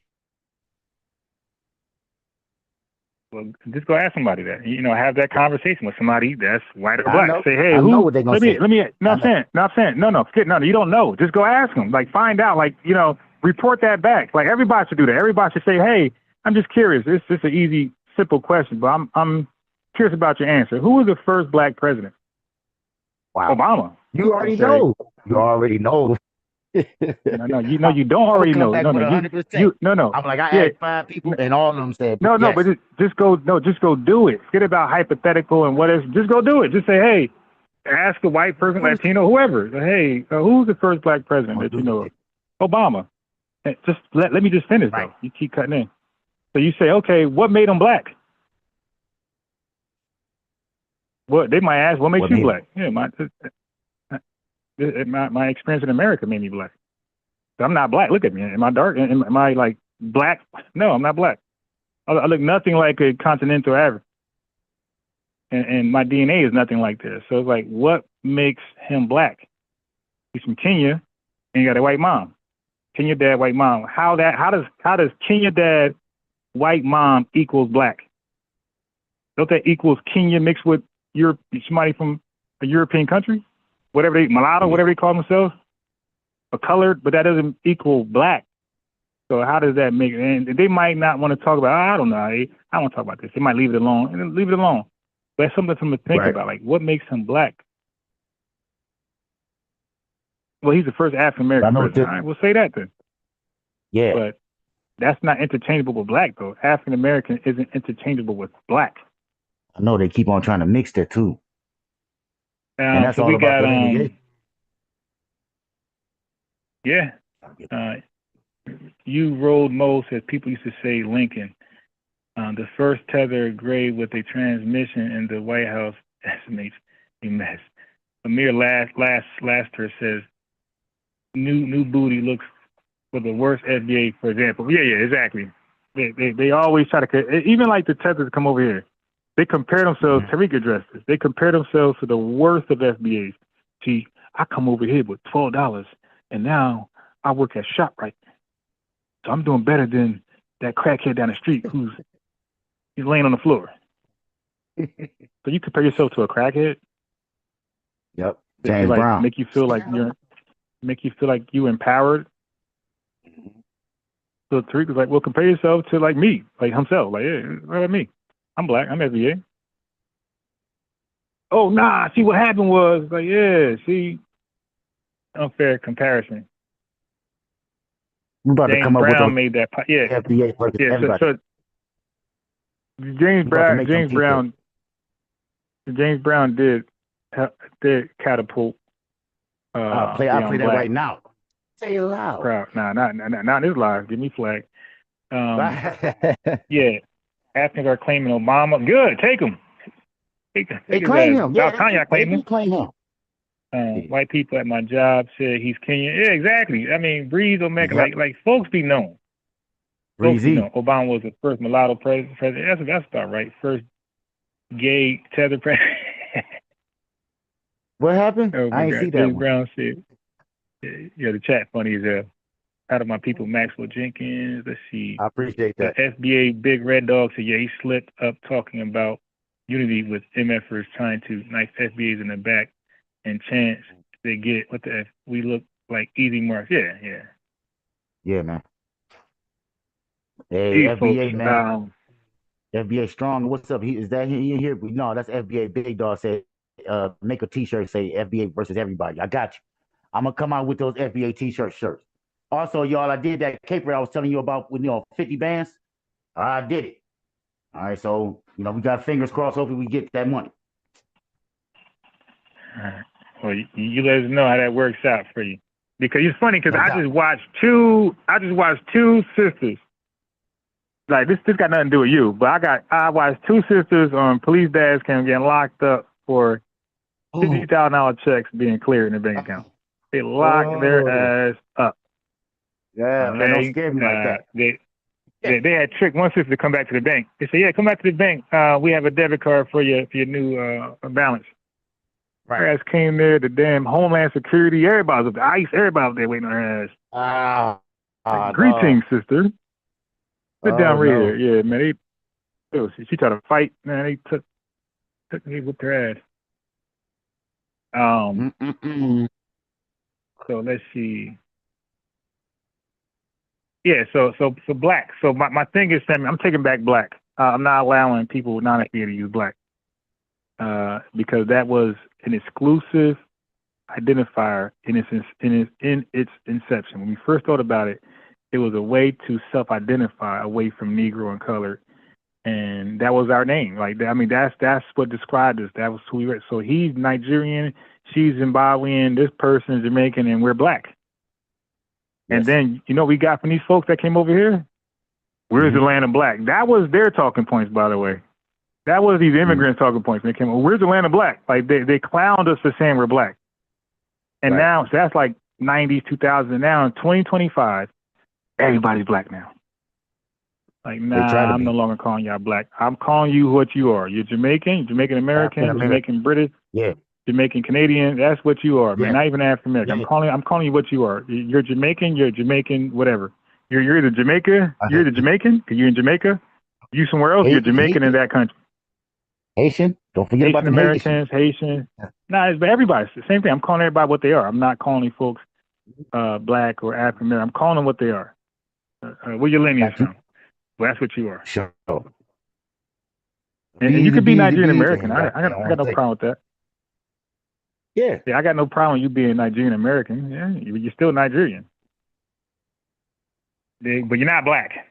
Well, just go ask somebody that. Have that conversation with somebody that's white or black. Know. Say, hey, I who? know what they're gonna say. Let me. No, I'm saying. No, forget. No, you don't know. Just go ask them. Like, find out. Like, report that back. Like, everybody should do that. Everybody should say, hey, I'm just curious. It's just an easy, simple question, but I'm curious about your answer. Who was the first black president? Wow. Obama. You already know. You already know. No, you don't already know. No. I'm like, I asked 5 people, and all of them said no, yes. but just go do it. Forget about hypothetical and what is. Just go do it. Just say, hey, ask a white person, Latino, whoever. Hey, who's the first black president that you know of? Obama. Just let me just finish though. You keep cutting in. So you say, okay, what made him black? What they might ask, what makes you black? Yeah, my experience in America made me black. So I'm not black. Look at me. Am I dark? Am I like black? No, I'm not black. I look nothing like a continental average. And my DNA is nothing like this. So it's like, what makes him black? He's from Kenya and he got a white mom. Kenya dad, white mom. How does Kenya dad, white mom equals black? Don't that equals Kenya mixed with somebody from a European country? Mulatto, whatever they call themselves, or colored, but that doesn't equal black. So how does that make it? And they might not want to talk about, I don't know, I don't want to talk about this. They might leave it alone, and then leave it alone. But it's something for them to think about, like, what makes him black? Well, he's the first African-American president. All right, we'll say that then. Yeah. But that's not interchangeable with black, though. African-American isn't interchangeable with black. I know they keep on trying to mix that, too. And that's so all we about got, the lineage. You rolled Mo says people used to say Lincoln. The first tether engraved with a transmission in the White House estimates a mess. Amir Laster says new booty looks for the worst FBA, for example. Yeah, exactly. They always try to, even like the tethers come over here. They compare themselves, Tariq addressed this. They compare themselves to the worst of FBAs. See, I come over here with $12 and now I work at ShopRite. So I'm doing better than that crackhead down the street he's laying on the floor. So you compare yourself to a crackhead? Yep. James Brown. Make you feel like you empowered. So Tariq was like, well, compare yourself to like me, like himself. Like, yeah, what about me? I'm black. I'm FBA. Oh, nah. See, what happened was, like, yeah, see, unfair comparison. We're about James to come up Brown with made that. FBA versus everybody. So James Brown did catapult. I'll play that right now. Say it loud. Crowd. Nah, not this live. Give me flag. Yeah. Africans are claiming Obama. Good, take him. They claim him. Yeah, claim him. Claim him. White people at my job said he's Kenyan. Yeah, exactly. I mean, Breeze will make like folks be known. Breezy. Obama was the first mulatto president. That's about right. First gay tether president. What happened? I ain't see that James one. Brown said, yeah, the chat funny as hell. Out of my people, Maxwell Jenkins. Let's see. I appreciate that. The FBA Big Red Dog said, yeah, he slipped up talking about unity with MFers trying to knife FBAs in the back and chance they get what the F. We look like easy marks. Yeah. Yeah, man. Hey, These folks, FBA man, FBA strong. What's up? Is that he in here? No, that's FBA. Big Dog said, make a T-shirt say FBA versus everybody. I got you. I'm gonna come out with those FBA T-shirt shirts. Also, y'all, I did that caper I was telling you about with 50 bands. I did it. All right, so we got fingers crossed. Hopefully, we get that money. all right. Well, you let us know how that works out for you, because it's funny because No I doubt. just watched two sisters. Like this got nothing to do with you, but I watched two sisters on police dash cam getting locked up for $50,000 checks being cleared in their bank account. They locked their ass up. Yeah, man, don't scare me like that. They had tricked one sister to come back to the bank. They said, "Yeah, come back to the bank. We have a debit card for your new balance." Right. Her ass came there. The damn Homeland Security, everybody was up there. ICE, everybody was there waiting on her ass. Greetings, sister. Sit down right here. Yeah, man. She tried to fight. Man, they whipped her ass. So let's see. Yeah, so black. So my thing is, Sammy, I'm taking back black. I'm not allowing people not here to use black, because that was an exclusive identifier in its inception. When we first thought about it, it was a way to self-identify away from Negro and color, and that was our name. Like, I mean, that's what described us. That was who we were. So he's Nigerian, she's Zimbabwean, this person is Jamaican, and we're black. And then, we got from these folks that came over here, where's the land of black? That was their talking points, by the way. That was these immigrants' talking points when they came over. Where's the land of black? Like, they clowned us for saying we're black. And now, so that's like 90s, 2000s. And now in 2025, everybody's black now. Like, nah, I'm no longer calling y'all black. I'm calling you what you are. You're Jamaican, Jamaican American, Jamaican British. Yeah. Jamaican Canadian, that's what you are, man. Yeah. Not even African American. Yeah. I'm calling you what you are. You're Jamaican, whatever. You're either Jamaica, you're the Jamaican, because you're in Jamaica. You somewhere else, you're Jamaican in that country. Haitian, don't forget about the Americans, Haitian. Nah, but everybody's the same thing. I'm calling everybody what they are. I'm not calling these folks black or African American. I'm calling them what they are. Where your lineage from? Well, that's what you are. Sure. And you could be Nigerian American. I got no problem with that. Yeah, I got no problem you being Nigerian American. Yeah, you're still Nigerian, but you're not black.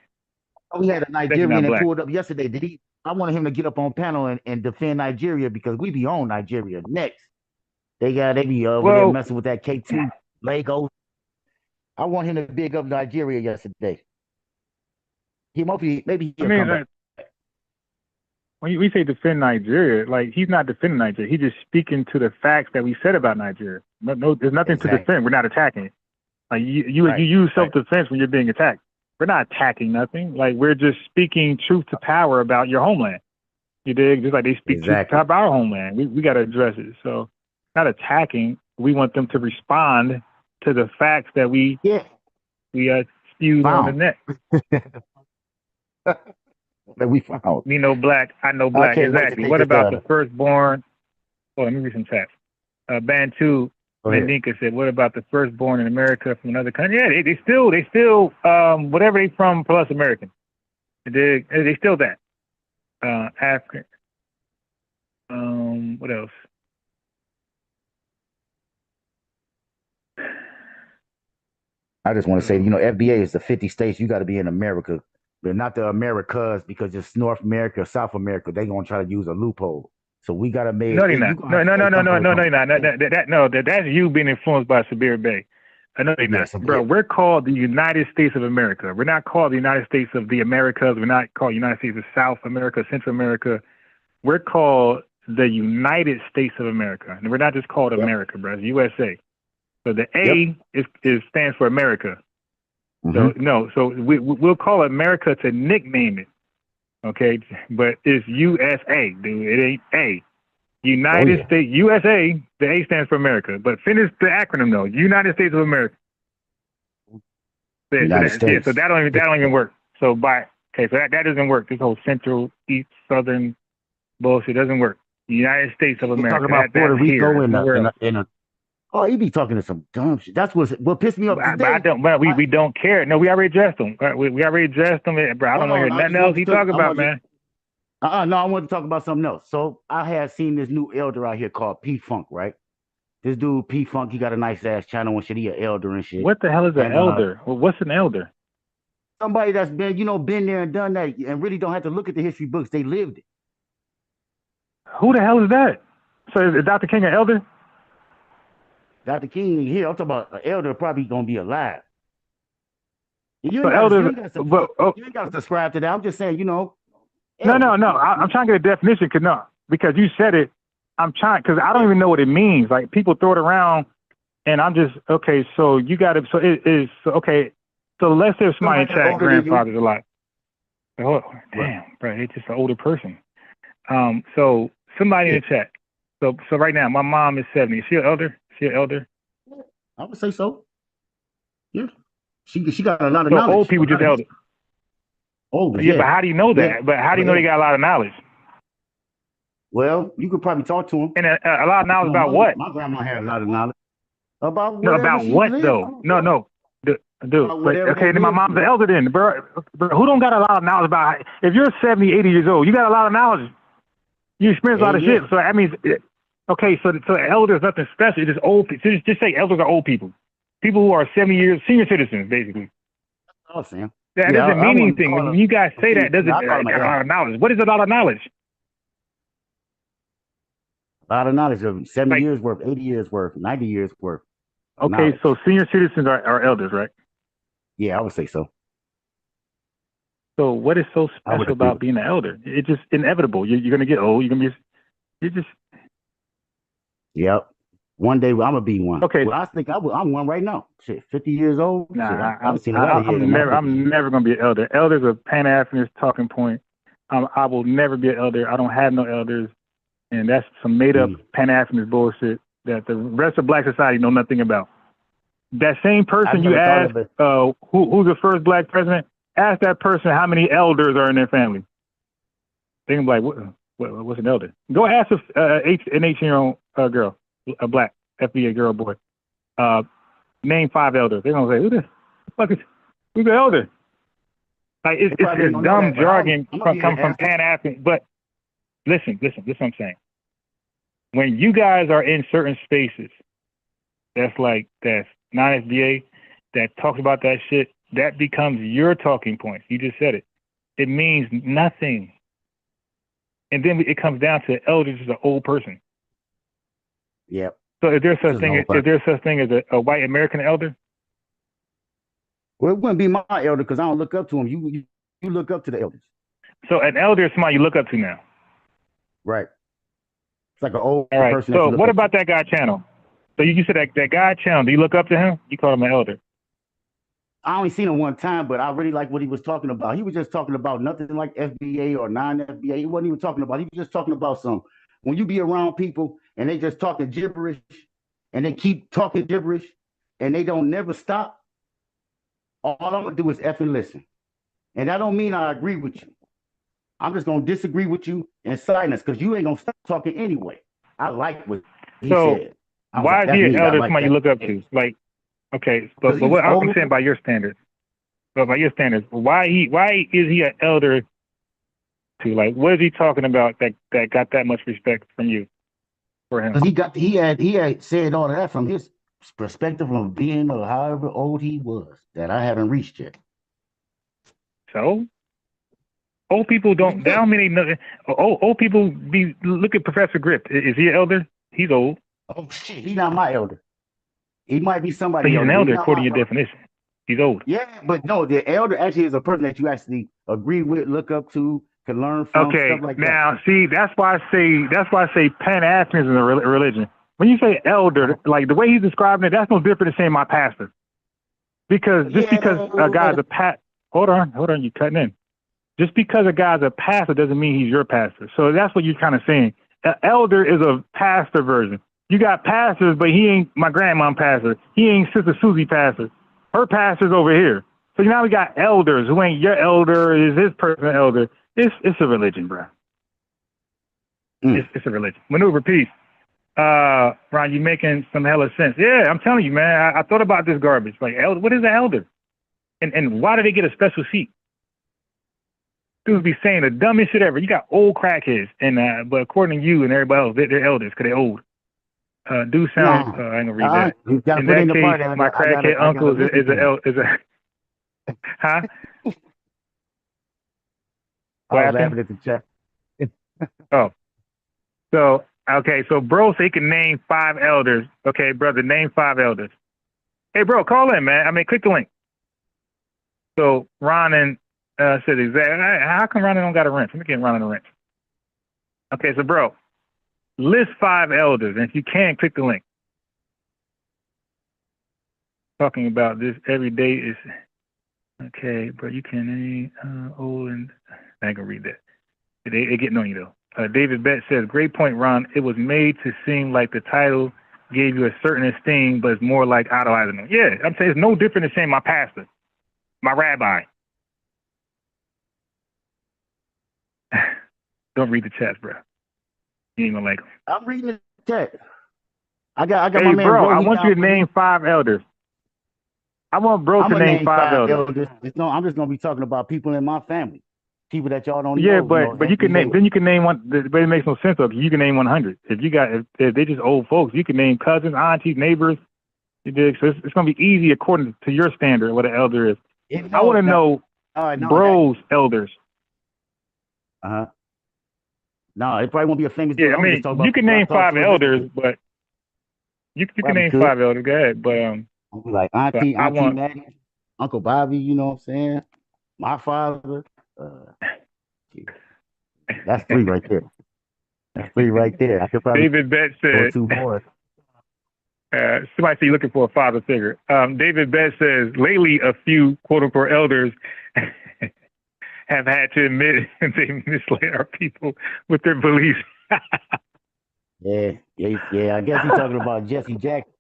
We had a Nigerian that pulled up yesterday. I wanted him to get up on panel and defend Nigeria because we be on Nigeria next. They be over there messing with that K2 Lagos. I want him to big up Nigeria yesterday. Maybe he'll come back. When we say defend Nigeria, like, he's not defending Nigeria. He's just speaking to the facts that we said about Nigeria. No, there's nothing to defend. We're not attacking it. Like, you use self-defense when you're being attacked. We're not attacking nothing. Like, we're just speaking truth to power about your homeland. You dig? Just like they speak truth to power about our homeland. We got to address it. So, not attacking. We want them to respond to the facts that we spewed on the net. That we found. We know black. I know black. Exactly. What about the firstborn? Oh, let me read some chats. Bantu Mandinka said, "What about the firstborn in America from another country?" Yeah, they still whatever they from plus American. They still that. African. What else? I just want to say, FBA is the 50 states. You got to be in America. But not the Americas, because it's North America or South America. They're gonna try to use a loophole. So we gotta make. No, they're not. No, that's you being influenced by Sabir Bay. No, they're not. Bro, we're called the United States of America. We're not called the United States of the Americas. We're not called United States of South America, Central America. We're called the United States of America. And we're not just called America, bro. It's USA. So the A is stands for America. So we'll call America to nickname it, okay? But it's USA, dude. It ain't A. United States, USA. The A stands for America. But finish the acronym though. United States of America. United States. So that don't even work. So so that doesn't work. This whole Central, East, Southern bullshit doesn't work. United States of America. Talking about Puerto Rico Oh, he be talking to some dumb shit. That's what pissed me off But today. I don't. But we don't care. No, we already addressed them. We already addressed them. Bro, I don't want to hear nothing else he talk about, man. No, I want to talk about something else. So I had seen this new elder out here called P Funk, right? This dude P Funk, he got a nice ass channel and shit. He an elder and shit. What the hell is an elder? Well, what's an elder? Somebody that's been, been there and done that, and really don't have to look at the history books. They lived it. Who the hell is that? So is Dr. King an elder? Dr. King here. I'm talking about an elder probably gonna be alive. You So ain't got to subscribe to that. I'm just saying, No. I'm trying to get a definition, because you said it. I'm trying, because I don't even know what it means. Like, people throw it around, and I'm just, okay, so you got to, so it is, okay, so let's say somebody in chat, grandfather's alive. Oh, damn, bro, it's just an older person. So somebody in the chat. So right now, my mom is 70. Is she an elder? Is she an elder? I would say so. Yeah. She got a lot of knowledge. Old people just elder. Old, yeah, but how do you know that? Yeah. But how do you know they got a lot of knowledge? Well, you could probably talk to them. And a lot of knowledge about what? My grandma had a lot of knowledge. About what though? No. Dude, but, okay, then my mom's an elder then, bro. Who don't got a lot of knowledge about, if you're 70, 80 years old, you got a lot of knowledge. You experience a lot of shit. So that means, okay, so elder is nothing special. It's just old people. Just say elders are old people. People who are 70 years, senior citizens, basically. Oh, Sam. That doesn't mean anything. When you guys say that, doesn't a lot of knowledge. What is a lot of knowledge? A lot of knowledge of 70 years worth, 80 years worth, 90 years worth. Okay, knowledge. So senior citizens are elders, right? Yeah, I would say so. So what is so special about being an elder? It's just inevitable. You're going to get old. Yep. One day I'm gonna be one. Okay. Well, I think I'm one right now. Shit, 50 years old. Nah, shit, I'm never gonna be an elder. Elders are Pan-Africanist talking point. I will never be an elder. I don't have no elders, and that's some made up Pan-Africanist bullshit that the rest of Black society know nothing about. That same person you asked, who's the first Black president? Ask that person how many elders are in their family. They can be like, what's an elder? Go ask an 18-year-old girl. A Black FBA girl boy. Name 5 elders. They're gonna say, who the fuck is who's the elder? Like it's dumb jargon comes from Pan-African. But listen, this is what I'm saying. When you guys are in certain spaces, that's non-FBA, that talks about that shit, that becomes your talking points. You just said it. It means nothing. And then it comes down to elders is an old person. Yep. So is there such thing as a white American elder? Well, it wouldn't be my elder because I don't look up to him. You look up to the elders. So an elder is somebody you look up to now. Right. It's like an old person. So what about that guy channel? So you said that guy channel, do you look up to him? You call him an elder. I only seen him one time, but I really like what he was talking about. He was just talking about nothing like FBA or non-FBA. He wasn't even talking about, he was just talking about when you be around people and they just talking gibberish and they keep talking gibberish and they don't never stop, all I'm gonna do is effing listen. And that don't mean I agree with you. I'm just gonna disagree with you in silence because you ain't gonna stop talking anyway. I like what he said. Why is he an elder somebody you look up to? Like, okay, but what I'm saying by your standards. But by your standards, why is he an elder to? Like, what is he talking about that got that much respect from you for him? He had said all of that from his perspective of being or however old he was that I haven't reached yet. So old people don't dominate nothing. Old people look at Professor Griff. Is he an elder? He's old. Oh shit, he's not my elder. He might be somebody. But he's an elder according to your definition. He's old. Yeah, but no, the elder actually is a person that you actually agree with, look up to, can learn from. Okay, stuff like now that. see, that's why I say Pan-Africanism is a religion. When you say elder, like the way he's describing it, that's no different than saying my pastor. Because because a guy's a hold on, you cutting in. Just because a guy's a pastor doesn't mean he's your pastor. So that's what you're kind of saying. An elder is a pastor version. You got pastors, but he ain't my grandma pastor. He ain't Sister Susie pastor. Her pastor's over here. So now we got elders who ain't your elder, is this person elder. It's a religion, bro. It's a religion. Maneuver, peace. Ron, you making some hella sense. Yeah, I'm telling you, man. I thought about this garbage. Like, what is an elder? And why do they get a special seat? Dudes be saying the dumbest shit ever. You got old crackheads, and but according to you and everybody else, they're elders because they're old. Do sound. I ain't gonna read that. You gotta In put in that the part. case, my crackhead uncle is a huh? I was laughing at the chat. Oh, so okay, so bro, so he can name 5 elders. Okay, brother, name 5 elders. Hey, bro, call in, man. I mean, click the link. So Ronan said exactly. How come Ronan don't got a wrench? Let me get Ronan a wrench. Okay, so bro, list 5 elders, and if you can, click the link. Talking about this every day is okay, bro. You can name old and I ain't gonna read that. They getting on you though. David Bett says, "Great point, Ron. It was made to seem like the title gave you a certain esteem, but it's more like idolizing them." Yeah, I'm saying it's no different than saying my pastor, my rabbi. Don't read the chats, bro. You ain't gonna like them. I'm reading the chat. I got Hey, my man. bro, Ro, I he want down you to for name 5 elders. I want bro I'm to gonna name name 5 5 elders. elders. No, I'm just gonna be talking about people in my family, people that y'all don't Yeah, know. but you can name. Then you can name one. But it makes no sense. Of you can name 100. If you got if they just old folks, you can name cousins, aunties, neighbors. You dig? So it's gonna be easy according to your standard what an elder is. I want to know bros elders. No, it probably won't be a famous. Yeah, I mean you can name 5 elders, but you can name 5 elders. Go ahead, but I'll be like Auntie Maddie, Uncle Bobby. You know what I'm saying? My father. That's 3 right there. That's 3 right there. I could probably David Bett said 2 more. Somebody say you're looking for a father figure. David Bett says lately a few quote unquote elders have had to admit they misled our people with their beliefs. Yeah. I guess he's talking about Jesse Jackson.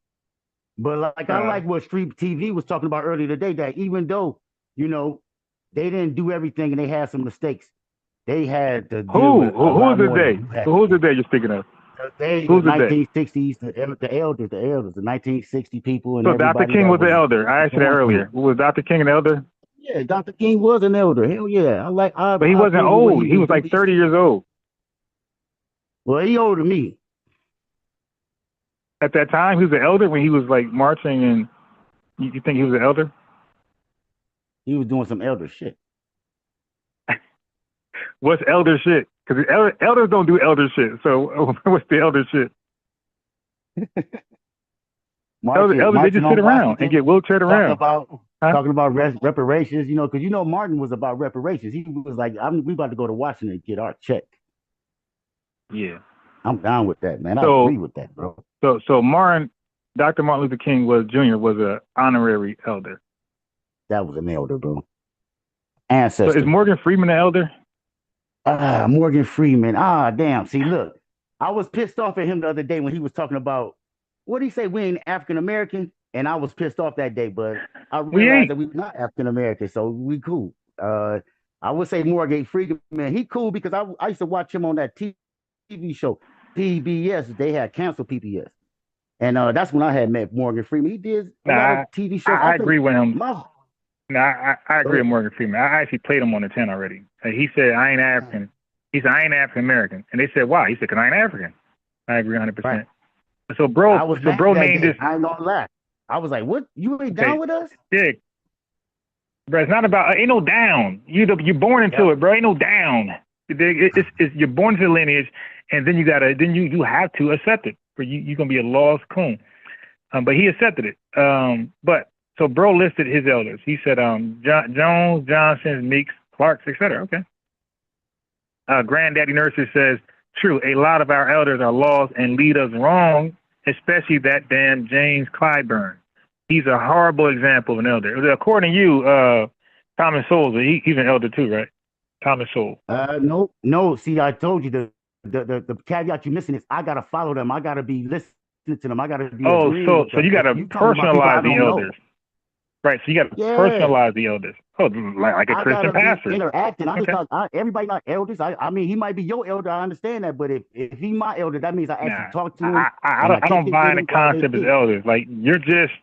But like I like what Street TV was talking about earlier today, that even though, you know, they didn't do everything and they had some mistakes, they had to deal with a lot more than you had. Who's the day you're speaking of? The Who's the 1960s, the elders, the 1960 people, and So Dr. everybody King that was the elder. I asked you that earlier. Was Dr. King an elder? Yeah, Dr. King was an elder. Hell yeah. But he wasn't old. He was like 30 years old. Well, he older than me. At that time, he was an elder when he was like marching, and you think he was an elder? He was doing some elder shit. What's elder shit? Because elders don't do elder shit. So what's the elder shit? Elders, they just sit around and get wheelchaired around. Talking about reparations, you know, because you know Martin was about reparations. He was like, we about to go to Washington and get our check. Yeah. I'm down with that, man. I agree with that, bro. So Dr. Martin Luther King Jr. was an honorary elder. That was an elder, bro. Ancestor. So is Morgan Freeman an elder? Morgan Freeman. Damn. See, look, I was pissed off at him the other day when he was talking about, what did he say? We ain't African American, and I was pissed off that day. But I realized that we're not African American, so we cool. I would say Morgan Freeman. He cool because I used to watch him on that TV show, PBS. They had canceled PBS, and that's when I had met Morgan Freeman. He did a lot of TV shows. I agree with him. I agree with Morgan Freeman. I actually played him on the 10 already. He said, I ain't African. He said, I ain't African American. And they said, why? He said, because I ain't African. I agree 100%. Right. So, bro named this. I ain't gonna lie. I was like, what? You ain't down with us? Yeah. Bro, it's not about, ain't no down. You're born into it, bro. Ain't no down. You're born into the lineage, and then you have to accept it. Or you're going to be a lost coon. But he accepted it. So bro listed his elders. He said Jones, Johnson, Meeks, Clarks, etc. Okay. Granddaddy Nurses says, true, a lot of our elders are lost and lead us wrong, especially that damn James Clyburn. He's a horrible example of an elder. According to you, Thomas Sowell, he's an elder too, right? Thomas Sowell. No. See, I told you the caveat you're missing is I gotta follow them. I gotta be listening to them. I gotta be. So you gotta personalize the elders. Right. So you got to Yeah. personalize the elders. Oh, like a I Christian gotta be pastor. interacting. I just Okay. thought everybody not elders. I mean, he might be your elder. I understand that, but if he my elder, that means I actually Nah, talk to him I and I don't kick it buy with in the him while they concept as think. elders. Like you're just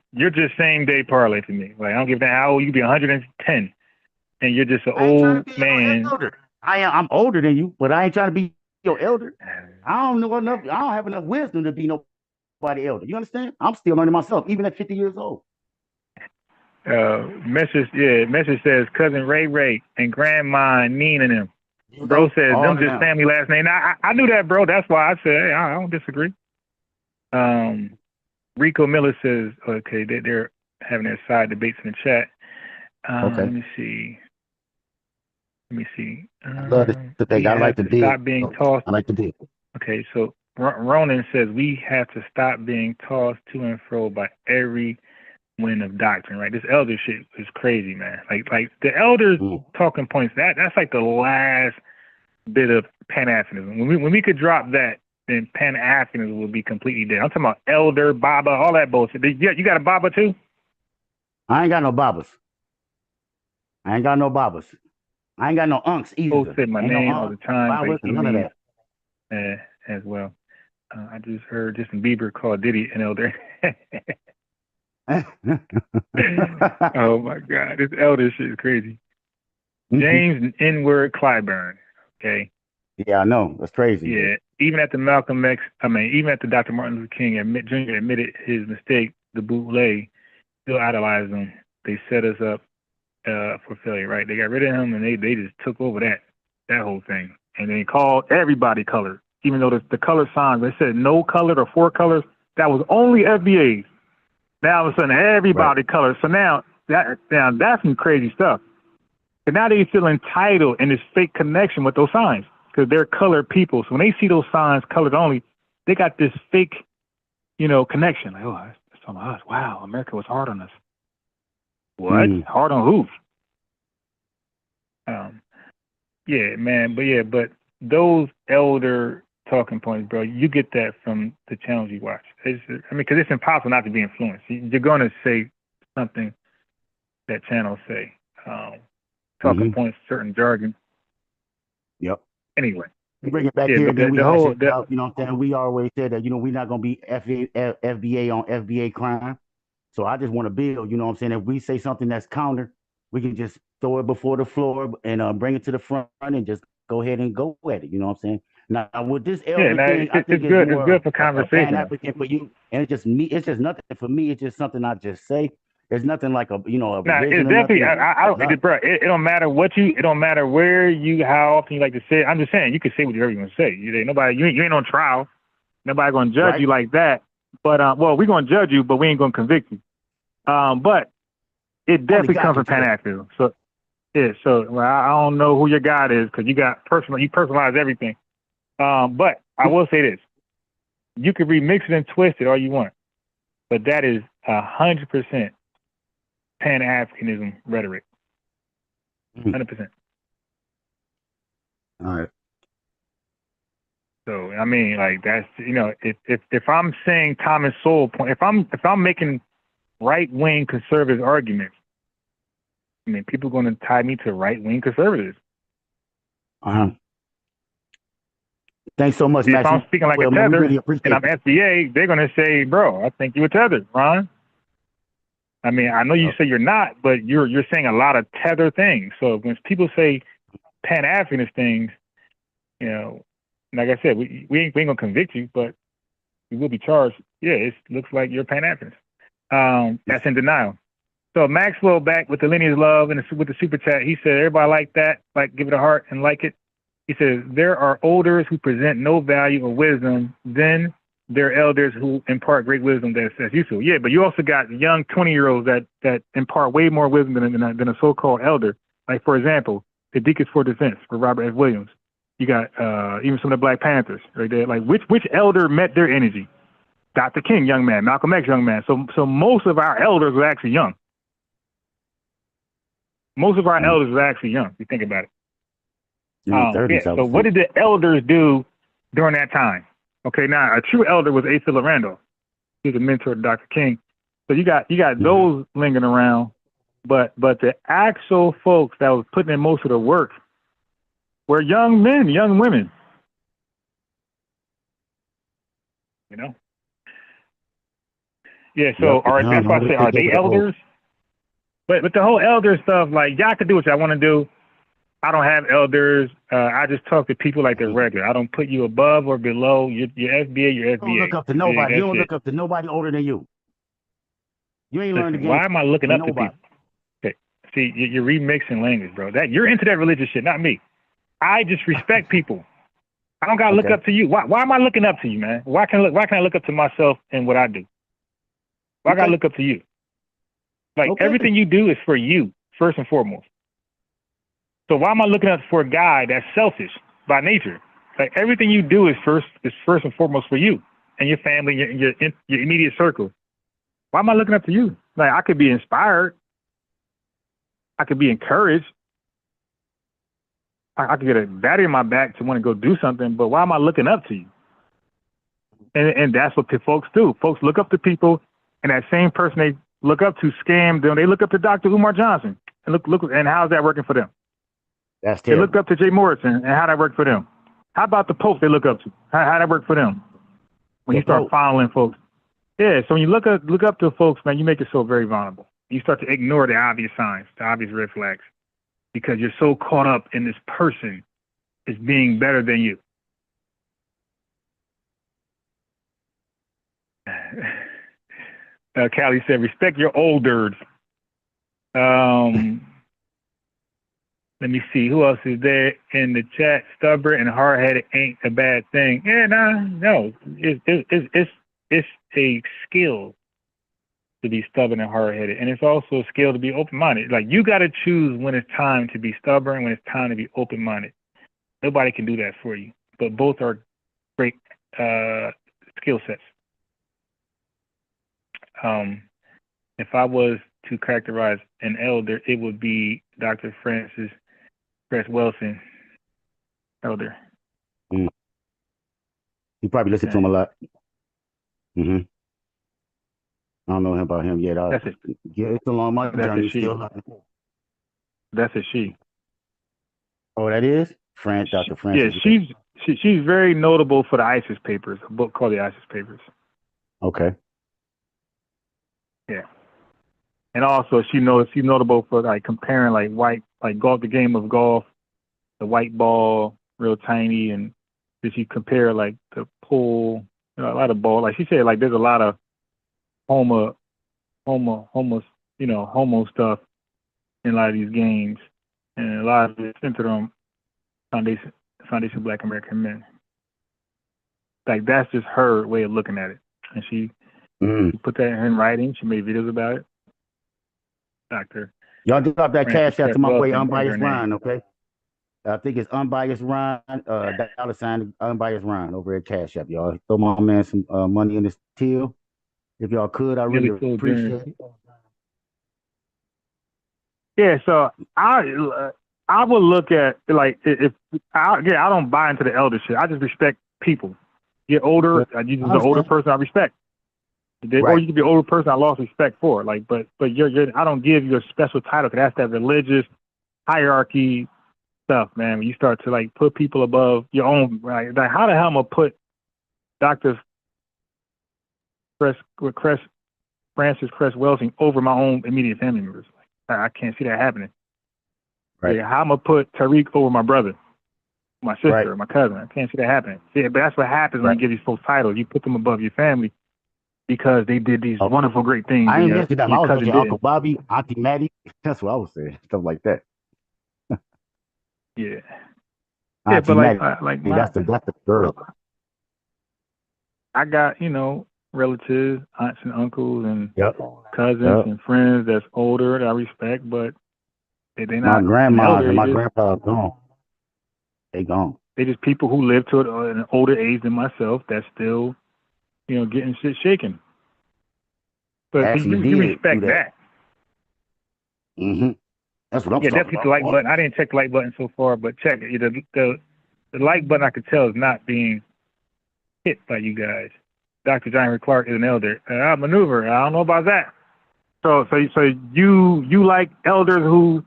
same day parlay to me. Like I don't give a damn how old you be, 110, and you're just an I ain't trying to old be man. your elder. I'm older than you, but I ain't trying to be your elder. I don't know enough. I don't have enough wisdom to be nobody elder. You understand? I'm still learning myself, even at 50 years old. Message says cousin Ray and grandma Nina and them. Bro says them just family last name. Now, I knew that, bro. That's why I said, hey, I don't disagree. Rico Miller says, okay, they're having their side debates in the chat. Okay. Let me see. I love this debate. I like the deal. Stop being tossed. I like the deal. Okay, so Ronan says we have to stop being tossed to and fro by every wind of doctrine, right? This elder shit is crazy, man. Like the elders talking points, that's like the last bit of Pan-Africanism. When we could drop that, then Pan-Africanism would be completely dead. I'm talking about elder, Baba, all that bullshit. You got a Baba too? I ain't got no Babas. I ain't got no unks either. Folks say my name all the time. Babas, none of that. As well. I just heard Justin Bieber call Diddy an elder. Oh my God, this elder shit is crazy. James N-word Clyburn. Okay. Yeah, I know. That's crazy. Yeah. Dude. Even after even after Dr. Martin Luther King Jr. admitted his mistake, the bootleg still idolized him. They set us up for failure, right? They got rid of him and they just took over that whole thing. And they called everybody colored. Even though the color signs, they said no colored or 4 colors, that was only FBA. Now all of a sudden everybody colored. So now that's some crazy stuff. But now they feel entitled in this fake connection with those signs because they're colored people. So when they see those signs colored only, they got this fake, connection. Like, oh, it's on us. Wow, America was hard on us. What? Hard on who? Yeah, man. But those elder talking points, bro, you get that from the channels you watch. Because it's impossible not to be influenced. You're going to say something that channels say. Talking points, certain jargon. Yep. Anyway. We bring it back here, then we hash it out, you know what I'm saying? We always said that, we're not going to be FBA on FBA crime. So I just want to build, you know what I'm saying? If we say something that's counter, we can just throw it before the floor and bring it to the front and just go ahead and go at it, you know what I'm saying? Now, with this elder thing, I think it's good for conversation. Pan-African for you. And it's just me. It's just nothing for me. It's just something I just say. There's nothing like a religion. It's definitely. I don't, bro. It don't matter it don't matter where how often you like to say it. I'm just saying you can say whatever you want to say. You ain't on trial. Nobody gonna judge you like that. But we're gonna judge you, but we ain't gonna convict you. But it definitely comes from Pan-Africanism. So I don't know who your God is because you personalize everything. But I will say this: you can remix it and twist it all you want, but that is 100% Pan-Africanism rhetoric. 100%. All right. So I mean, like that's if I'm saying Thomas Sowell point, if I'm making right-wing conservative arguments, I mean people are going to tie me to right-wing conservatives. Thanks so much, Max. If I'm speaking like a tether really and I'm FBA, they're going to say, "Bro, I think you a tether, Ron." I mean, I know you say you're not, but you're saying a lot of tether things. So when people say Pan-Africanist things, like I said, we ain't gonna convict you, but you will be charged. Yeah, it looks like you're Pan-Africanist. That's in denial. So Maxwell back with the lineage love and with the super chat. He said, everybody like that, like give it a heart and like it. He says, there are elders who present no value or wisdom. Then there are elders who impart great wisdom that's useful. Yeah, but you also got young 20-year-olds that impart way more wisdom than a so-called elder. Like, for example, the Deacons for Defense for Robert F. Williams. You got even some of the Black Panthers right there. Like, which elder met their energy? Dr. King, young man. Malcolm X, young man. So most of our elders were actually young. Most of our elders were actually young, if you think about it. So what did the elders do during that time? Okay, now a true elder was A. Philip Randolph. He was a mentor to Dr. King. So you got those lingering around. But the actual folks that was putting in most of the work were young men, young women. You know? Yeah, so that's why I say, are they elders? But the whole elder stuff, like, y'all can do what y'all want to do. I don't have elders. I just talk to people like they're regular. I don't put you above or below. You're FBA, you're FBA. You don't look up to nobody. You don't look up to nobody older than you. You ain't learned the game. Why am I looking up to people? Okay. See, you're remixing language, bro. That you're into that religious shit, not me. I just respect people. I don't gotta look up to you. Why am I looking up to you, man? Why can I look up to myself and what I do? Why I gotta look up to you? Like everything you do is for you, first and foremost. So why am I looking up for a guy that's selfish by nature? Like everything you do is first and foremost for you and your family, your immediate circle. Why am I looking up to you? Like I could be inspired, I could be encouraged, I could get a battery in my back to want to go do something. But why am I looking up to you? And that's what folks do. Folks look up to people, and that same person they look up to scam them. They look up to Dr. Umar Johnson, and look, and how's that working for them? That's terrible. They look up to Jay Morrison, and how that worked for them. How about the Pope they look up to? How that work for them? When you start following folks. Yeah, so when you look up to folks, man, you make yourself very vulnerable. You start to ignore the obvious signs, the obvious red flags, because you're so caught up in this person as being better than you. Callie said, respect your olders. Let me see. Who else is there in the chat? Stubborn and hard-headed ain't a bad thing. Yeah, no. It's a skill to be stubborn and hard-headed. And it's also a skill to be open-minded. Like, you got to choose when it's time to be stubborn, when it's time to be open-minded. Nobody can do that for you. But both are great skill sets. If I was to characterize an elder, it would be Dr. Francis Cress Wilson, elder. You probably listen to him a lot. I don't know about him yet. That's it. Yeah, it's along my journey. That's a she. Oh, that is Dr. Francis. Yeah, she's very notable for the ISIS papers, a book called the ISIS Papers. Okay. Yeah. And also she's notable for like comparing golf, the game of golf, the white ball, real tiny, and did she compare like the pool, a lot of ball. Like she said, like there's a lot of homo stuff in a lot of these games, and a lot of it centered on Foundation of Black American Men. Like that's just her way of looking at it, and she put that in writing. She made videos about it. Dr. Y'all drop that cash out to my way, Wilson, Unbiased Ryan, okay? I think it's Unbiased Ryan, $ Unbiased Ryan over at Cash App, y'all. Throw my man some money in this till. If y'all could, I really appreciate it. Yeah, so I would look at like I don't buy into the elder shit. I just respect people. Get older, you just the older person I respect. Or you could be an older person I lost respect for. Like, but you're I don't give you a special title because that's that religious hierarchy stuff, man. When you start to like put people above your own, like how the hell am I put Dr. Francis Cress Wilson over my own immediate family members? Like, I can't see that happening. Right. Like, how am I put Tariq over my brother, my sister, my cousin? I can't see that happening. Yeah, but that's what happens when you give these folks titles. You put them above your family because they did these wonderful, great things. I ain't mentioned that. I was mentioning Uncle Bobby, Auntie Maddie. That's what I was saying. Stuff like that. Yeah. Auntie But like that's the girl. I got, relatives, aunts and uncles and cousins and friends that's older that I respect, but they not. My grandma and my grandpa are gone. They gone. They just people who live to an older age than myself that's still, getting shit shaken. But you respect that. That's what I'm talking definitely about. The like button. I didn't check the like button so far, but check it. The like button I could tell is not being hit by you guys. Dr. John Clark is an elder. Maneuver. I don't know about that. So you like elders who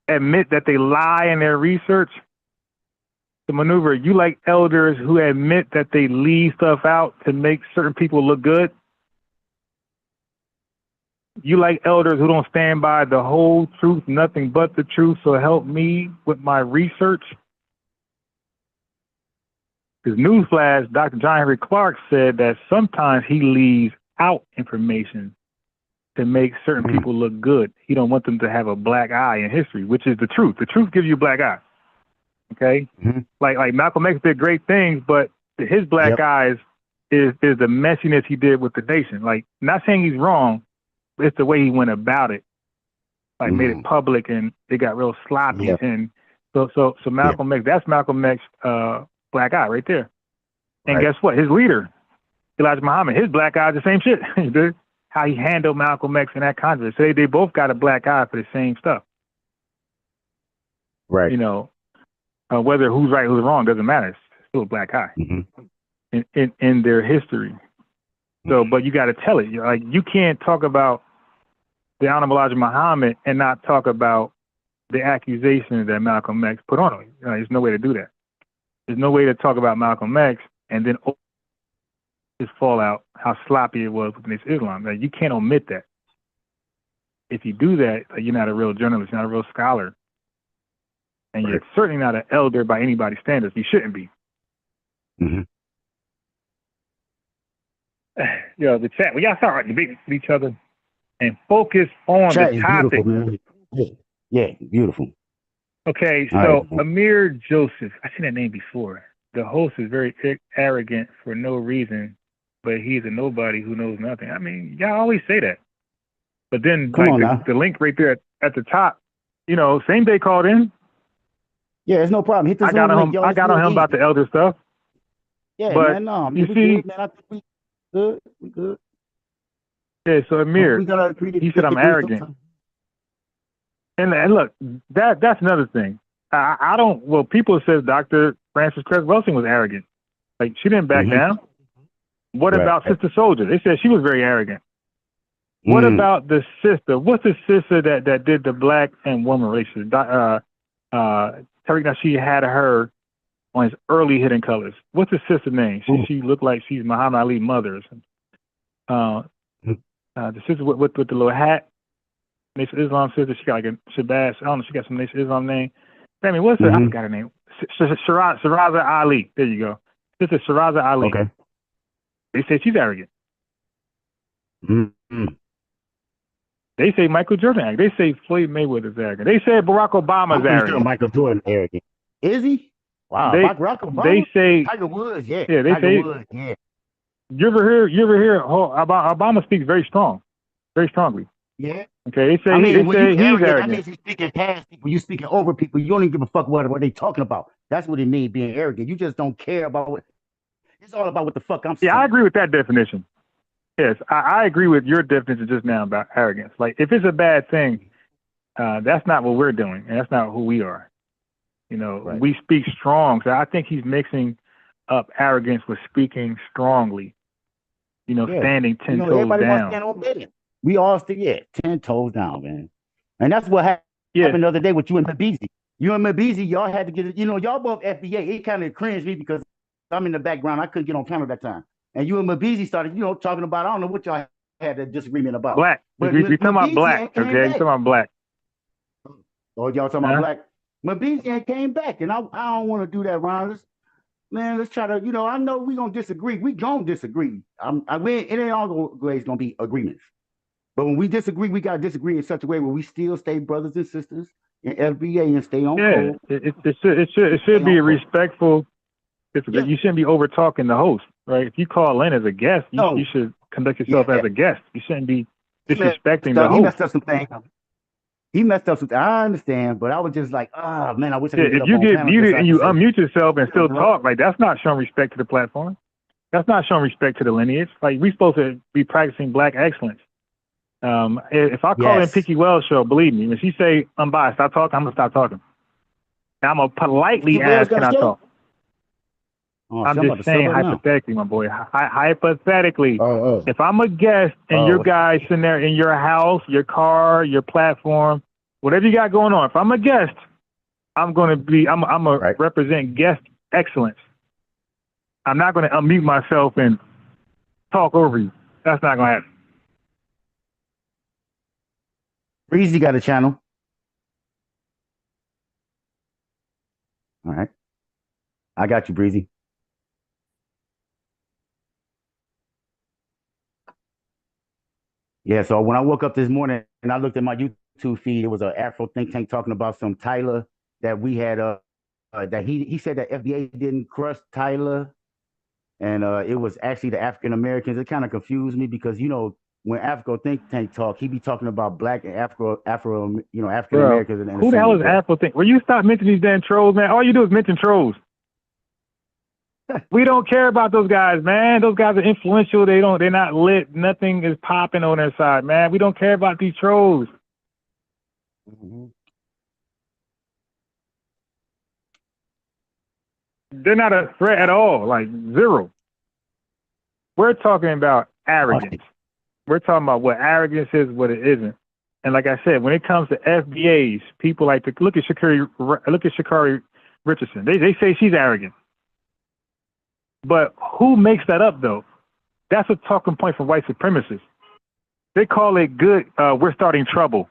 admit that they lie in their research to maneuver. You like elders who admit that they leave stuff out to make certain people look good. You like elders who don't stand by the whole truth, nothing but the truth. So help me with my research. Because newsflash, Dr. John Henry Clark said that sometimes he leaves out information to make certain people look good. He don't want them to have a black eye in history, which is the truth. The truth gives you a black eye. Okay? Like Malcolm X did great things, but his black eyes is the messiness he did with the nation. Like, not saying he's wrong, but it's the way he went about it. Like, made it public and it got real sloppy. And so Malcolm X, that's Malcolm X black eye right there. And guess what? His leader, Elijah Muhammad, his black eye is the same shit. Dude. How he handled Malcolm X in that controversy. So they both got a black eye for the same stuff. Right. You know, whether who's right, who's wrong, doesn't matter. It's still a black eye in their history. So, but you got to tell it. Like, you can't talk about the Honorable Elijah Muhammad and not talk about the accusation that Malcolm X put on him. There's no way to do that. There's no way to talk about Malcolm X and then his fallout, how sloppy it was with this Islam. Like, you can't omit that. If you do that, you're not a real journalist, you're not a real scholar. And you're certainly not an elder by anybody's standards. You shouldn't be. The chat, we got to start debating with each other and focus on Chat the is topic. beautiful, man. Yeah, beautiful. Okay, so Amir Joseph, I've seen that name before. The host is very arrogant for no reason, but he's a nobody who knows nothing. I mean, y'all always say that. But then, the link right there at the top, same day called in. Yeah, it's no problem. Hit this I got link, on him about the elder stuff. Yeah, but man, no. You see, man, I think we good. We good. Yeah, so Amir, he said I'm arrogant. And look, that's another thing. I don't. Well, people says Dr. Frances Cress Welsing was arrogant. Like, she didn't back down. What about Sister Soldier? They said she was very arrogant. What about the sister? What's the sister that did the black and woman relations? Tariq Nasheed had her on his early Hidden Colors. What's the sister name? She looked like she's Muhammad Ali's mother. The sister with the little hat. Nation Islam sister. She got like a Shabazz. I don't know. She got some Nation Islam name. I mean, what's her? I forgot her name. Shiraza Ali. There you go. Sister Shiraza Ali. Okay. They say she's arrogant. They say Michael Jordan arrogant. They say Floyd Mayweather's arrogant. They say Barack Obama's arrogant. Sure Michael Jordan arrogant. Is he? Wow. Barack Obama? They say Tiger Woods. Yeah. Yeah. They Tiger say. Woods, yeah. You ever hear? Obama speaks very strongly. Yeah. Okay. They say. I mean, they say he's arrogant. That means you're speaking past people. You're speaking over people. You don't even give a fuck what they talking about. That's what it means, being arrogant. You just don't care about what. It's all about what the fuck I'm saying. Yeah, I agree with that definition. Yes, I agree with your definition just now about arrogance. Like, if it's a bad thing, that's not what we're doing, and that's not who we are. We speak strong. So I think he's mixing up arrogance with speaking strongly. Standing 10 toes everybody down. Wants to stand on business. We all stay 10 toes down, man. And that's what happened the other day with you and Mabizi. You and Mabizi, y'all had to get it. Y'all both FBA. It kind of cringed me because I'm in the background. I couldn't get on camera that time. And you and Mabizi started, talking about, I don't know what y'all had a disagreement about. Black. We talking about black, okay? We talking about black. Oh, y'all talking about black? Mabizi came back, and I don't want to do that, Ron. Let's try to, I know we're going to disagree. We going to disagree. It ain't always going to be agreements. But when we disagree, we got to disagree in such a way where we still stay brothers and sisters in FBA and stay on code. It should be respectful. You shouldn't be over talking the host, right? If you call in as a guest, you should conduct yourself as a guest. You shouldn't be disrespecting the host. He messed up some things. I understand, but I was just like, man, I wish I could get if you get muted and you unmute yourself and still talk, like, that's not showing respect to the platform. That's not showing respect to the lineage. Like, we're supposed to be practicing black excellence. If I call in Picky Wells show, believe me, when she say unbiased, stop talking, I'm gonna stop talking. And I'm gonna politely ask, can I talk? Oh, I'm shit, I'm just about to saying sub up now. hypothetically, my boy. Hypothetically, Oh. if I'm a guest and your guys sitting there in your house, your car, your platform, whatever you got going on, if I'm a guest, I'm gonna represent guest excellence. I'm not gonna unmute myself and talk over you. That's not gonna happen. Breezy got a channel. All right. I got you, Breezy. Yeah, so when I woke up this morning and I looked at my YouTube feed, it was an Afro think tank talking about some Tyler that we had that he said that FBA didn't crush Tyler, and it was actually the African Americans. It kind of confused me because when Afro think tank talk, he be talking about black and African Americans in the Who the hell same is breath. Afro think? Will you stop mentioning these damn trolls, man? All you do is mention trolls. We don't care about those guys, man. Those guys are influential. They're not lit. Nothing is popping on their side, man. We don't care about these trolls. They're not a threat at all, like zero. We're talking about arrogance. We're talking about what arrogance is, what it isn't. And like I said, when it comes to FBAs, people like to look at Sha'Carri Richardson. They say she's arrogant. But who makes that up, though? That's a talking point for white supremacists. They call it good, we're starting trouble.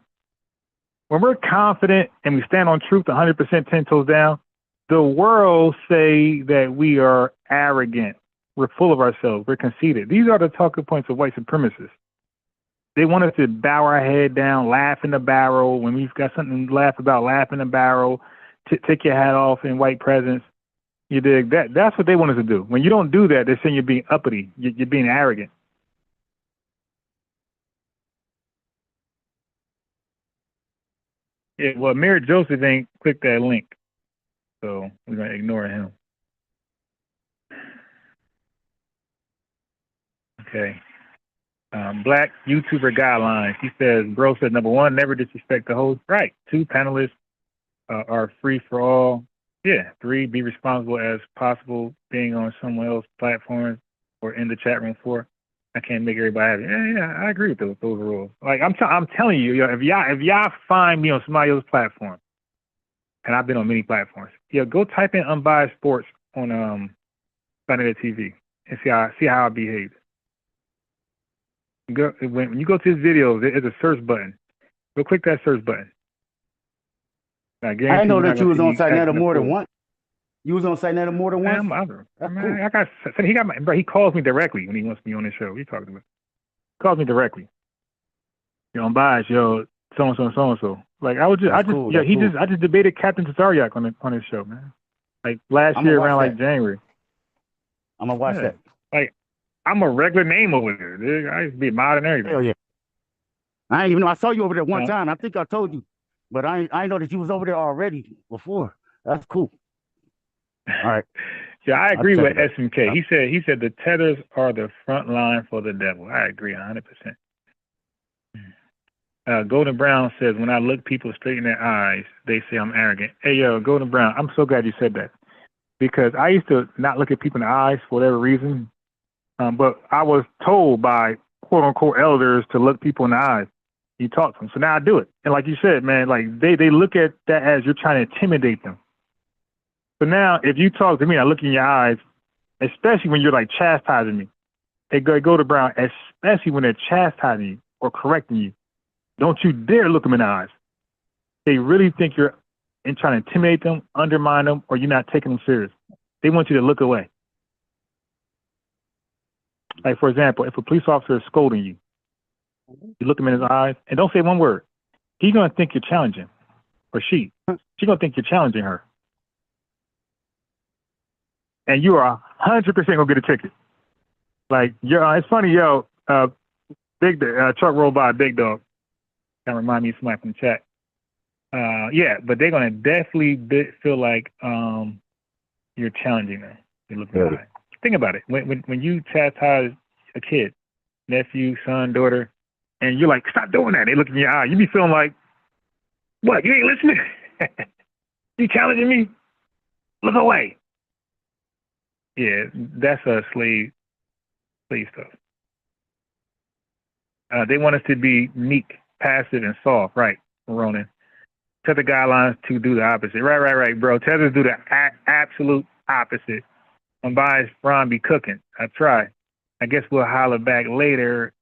When we're confident and we stand on truth 100% 10 toes down, the world say that we are arrogant. We're full of ourselves. We're conceited. These are the talking points of white supremacists. They want us to bow our head down, laugh in the barrel. When we've got something to laugh about, laugh in the barrel, take your hat off in white presence. You dig? That's what they want us to do. When you don't do that, they're saying you're being uppity. You're being arrogant. Yeah, well, Mayor Joseph ain't clicked that link, so we're going to ignore him. Okay. Black YouTuber guidelines. He says, bro said, number one, never disrespect the host. Right. 2, panelists are free for all. Yeah. 3, be responsible as possible being on someone else's platform or in the chat room. 4, I can't make everybody happy. Yeah, I agree with those rules. Like I'm telling you, if y'all find me on somebody else's platform, and I've been on many platforms, go type in unbiased sports on Sunday TV and see how I behave. When you go to his videos, there's a search button. Go click that search button. I didn't know that you was on Sinetta more than once. You was on Sinetta more than once? That's cool. He calls me directly when he wants me on his show. What are you talking about? He calls me directly. I'm biased, so and so. Like I just debated Captain Tazariak on his show, man. Like last year around like January. I'm gonna watch that. Like I'm a regular name over there, dude. I used to be modern and everything. Hell yeah. I didn't even know. I saw you over there one time. I think I told you, but I know that you was over there already before. That's cool. All right. Yeah, I agree with SMK. He said the tethers are the front line for the devil. I agree 100%. Golden Brown says, when I look people straight in their eyes, they say I'm arrogant. Hey, yo, Golden Brown, I'm so glad you said that. Because I used to not look at people in the eyes for whatever reason. But I was told by quote unquote elders to look people in the eyes. You talk to them. So now I do it. And like you said, man, like they look at that as you're trying to intimidate them. But now if you talk to me, I look in your eyes, especially when you're like chastising me. Hey, go to Brown, especially when they're chastising you or correcting you. Don't you dare look them in the eyes. They really think you're trying to intimidate them, undermine them, or you're not taking them serious. They want you to look away. Like, for example, if a police officer is scolding you, you look him in his eyes and don't say one word. He's going to think you're challenging, or she's going to think you're challenging her. And you are 100% going to get a ticket. Like, it's funny, Big truck rolled by, Big Dog. Kind of remind me of somebody from the chat. Yeah, but they're going to definitely feel like you're challenging them. You look in the eye. Think about it. When you chastise a kid, nephew, son, daughter, and you're like, stop doing that. They look in your eye. You be feeling like, what? You ain't listening? You challenging me? Look away. Yeah, that's slave stuff. They want us to be meek, passive, and soft, right, Ronan? Set the guidelines to do the opposite. Right, bro. Tell us to do the absolute opposite. I'm biased, Ron be cooking. I try. I guess we'll holler back later.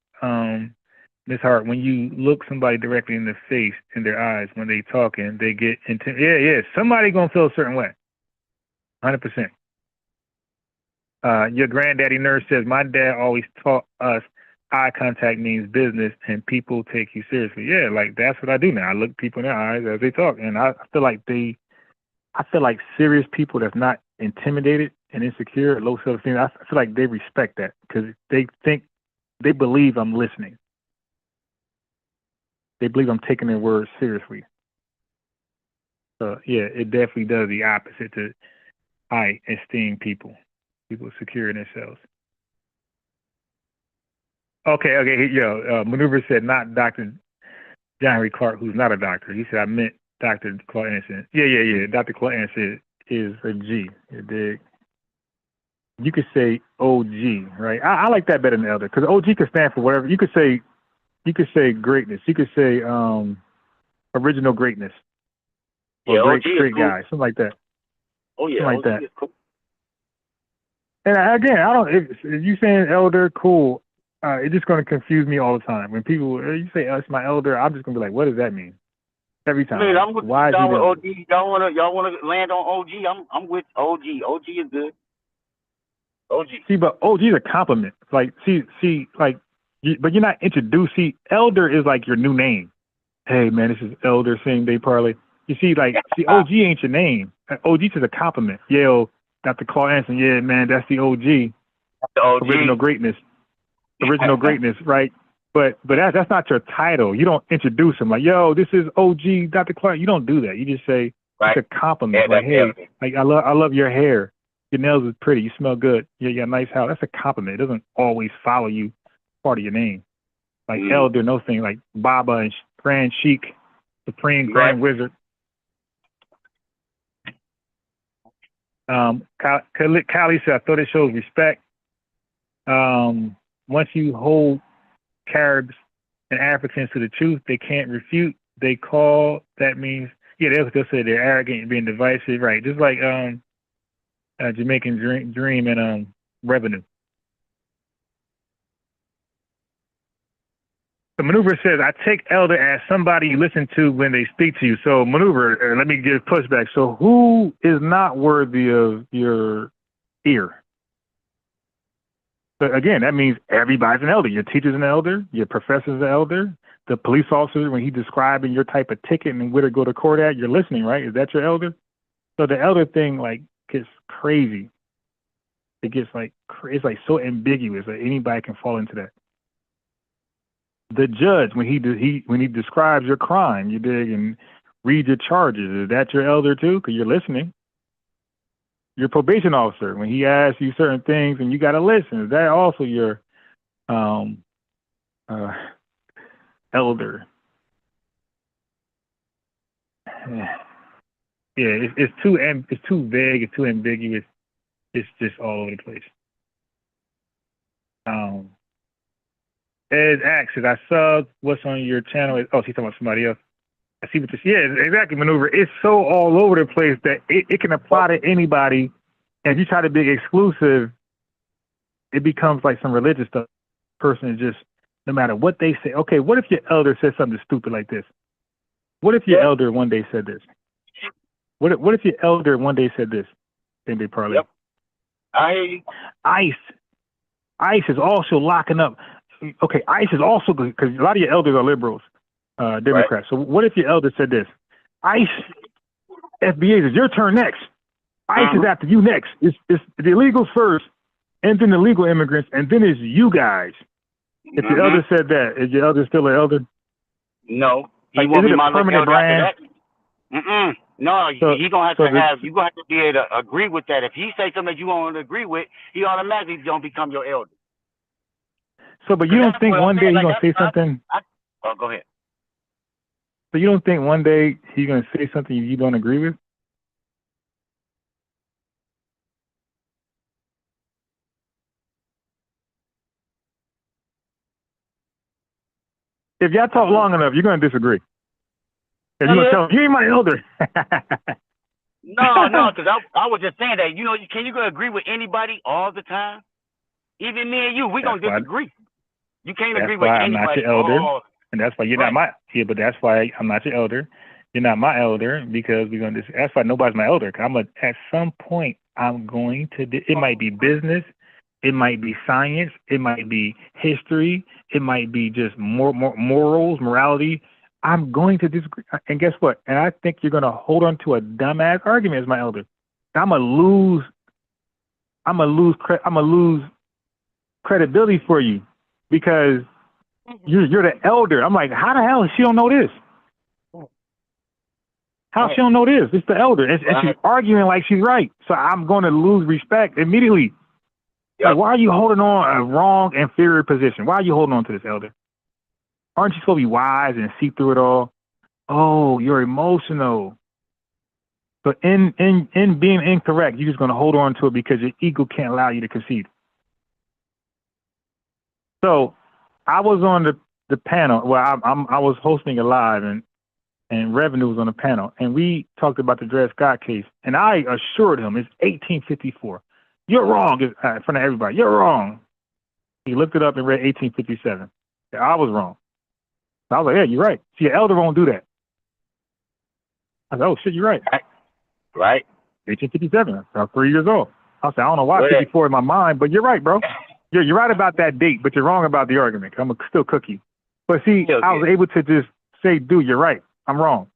Miss Hart, when you look somebody directly in the face, in their eyes, when they talking, they get intimidated. Yeah. Somebody gonna feel a certain way. 100%. Your granddaddy nurse says, my dad always taught us eye contact means business and people take you seriously. Yeah, like that's what I do now. I look people in their eyes as they talk. And I feel like serious people that's not intimidated and insecure, low self-esteem, I feel like they respect that because they believe I'm listening. They believe I'm taking their words seriously. So yeah, it definitely does the opposite to high esteem people. People secure in themselves. Okay, yo, Maneuver said not Dr. John Henry Clark, who's not a doctor. He said I meant Dr. Claude Anderson. Yeah. Dr. Claude Anderson is a G. You dig? You could say OG, right? I like that better than elder because OG could stand for whatever. You could say greatness. You could say original greatness. Or Yeah, great guy, something like that. Oh yeah, something like OG that. is cool. And again, I don't. If you saying elder, cool. It's just going to confuse me all the time. When people you say it's my elder, I'm just going to be like, what does that mean? Every time. I mean, I'm with Why is he with doing OG. Y'all wanna land on OG? I'm with OG. OG is good. OG. See, but OG is a compliment. Like, but you're not introduced. See, elder is like your new name. Hey, man, this is Elder Sing Day Parlay. You see, OG ain't your name. OG is a compliment. Yo, Dr. Claude Anderson, yeah, man, that's the OG. The OG. Original greatness. Original greatness, right? But that's not your title. You don't introduce him like, yo, this is OG Dr. Clark. You don't do that. You just say it's a compliment. Yeah, like, hey, like I love your hair. Your nails is pretty. You smell good. You got a nice house. That's a compliment. It doesn't always follow you part of your name. Like elder, no thing. Like Baba and Grand Sheik, Supreme Grand Wizard. Callie said, I thought it shows respect. Once you hold Caribs and Africans to the truth, they can't refute. They call, that means, yeah, they'll say they're arrogant and being divisive, right? Just like Jamaican Dream and Revenue. The Maneuver says, I take elder as somebody you listen to when they speak to you. So Maneuver, let me give pushback. So who is not worthy of your ear? But again, that means everybody's an elder. Your teacher's an elder. Your professor's an elder. The police officer, when he's describing your type of ticket and where to go to court at, you're listening, right? Is that your elder? So the elder thing, like, gets crazy. It gets it's like so ambiguous that anybody can fall into that. The judge, when he describes your crime, you dig, and read your charges, is that your elder too? Because you're listening. Your probation officer, when he asks you certain things and you got to listen, is that also your elder? Yeah, it's too vague, it's too ambiguous. It's just all over the place. Ed asks, I subbed. What's on your channel? Oh, she's talking about somebody else. I see what you. Yeah, exactly. Maneuver. It's so all over the place that it can apply to anybody. And if you try to be exclusive, it becomes like some religious stuff. Person is just, no matter what they say. Okay, what if your elder said something stupid like this? What if your elder one day said this? What if your elder one day said this? Then they parlay. Yep. I hear you. ICE is also locking up. Okay, ICE is also good because a lot of your elders are liberals, Democrats. Right. So what if your elder said this? ICE, FBA is your turn next. ICE is after you next. It's the illegals first, and then the legal immigrants, and then it's you guys. If your elder said that, is your elder still an elder? No, he won't be my permanent brand. No, you're gonna have to be able to agree with that. If he say something that you won't agree with, he automatically gonna become your elder. So, but you don't think one day he's gonna say something? Oh, go ahead. So you don't think one day he's gonna say something you don't agree with? If y'all talk long enough, you're gonna disagree. If you're gonna tell him, you ain't my elder. No, because I was just saying that, can you go agree with anybody all the time? Even me and you, we gonna disagree. You can't agree with anybody. I'm not your elder, all, and that's why you're not my. Yeah, but that's why I'm not your elder. You're not my elder because we're gonna. That's why nobody's my elder. Cause at some point I'm going to. It might be business, it might be science, it might be history, it might be just morals, morality. I'm going to disagree, and guess what? And I think you're gonna hold on to a dumbass argument as my elder. I'm gonna lose credibility for you because you're the elder. I'm like, how the hell she don't know this? How she don't know this? It's the elder, and she's arguing like she's right. So I'm going to lose respect immediately. Yep. Like, why are you holding on a wrong, inferior position? Why are you holding on to this, elder? Aren't you supposed to be wise and see through it all? Oh, you're emotional. But in being incorrect, you're just going to hold on to it because your ego can't allow you to concede. So I was on the panel. Well, I was hosting it live, and Revenue was on the panel, and we talked about the Dred Scott case, and I assured him it's 1854. You're wrong in front of everybody. You're wrong. He looked it up and read 1857. Yeah, I was wrong. So I was like, yeah, you're right. See, an elder won't do that. I said, oh, shit, you're right. Right. 1857. I was 3 years old. I said, I don't know why 54 in my mind, but you're right, bro. You're right about that date, but you're wrong about the argument. I'm going to still cook you. But see, I was able to just say, dude, you're right. I'm wrong.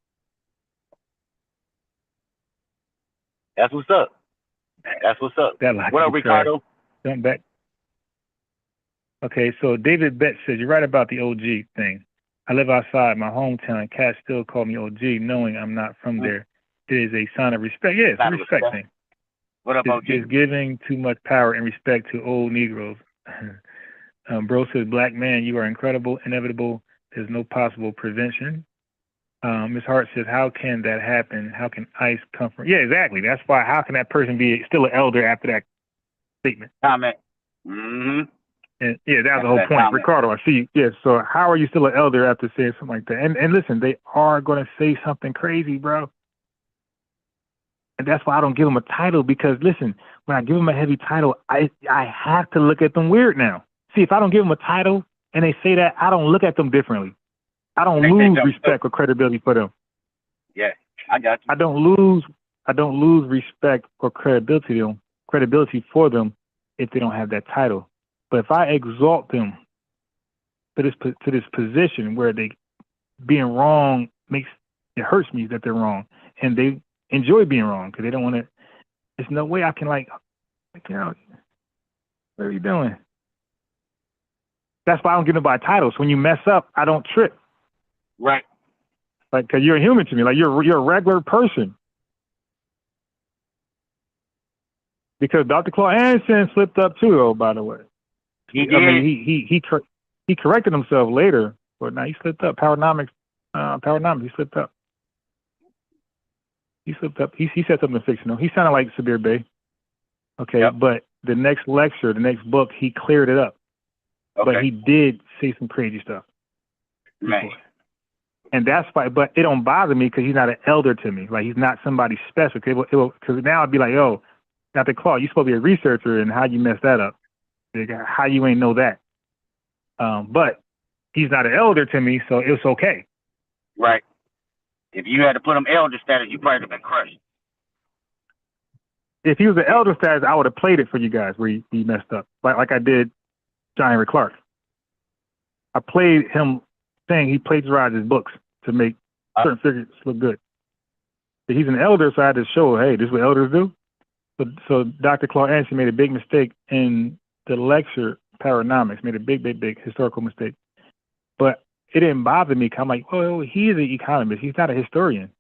That's what's up. That's what's up. What up, Ricardo? Jump back. Okay, so David Betts says, you're right about the OG thing. I live outside my hometown, and cats still call me OG, knowing I'm not from there. It is a sign of respect. Yeah, it's a respect thing. What up, OG? It's giving too much power and respect to old Negroes. Bro says, black man, you are incredible, inevitable. There's no possible prevention. Ms. Hart says, how can that happen? How can ICE come from? Yeah, exactly. That's why. How can that person be still an elder after that statement? Comment. Mm-hmm. And yeah, that's the whole point. Comment. Ricardo, I see you. Yeah, so how are you still an elder after saying something like that? And listen, they are going to say something crazy, bro. And that's why I don't give them a title, because listen, when I give them a heavy title, I have to look at them weird now. See, if I don't give them a title and they say that, I don't look at them differently. I don't lose respect or credibility for them. Yeah, I got you. I don't lose respect or credibility for them if they don't have that title. But if I exalt them to this position where they being wrong it hurts me that they're wrong, and they enjoy being wrong because they don't want to. There's no way I can what are you doing? That's why I don't give nobody titles. When you mess up, I don't trip. Right. Like, cause you're a human to me. Like you're a regular person. Because Dr. Claude Anderson slipped up too, though. By the way, he did. I mean, he corrected himself later, but now he slipped up. Powernomics, he slipped up. He slipped up. He said something fictional. He sounded like Sabir Bey. Okay, yep. But the next lecture, the next book, he cleared it up. Okay. But he did say some crazy stuff. Man. And that's why, but it don't bother me because he's not an elder to me. Like, he's not somebody special. Because now I'd be like, oh, Dr. Claude, you're supposed to be a researcher, and how you messed that up? How you ain't know that? But he's not an elder to me, so it's okay. Right. If you had to put him elder status, you probably would have been crushed. If he was an elder status, I would have played it for you guys where he messed up, like I did John Henry Clark. I played him saying he plagiarized his books to make certain figures look good. But he's an elder, so I had to show, hey, this is what elders do. So Dr. Claude Anderson made a big mistake in the lecture, Paranomics, made a big historical mistake. But it didn't bother me. I'm like, well, he is an economist. He's not a historian.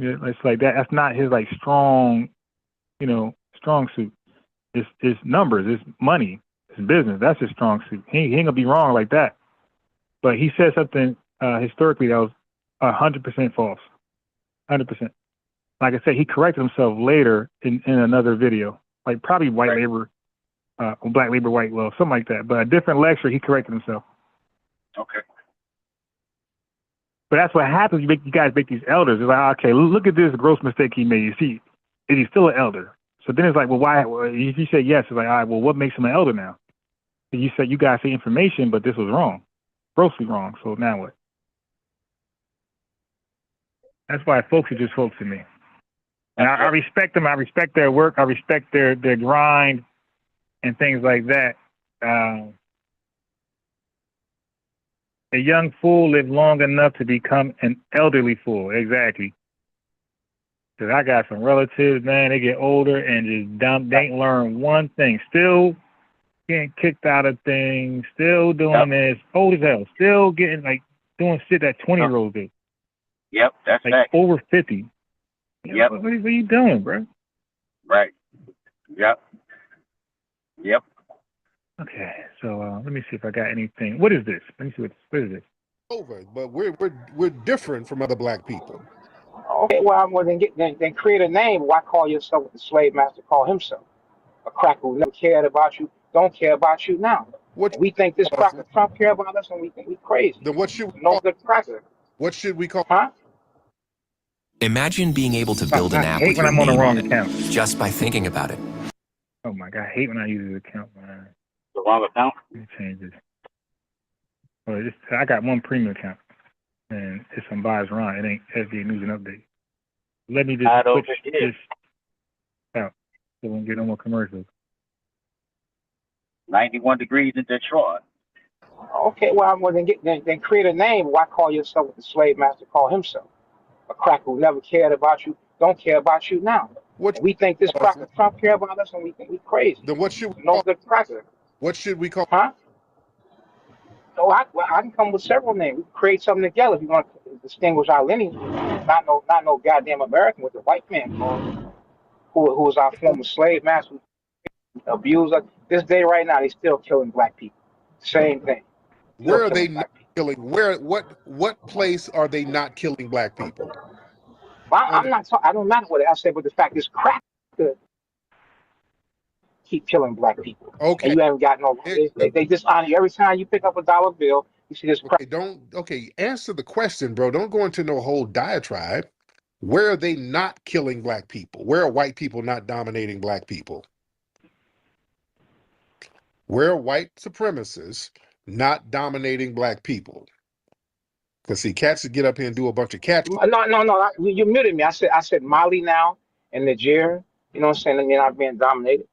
Yeah, it's like that. That's not his strong suit. It's numbers. It's money. It's business. That's his strong suit. He ain't gonna be wrong like that. But he said something historically that was 100% false. 100%. Like I said, he corrected himself later in another video. Like probably white labor Black labor, white wealth, something like that. But a different lecture, he corrected himself. Okay. But that's what happens. You guys make these elders. It's like, okay, look at this gross mistake he made. You see, is he still an elder? So then it's like, well, why? Well, if you say yes, it's like, all right, well, what makes him an elder now? And you said you guys say information, but this was wrong, grossly wrong. So now what? That's why folks are just folks to me. And I respect them. I respect their work. I respect their grind and things like that. A young fool lived long enough to become an elderly fool. Exactly. Because I got some relatives, man, they get older and just dumb. They ain't learn one thing. Still getting kicked out of things. Still doing this. Old as hell. Still getting, like, doing shit that 20-year-olds do. Yep, that's like fact. Over 50. Yep. What are you doing, bro? Right. Yep. Yep. Okay, so let me see if I got anything. What is this? Let me see what is this? Over, but we're different from other black people. Okay, well, then create a name. Why call yourself what the slave master called himself? A cracker who never cared about you, don't care about you now. We think this cracker Trump care about us, and we think we crazy. Then what should we call good cracker? What should we call? Huh? Imagine being able to build an app with your name on it just by thinking about it. Oh my God, I hate when I use this account, man. The wrong account? Let me change this. Well, I got one premium account, and it's some Bias Ron. It ain't FBA News and Updates. Let me just switch this out so we don't get no more commercials. 91 degrees in Detroit. Okay, well, then create a name. Why call yourself what the slave master called himself? A cracker who never cared about you, don't care about you now. We think this cracker Trump care about us, and we think we crazy. Then what should we call? Good cracker. What should we call? Huh? Oh, I can come with several names. We can create something together if you want to distinguish our lineage. Not no goddamn American with the white man called, who was our former slave master, who abused us. This day right now, they still killing black people. Same thing. Where are they not killing? What place are they not killing black people? I'm not talking. I don't matter what I say, but the fact is, crack keep killing black people. Okay. And you haven't got no. They dishonor you every time you pick up a dollar bill. You see this. Okay, answer the question, bro. Don't go into no whole diatribe. Where are they not killing black people? Where are white people not dominating black people? Where are white supremacists not dominating black people? Because see, cats that get up here and do a bunch of cat. No. You muted me. I said Mali now and Nigeria. You know what I'm saying? They're not being dominated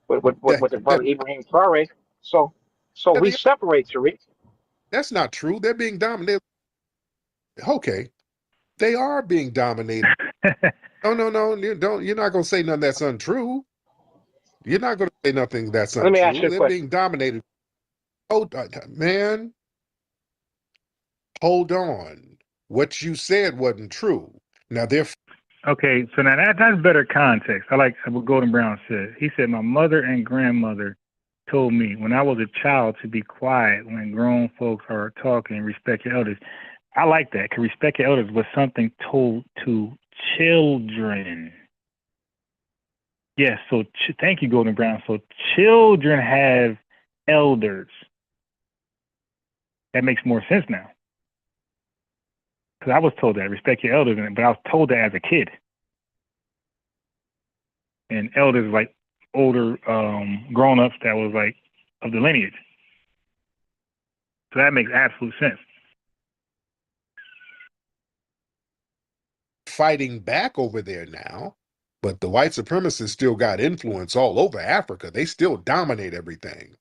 with the brother Ibrahim Traore. So we separate, Tariq. That's not true. They're being dominated. Okay, they are being dominated. No. You're not gonna say nothing that's untrue. You're not gonna say nothing that's untrue. Let me ask you a They're question. being dominated. Oh, man. Hold on. What you said wasn't true. Now they're okay. So now that's better context. I like what Golden Brown said. He said, "My mother and grandmother told me when I was a child to be quiet when grown folks are talking and respect your elders." I like that, because respect your elders was something told to children. Yes, so thank you, Golden Brown. So children have elders. That makes more sense now. Because I was told that, respect your elders, but I was told that as a kid. And elders like older grown-ups that was like of the lineage. So that makes absolute sense. fighting back over there now, but the white supremacists still got influence all over Africa. They still dominate everything.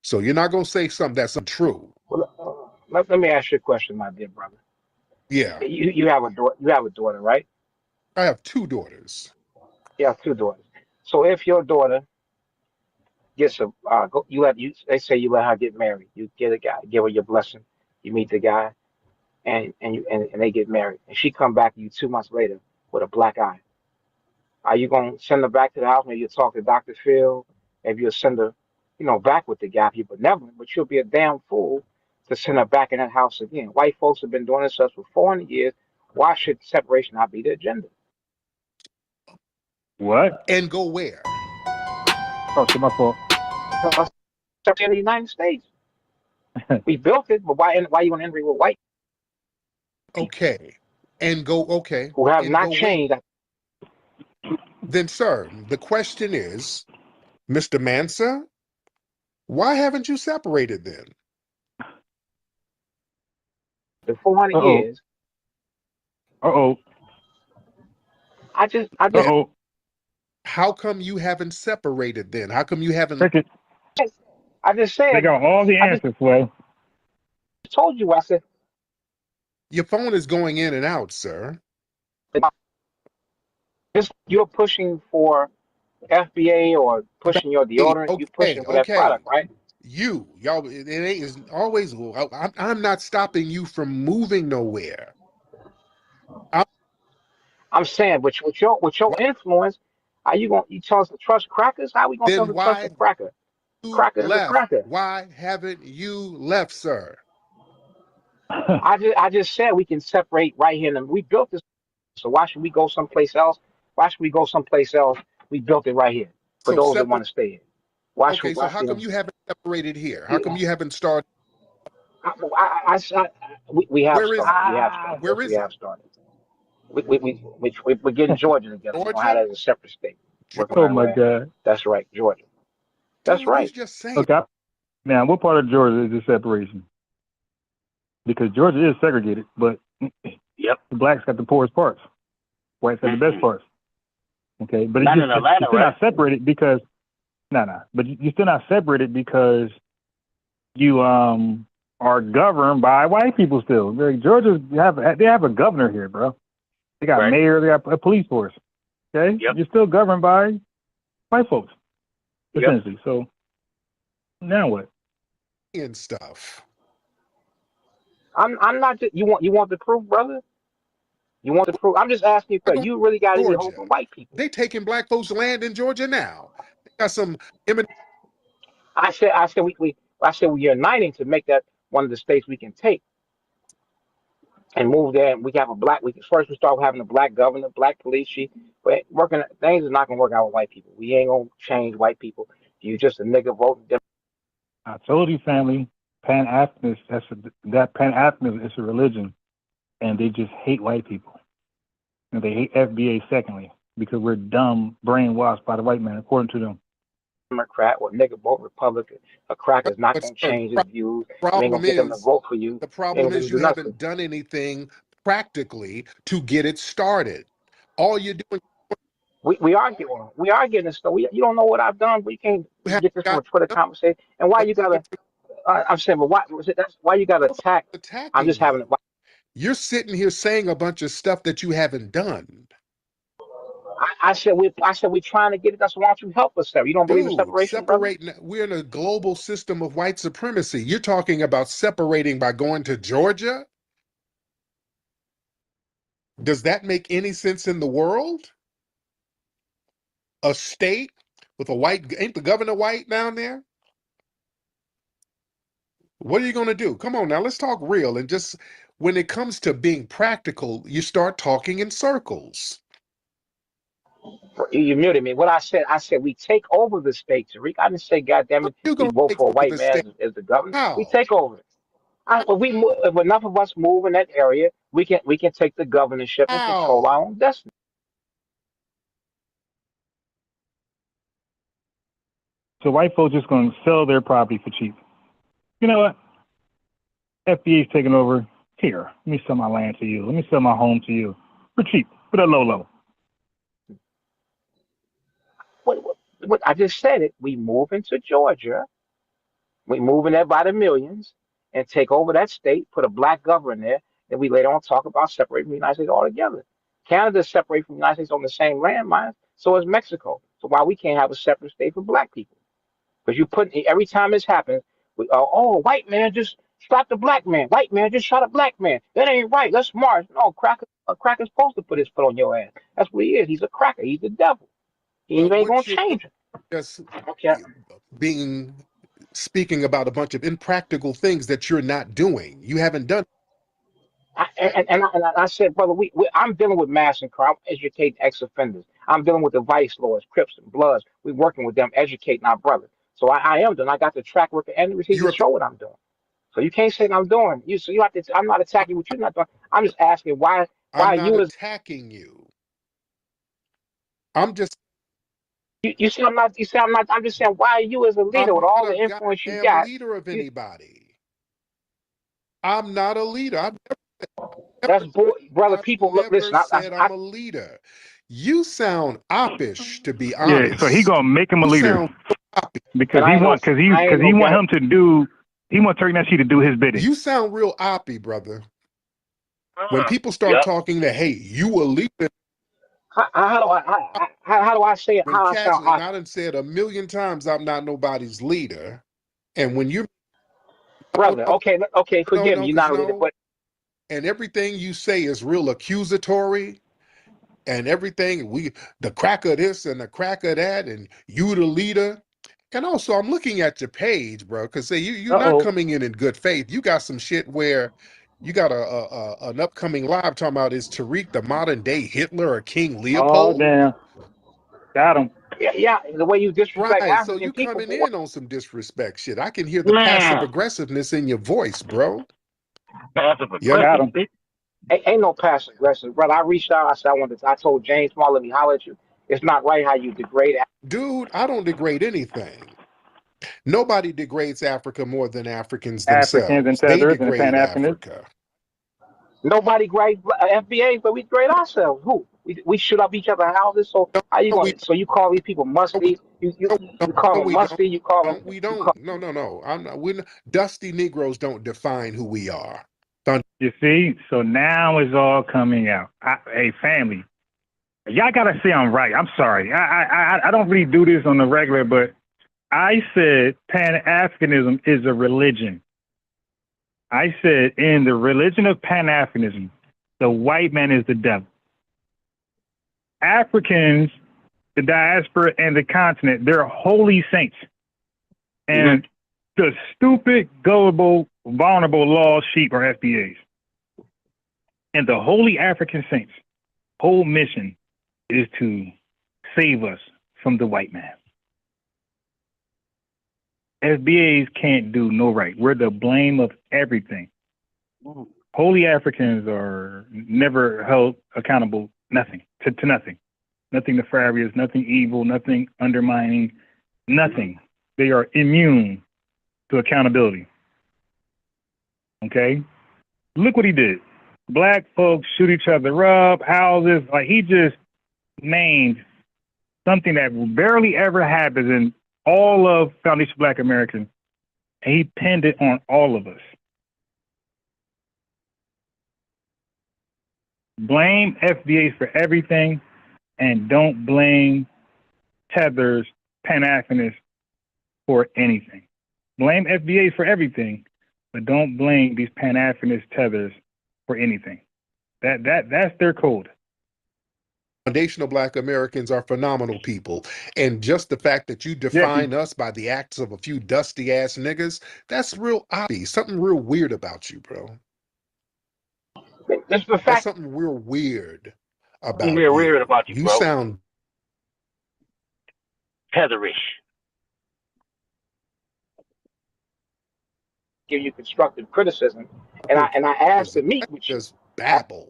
So you're not going to say something that's untrue. Well, let me ask you a question, my dear brother. Yeah. You have a daughter. You have a daughter, right? I have two daughters. You have two daughters. So if your daughter gets they say you let her get married. You get a guy, give her your blessing. You meet the guy, and they get married. And she come back to you 2 months later with a black eye. Are you gonna send her back to the house? Maybe you'll talk to Dr. Phil. Maybe you'll send her, back with the guy if you're benevolent. But you'll be a damn fool to send her back in that house again. White folks have been doing this to us for 400 years. Why should separation not be the agenda? What? And go where? Oh, it's my fault. in the United States. We built it, but why you want to integrate with white Okay. And go, okay. who have And not go where? changed? Then, sir, the question is, Mr. Mansa, why haven't you separated then? In 400 years. I just. How come you haven't separated then? How come you haven't? I just said. They got all the answers, Sway. I told you. I said. Your phone is going in and out, sir. You're pushing for FBA or pushing your deodorant. Okay, You're pushing for that product, right? Y'all, it ain't is always. I'm not stopping you from moving nowhere. I'm saying, with your influence, are you going? You tell us to trust crackers? How are we going to tell us to trust a cracker? Cracker is a cracker. Why haven't you left, sir? I just said we can separate right here, and we built this. So why should we go someplace else? Why should we go someplace else? We built it right here for those that want to stay here. Okay, so how come you haven't separated here? How come you haven't started? We have started. Where is we have started. We're getting Georgia together. We're gonna have that as a separate state. Oh my God. That's right, Georgia. That's right. He's just saying. Okay. Now, what part of Georgia is the separation? Because Georgia is segregated, but the blacks got the poorest parts. Whites got the best parts. Okay, but Not you're in Atlanta, still right? not separated because but you're still not separated because you are governed by white people still. Georgia they have a governor here, bro. They got a mayor, they got a police force. Okay, you're still governed by white folks, essentially. So now what? And stuff. I'm not. You want the proof, brother? You want the proof? I'm just asking you because you really got to hold for white people. They taking black folks' land in Georgia now. They got some. I said we're uniting to make that one of the states we can take and move there. And we have a black. First we start having a black governor, black police chief. But things is not gonna work out with white people. We ain't gonna change white people. You just a nigga voting. I told you, family. Pan-Africanism. That Pan-Africanism is a religion, and they just hate white people, and they hate FBA. Secondly, because we're dumb, brainwashed by the white man, according to them. Democrat or nigga vote Republican. A cracker is not going to change his views. You ain't going to get them to vote for you. The problem is you haven't done anything practically to get it started. All you're doing. We are getting it started. You don't know what I've done, but you can't get this from a Twitter conversation. And why you gotta? I'm saying, but why? That's why you gotta attack. I'm just having. You're sitting here saying a bunch of stuff that you haven't done. I said we're trying to get it. That's why don't you help us there? You don't believe in separation, brother? We're in a global system of white supremacy. You're talking about separating by going to Georgia? Does that make any sense in the world? A state with a white, ain't the governor white down there? What are you going to do? Come on now, let's talk real. And just when it comes to being practical, you start talking in circles. You muted me. What I said we take over the state, Tariq. I didn't say, goddamn it, we vote for a white man as the governor. How? We take over it. If enough of us move in that area, we can take the governorship and control our own destiny. So white folks just going to sell their property for cheap. You know what? FBA's taking over. Here, let me sell my land to you. Let me sell my home to you for cheap, for the low. What I just said it. We move into Georgia. We move in there by the millions and take over that state, put a black governor there, and we later on talk about separating from the United States altogether. Canada's separated from the United States on the same landmine, so is Mexico. So why we can't have a separate state for black people? Because you put every time this happens, white man just shot the black man. White man just shot a black man. That ain't right. Let's march. No, a cracker's supposed to put his foot on your ass. That's what he is. He's a cracker. He's the devil. He ain't gonna change it. Just speaking about a bunch of impractical things that you're not doing. You haven't done. I said, brother, I'm dealing with mass and crime. I'm educating ex-offenders. I'm dealing with the vice lords, Crips and Bloods. We're working with them, educating our brothers. So I am doing. I got the track record and the receipts to show what I'm doing. So you can't say that I'm doing. So you have to. I'm not attacking what you're not doing. I'm just asking why I'm not you as attacking you. I'm just. you say I'm not. You say I'm not. I'm just saying why you as a leader I'm with all not the a influence you goddamn got. leader of You, anybody. I'm not a leader. that's brother. I've People look. never Listen. said I'm a leader. You sound oppish, to be Yeah, so he honest. gonna make him a You leader sound oppy. because And I ain't no. I ain't he no want ghetto. him to do he want Terry Nashie to do his bidding. You sound real oppy, brother. When people start Yep. talking that, hey, you a leader. How do I say it? When How I cats, sound and I happy, done said a million times, I'm not nobody's leader. And when you, brother? Okay. Forgive me. You're because not a leader, but and everything you say is real accusatory. And everything the crack of this and the crack of that, and you the leader. And also, I'm looking at your page, bro, because you're not coming in good faith. You got some shit where you got an upcoming live talking about is Tariq the modern day Hitler or King Oh Leopold? damn, got him. yeah. The way you disrespect Right. So you African people, coming boy. in on some disrespect shit. I can hear the passive Man, aggressiveness in your voice, bro. Passive You Got aggressive. him. ain't no passive aggressive, brother. I reached out. I said I wanted. I told James Small, let me holler at you. It's not right how you degrade. Dude, I don't degrade anything. Nobody degrades Africa more than Africans Africans and themselves. They tethers and the degrade Pan-Africanists. Africa. Nobody grade FBA, but we grade ourselves. Who? We shoot up each other's houses. So how you No, we going? So you call these people musty? You call them we don't. musty? You call them? We You call? don't. No. I'm not. Dusty Negroes don't define who we are. You see, so now it's all coming out. Hey, family, y'all gotta say I'm right. I'm sorry. I don't really do this on the regular, but I said Pan-Africanism is a religion. I said in the religion of Pan-Africanism, the white man is the devil. Africans, the diaspora, and the continent, they're holy saints. And the stupid, gullible, vulnerable lost sheep are FBAs. And the holy African saints' whole mission is to save us from the white man. FBAs can't do no right. We're the blame of everything. Holy Africans are never held accountable, nothing, to nothing. Nothing nefarious, nothing evil, nothing undermining, nothing. They are immune to accountability. Okay? Look what he did. Black folks shoot each other up, houses. Like, he just named something that barely ever happens in all of Foundation Black Americans, and he pinned it on all of us. Blame FBA for everything, and don't blame Tethers, Pan-Africanists for anything. Blame FBA for everything, but don't blame these Pan-Africanist Tethers for anything. That's their code. Foundational Black Americans are phenomenal people. And just the fact that you define us by the acts of a few dusty ass niggas, that's real obvious. Something real weird about you, bro. That's the That's fact. something real weird Something about real you. weird about you, You bro. sound Tetherish. Give you constructive criticism, and I asked to meet with you. just babble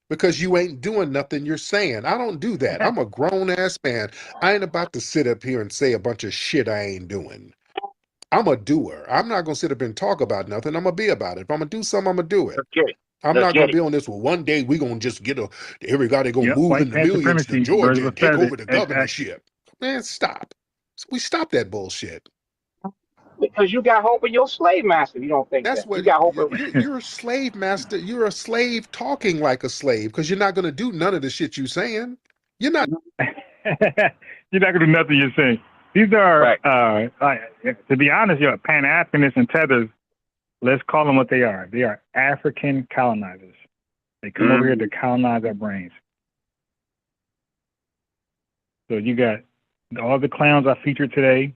because you ain't doing nothing you're saying. I don't do that. I'm a grown ass man. I ain't about to sit up here and say a bunch of shit I ain't doing. I'm a doer. I'm not gonna sit up and talk about nothing. I'm gonna be about it. If I'm gonna do something, I'm gonna do it. Okay. I'm Let's not gonna get be it. on this. Well, one day we gonna just get everybody gonna Yep, move white in the man millions to supremacy, birds Georgia of a and take feather. over the Exactly. governorship. Man, stop. We stop that bullshit. Because you got hope in your slave master. You don't think That's that you what got hope in. you're a slave master. You're a slave talking like a slave because you're not gonna do none of the shit you saying. You're not. You're not gonna do nothing you're saying. These are, to be honest, Pan-Africanists and Tethers. Let's call them what they are. They are African colonizers. They come over here to colonize our brains. So you got all the clowns I featured today,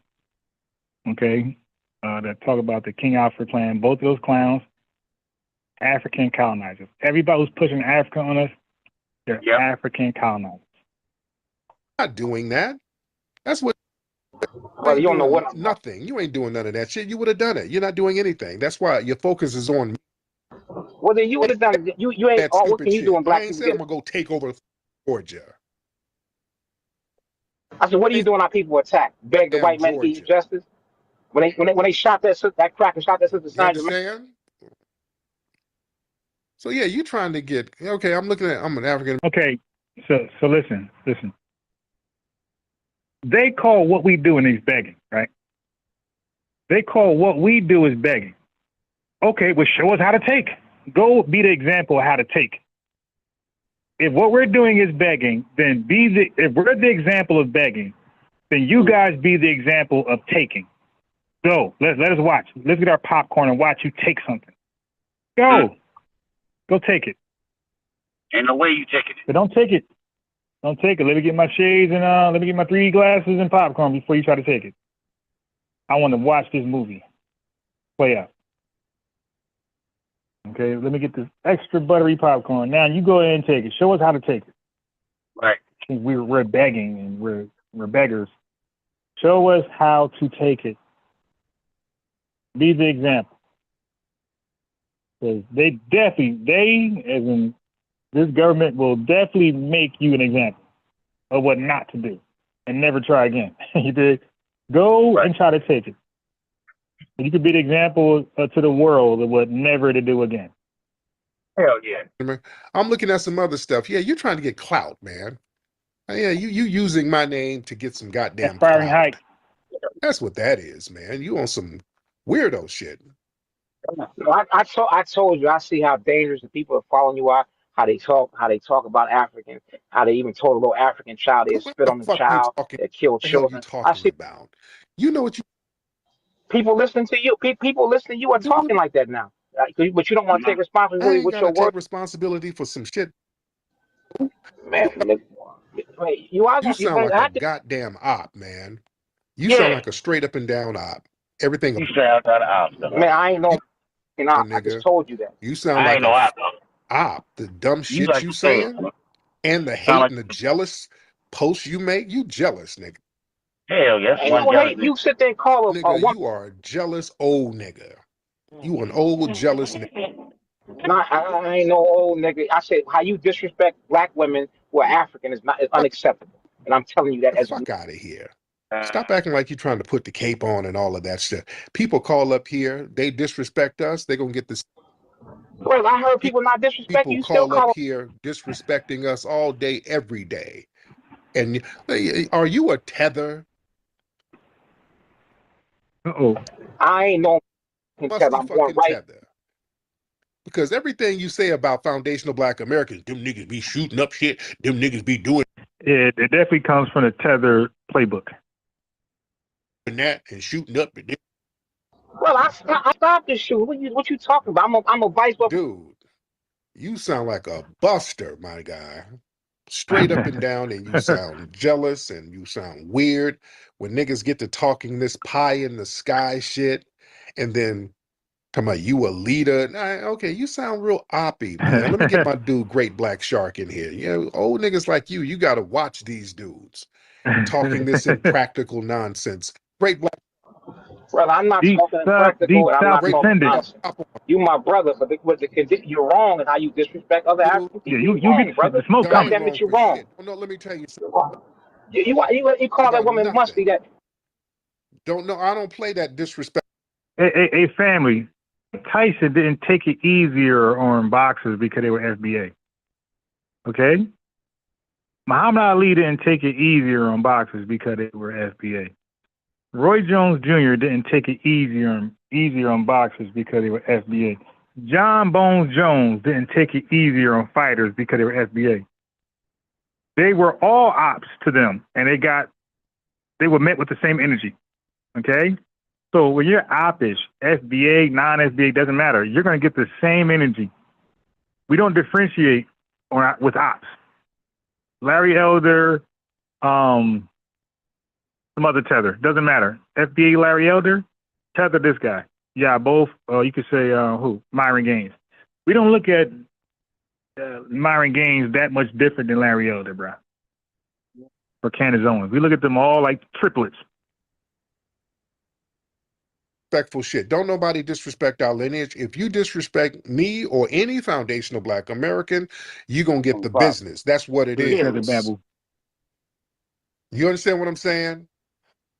okay, that talk about the King Alfred plan. Both of those clowns, African colonizers. Everybody who's pushing Africa on us, they're African colonizers. Not doing that. That's what You ain't you don't know what doing I'm doing. nothing. You ain't doing none of that shit. You would have done it. You're not doing anything. That's why your focus is on Well, then you would have done it. You ain't. that Oh, what stupid can you do shit. when I black ain't people said I'm get? gonna go take over Georgia. I said, what are you doing? Our people attacked, beg the Damn white man to give you Georgia. justice. When they shot that crack and shot that sister You Sandra. understand? So yeah, you trying to get okay. I'm an African. Okay, so listen. They call what we do in these begging, right? They call what we do is begging. Okay, well, show us how to take. Go be the example of how to take. If what we're doing is begging, then if we're the example of begging, then you guys be the example of taking. Go. Let us watch. Let's get our popcorn and watch you take something. Go. Go take it. Ain't no way you take it. But don't take it. Don't take it. Let me get my shades and let me get my 3 glasses and popcorn before you try to take it. I want to watch this movie play out. Okay, let me get this extra buttery popcorn. Now you go ahead and take it. Show us how to take it. Right. We're begging and we're beggars. Show us how to take it. Be the example. Because as in this government will definitely make you an example of what not to do and never try again. You did. Go and try to take it. You could be the example to the world of what never to do again. Hell yeah. I'm looking at some other stuff. Yeah, you're trying to get clout, man. Yeah, you using my name to get some goddamn Aspiring clout. heights. That's what that is, man. You on some weirdo shit. No, I told you. I see how dangerous the people are following you are. How they talk about Africans. How they even told a little African child they What spit the on the fuck you child. talking? They kill What the hell you children. I talking see about? You know what you people listening to you. People listening to you are dude? talking like that now. But you don't want to take I responsibility ain't with gotta your take words, responsibility for some shit. man. Wait, you are You going. You're sound going to like a have to. goddamn op, man. You sound Yeah. like a straight up and down op. Everything You straight out the house, though. Man, I ain't no. I just nigga. told you that. You sound I ain't like no a op, though. op. The dumb You shit like you to say it. saying and the Sound hate like, and the jealous posts you make. You jealous, nigga. hell yes, Ain't one no jealous hate. You sit there and call a Nigga, woman. you are a jealous old nigga. You an old jealous nigga. Not, I ain't no old nigga. I said how you disrespect black women who are African is unacceptable, and I'm telling you that The as fuck out of here. Stop acting like you're trying to put the cape on and all of that shit. People call up here, they disrespect us, they're gonna get this. well. I heard people not disrespect you. People You still call up call here disrespecting us all day, every day. And are you a tether? Uh-oh. I ain't no Must tether. be I'm going fucking right. tether. Because everything you say about foundational black Americans, them niggas be shooting up shit, them niggas be doing It definitely comes from the Tether playbook. that and shooting up. Well, I stopped this shoot. What you talking about? I'm a vice. Dude, you sound like a buster, my guy. Straight up and down, and you sound jealous and you sound weird when niggas get to talking this pie in the sky shit, and then talking about you a leader. Nah, okay, you sound real oppy, man. Let me get my dude Great Black Shark in here. Old niggas like you gotta watch these dudes talking this impractical nonsense. Great Black. Well, I'm not Deep talking South, impractical, deep and I'm South not Great talking descendants. nonsense. You my brother, but you're wrong in how you disrespect other dude, African Yeah, people. you You're get wrong, brother. the smoke y'all God coming. ain't damn it, wrong you're for wrong. shit. Oh no, let me tell you something You call that about woman musty. nothing. That Don't know. I don't play that disrespect. A family. Tyson didn't take it easier on boxers because they were FBA. Okay? Muhammad Ali didn't take it easier on boxers because they were FBA. Roy Jones Jr. didn't take it easier on boxers because they were FBA. John Bones Jones didn't take it easier on fighters because they were FBA. They were all ops to them, and they were met with the same energy. Okay? So when you're oppish, FBA, non-FBA, doesn't matter. You're going to get the same energy. We don't differentiate with ops. Larry Elder, some other tether, doesn't matter. FBA Larry Elder, tether this guy. Yeah, both. You could say who? Myron Gaines. We don't look at Myron Gaines that much different than Larry Elder, bro. Or Candace Owens. We look at them all like triplets. disrespectful shit. Don't nobody disrespect our lineage. If you disrespect me or any foundational Black American, you're gonna get the business. That's what it is. You understand what I'm saying?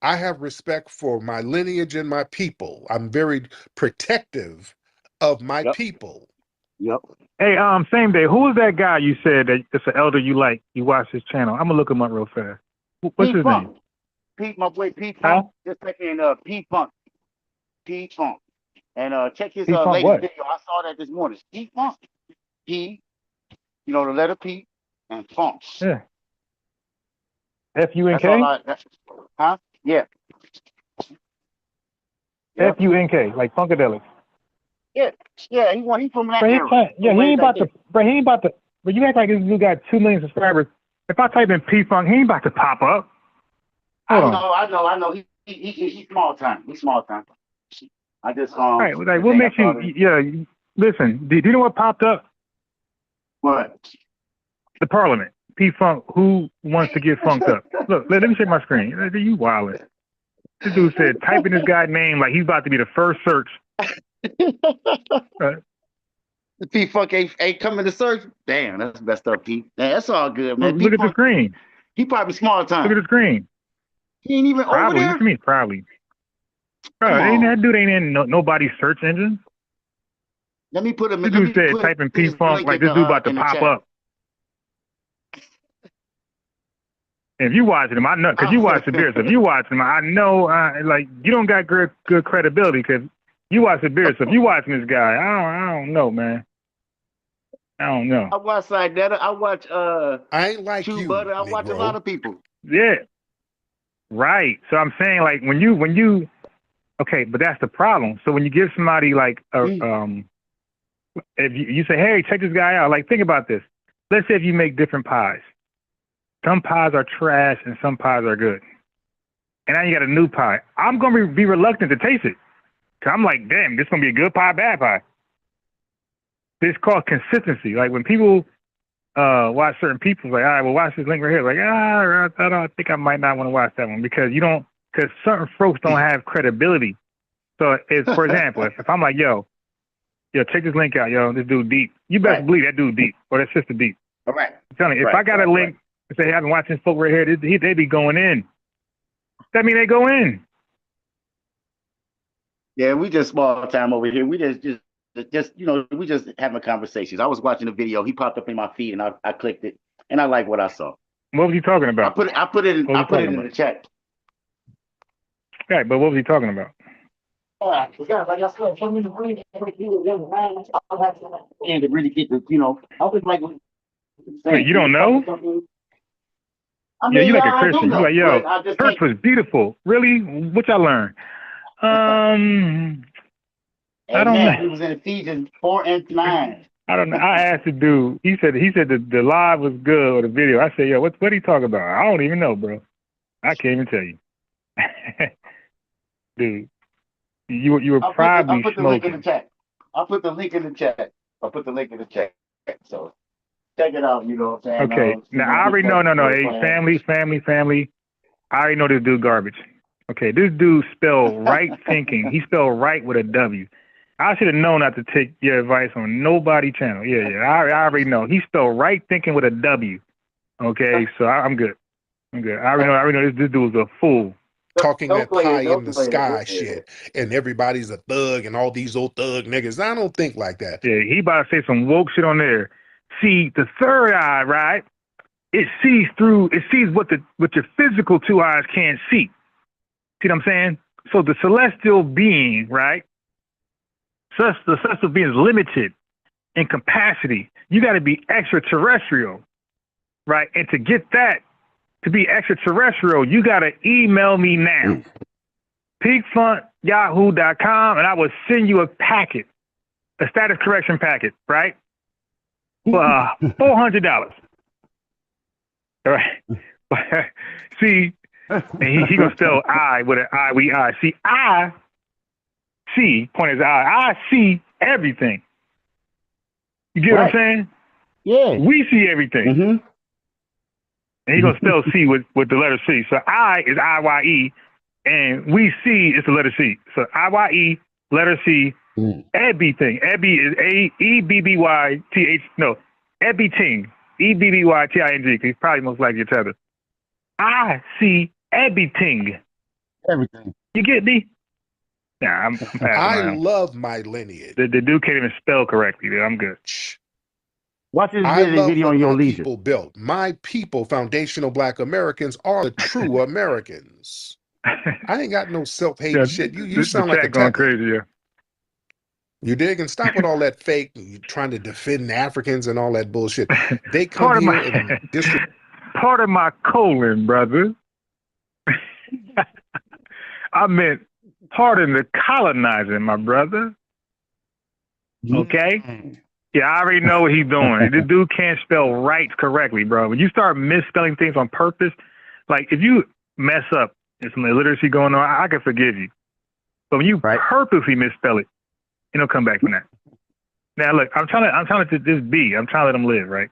I have respect for my lineage and my people. I'm very protective of my people. Yep. Hey, same day. Who was that guy you said that it's an elder you like? You watch his channel. I'm gonna look him up real fast. What's his name? Pete, my boy Pete Funk. Just type in Pete Funk. Pete Funk. And check his Pete Funk latest what? video. I saw that this morning. Pete Funk. P, you know, the letter P and Funk. Yeah. FUNK? Huh? Yeah. FUNK, like Funkadelic. Yeah. Yeah, he from that But era. he ain't about to. But he ain't about to. But you act like this dude got 2 million subscribers. If I type in P Funk, he ain't about to pop up. I know. He's small time. He's small time. I just Right. Like, what makes you? Yeah. Listen. Do you know what popped up? What? The Parliament. P Funk. Who wants to get funked up? Look. Let me check my screen. You wildin'. This dude said, type in this guy's name like he's about to be the first search. The P Funk ain't coming to search. Damn, that's messed up, P. That's all good, man. Look at the screen. He probably small time. Look at the screen. He ain't even probably. over there. What you mean probably? Bro, ain't that dude ain't in nobody's search engine. Let me put him. This dude said type in P Funk like this dude about to pop up. If you watching him, I know, because you watch the beer. So if you watch him, I know, like, you don't got good credibility because you watch the beer. So if you watching this guy, I don't know, man. I don't know. I watch Sidetta. I watch I ain't like Chew you, Butter. I watch a Negro. lot of people. Yeah. Right. So I'm saying, like, when you okay, but that's the problem. So when you give somebody like if you say, hey, check this guy out, like, think about this. Let's say if you make different pies. Some pies are trash and some pies are good. And now you got a new pie. I'm going to be reluctant to taste it. Because I'm like, damn, this is going to be a good pie, bad pie. It's called consistency. Like when people watch certain people, like, all right, well, watch this link right here. Like, I think I might not want to watch that one because certain folks don't have credibility. So, for example, if I'm like, yo, check this link out, yo, this dude deep. You best believe that dude deep or that sister deep. All right. I'm telling you, if I got a link, and say, hey, I've been watching folk right here, they be going in. That mean they go in. Yeah, we just small time over here. We just we just having conversations. I was watching a video. He popped up in my feed, and I clicked it, and I like what I saw. What was he talking about? I put it in the chat. Right, but what was he talking about? And to really get the, I was like, wait, you don't know? I mean, yeah, you like a Christian. You like, yo, church was beautiful. Really? What y'all learn? I don't know. It was in Ephesians 4 and 9. I don't know. I asked the dude. He said the live was good or the video. I said, yo, what are you talking about? I don't even know, bro. I can't even tell you. Dude, you were probably I'll put the smoking. link in the chat. I'll put the link in the chat. So check it out, you know what I'm saying? Okay. Now I already know. No. Hey, family. I already know this dude garbage. Okay, this dude spelled right thinking. He spelled right with a W. I should have known not to take your advice on nobody channel. Yeah. I already know. He spelled right thinking with a W. Okay, so I'm good. I already know this dude was a fool. Talking that pie in the sky shit, and everybody's a thug and all these old thug niggas. I don't think like that. Yeah, he about to say some woke shit on there. See, the third eye, right? It sees what your physical two eyes can't see. See what I'm saying? So the celestial being, right? The celestial being is limited in capacity. You got to be extraterrestrial, right? And to get that, to be extraterrestrial, you got to email me now. peakfunkyahoo.com, and I will send you a packet, a status correction packet, right? For $400. All right. See, and he gonna spell I with an I, we I. See, I see, point is I see everything. You get what I'm saying? Yeah. We see everything. Mm-hmm. And he gonna spell C with the letter C. So I is IYE, And we see is the letter C. So IYE, letter C, Ebby thing. Ebby is A-E-B-B-Y-T-H. No, Ebby Ting. E-B-B-Y-T-I-N-G. He's probably most likely your tether. I see everything. Everything. You get me? Nah, I'm passing I around. love my lineage. The dude can't even spell correctly, dude. I'm good. Watch this I love video what on your my leisure. people built. My people, foundational Black Americans, are the true Americans. I ain't got no self-hating shit. You sound like a chat going tether. crazy, yeah. You dig? And stop with all that fake, you trying to defend Africans and all that bullshit. They come Part of here my and disrespect. part of my colon, brother. I meant pardon the colonizing, my brother. Okay? Yeah, I already know what he's doing. This dude can't spell right correctly, bro. When you start misspelling things on purpose, like if you mess up and some illiteracy going on, I can forgive you. But when you purposely misspell it, you don't come back from that. Now look, I'm trying to let this be. I'm trying to let him live, right?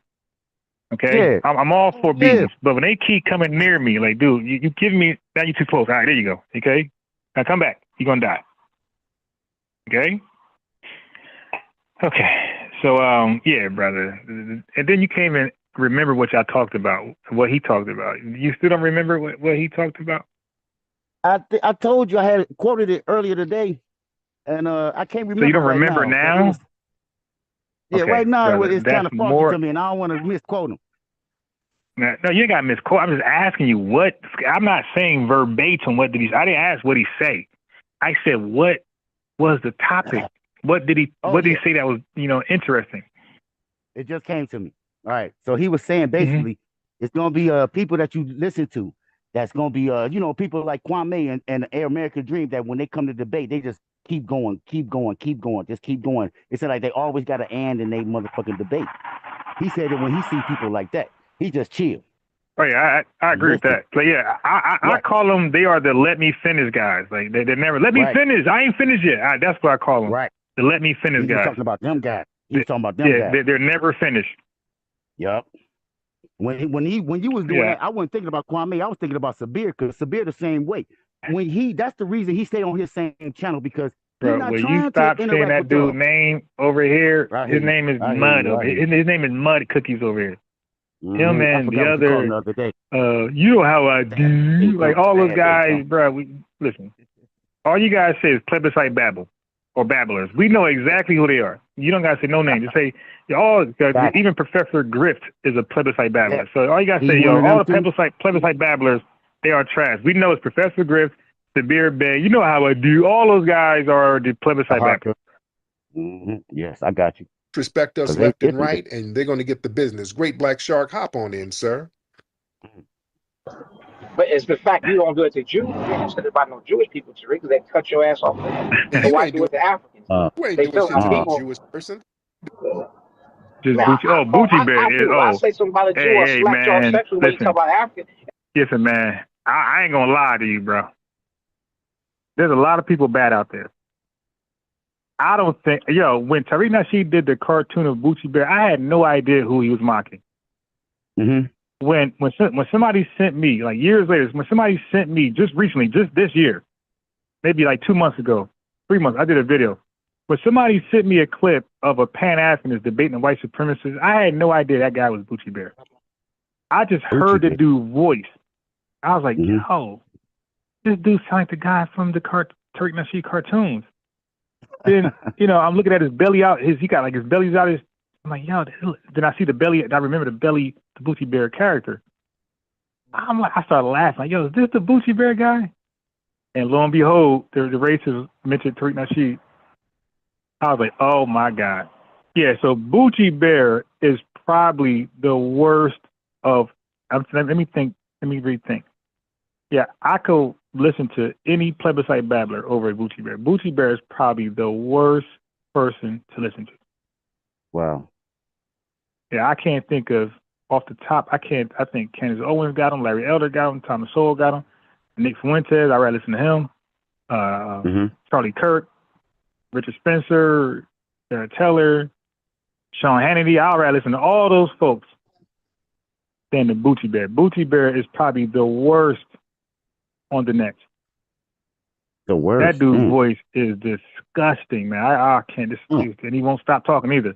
Okay? Yeah. I'm all for beatings, but when they keep coming near me, like, dude, you give me, now you're too close. All right, there you go. Okay? Now come back. You're gonna die. Okay? Okay. So yeah, brother. And then you came and remember what y'all talked about, what he talked about. You still don't remember what he talked about? I told you I had quoted it earlier today, and I can't remember. So you don't right remember now? Yeah, Okay, right now brother, it's kind of that's foggy more. to me, and I don't want to misquote him. No, you ain't got to misquote. I'm just asking you what. I'm not saying verbatim what did he. I didn't ask what he say. I said what was the topic. What did he? What did he say that was interesting? It just came to me. All right. So he was saying basically it's gonna be people that you listen to. That's gonna be people like Kwame and the Air American Dream that when they come to debate, they just keep going, just keep going. It's like they always got an and in they motherfucking debate. He said that when he see people like that, he just chill. Oh yeah, I agree with that. But yeah, I call them. They are the let me finish guys. Like they never let me finish. I ain't finished yet. That's what I call them. Right. The let me finish He guys. was talking about them guys. He was talking about them guys. They're never finished. Yep. When you was doing that, I wasn't thinking about Kwame. I was thinking about Sabir because Sabir the same way. That's the reason he stayed on his same channel because he's not Will trying you stop to saying interact that with dude's name over here? His name is Mud over here. His name is Mud Cookies over here. Him and the other, you know how I do. Like all those guys, bro. Listen, all you guys say is plebiscite babble or babblers. We know exactly who they are. You don't gotta say no name. Just say even Professor Grift is a plebiscite babbler. So all you gotta say, all the plebiscite babblers, they are trash. We know it's Professor Grift, Sabir Bey. You know how I do. All those guys are the plebiscite babblers. Yes, I got you. Respect us left and right, and they're going to get the business. Great Black Shark, hop on in, sir. But it's the fact you don't do it to Jews. You ain't said about no Jewish people, Tariq, because they cut your ass off. So why do it to Africans? You ain't They doing feel shit like to no people. Bucci person. Just Man, Bucci Bear is I say something about a Jew or slap y'all sexually when you talk about African. Listen, man, I ain't gonna lie to you, bro. There's a lot of people bad out there. I don't think, when Tariq Nasheed did the cartoon of Bucci Bear, I had no idea who he was mocking. When somebody sent me, like years later, when somebody sent me just recently, just this year, maybe like 2 months ago, 3 months, I did a video. When somebody sent me a clip of a Pan-Africanist debating a white supremacist, I had no idea that guy was Bucci Bear. I just heard the dude's voice. I was like, yo, this dude sounds like the guy from the Tariq Nasheed cartoons. Then, I'm looking at his belly out. He got like his belly's out. I'm like, yo, then I see the belly. I remember the belly, the Bucci Bear character. I started laughing. Like, yo, is this the Bucci Bear guy? And lo and behold, the racist mentioned Tariq Nasheed. I was like, oh my God. Yeah, so Bucci Bear is probably the worst of, let me rethink. Yeah, I could listen to any plebiscite babbler over at Bucci Bear. Bucci Bear is probably the worst person to listen to. Wow. Yeah, I can't think of, off the top, I think Candace Owens got him, Larry Elder got him, Thomas Sowell got him, Nick Fuentes, I rather listen to him, Charlie Kirk, Richard Spencer, Sarah Teller, Sean Hannity. I'd rather listen to all those folks than the Bucci Bear. Bucci Bear is probably the worst on the next. The worst. That dude's voice is disgusting, man. I can't. And he won't stop talking either.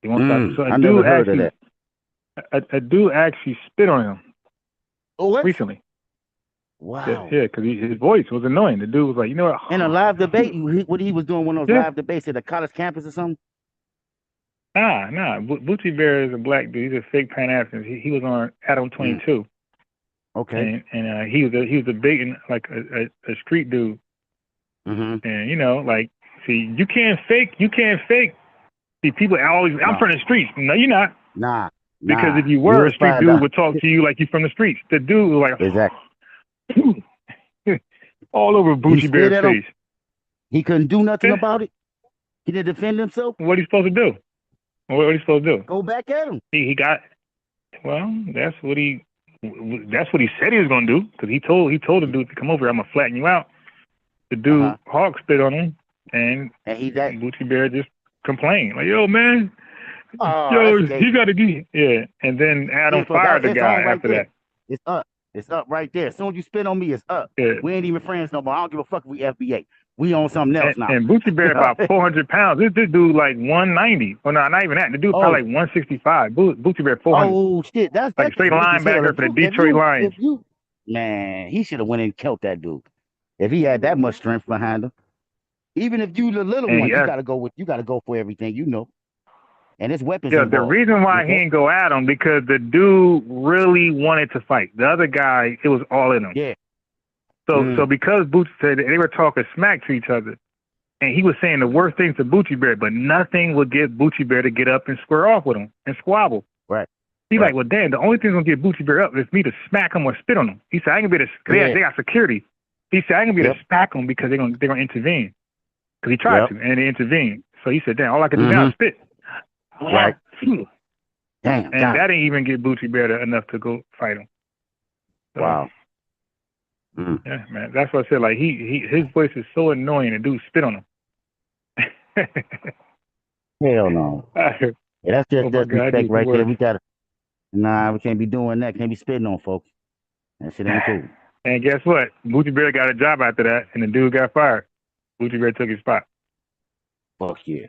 He won't stop. So I never heard of that. A dude actually spit on him. Oh, recently. Wow. Yeah, because his voice was annoying. The dude was like, you know what? In a live debate, what he was doing one of those live debates at a college campus or something? Nah. Bucci Bear is a black dude. He's a fake Pan-Africanist. He was on Adam 22. Okay. And he was a big, like a street dude. And you know, like, see, you can't fake. See, people always, I'm from the streets. No, you're not. Nah. Because if you were, a street dude would talk to you like you're from the streets. The dude was like, exactly. all over Bucci Bear's face. He couldn't do nothing about it. He didn't defend himself. What are you supposed to do? What are you supposed to do? Go back at him. He got. Well, that's what he said he was gonna do. Because he told the dude to come over. I'm gonna flatten you out. The dude Hawk spit on him, and Bucci Bear just complained like, "Yo, man, yo, you gotta be And then Adam fired the guy after that. It's up. It's up right there. As soon as you spit on me, it's up. Yeah. We ain't even friends no more. I don't give a fuck if we FBA. We on something else now. And Bucci Bear about 400 pounds. This dude like 190. Well, no, not even that. The dude probably like 165. Bucci Bear 400. Oh shit, that's like straight linebacker for the Detroit Lions. Man, he should have went and killed that dude if he had that much strength behind him. Even if you the little one, you gotta go for everything, you know. And his weapons. Yeah, the reason why he didn't go at him because the dude really wanted to fight. The other guy, it was all in him. Yeah. So because Bucci said they were talking smack to each other, and he was saying the worst things to Bucci Bear, but nothing would get Bucci Bear to get up and square off with him and squabble. Right. He's like, well, damn, the only thing that's gonna get Bucci Bear up is me to smack him or spit on him. He said, I ain't gonna be able to. They got security. He said, I ain't gonna be able to smack him because they're gonna intervene. Because he tried to, and they intervened. So he said, damn, all I can do now is spit. Right. Damn. And that didn't even get Bucci Bear enough to go fight him. So, wow. Yeah, man. That's what I said. Like his voice is so annoying. The dude spit on him. Hell no. Yeah, that's just respect right there. We gotta. Nah, we can't be doing that. Can't be spitting on folks. That shit ain't cool. And guess what? Bucci Bear got a job after that, and the dude got fired. Bucci Bear took his spot. Fuck yeah.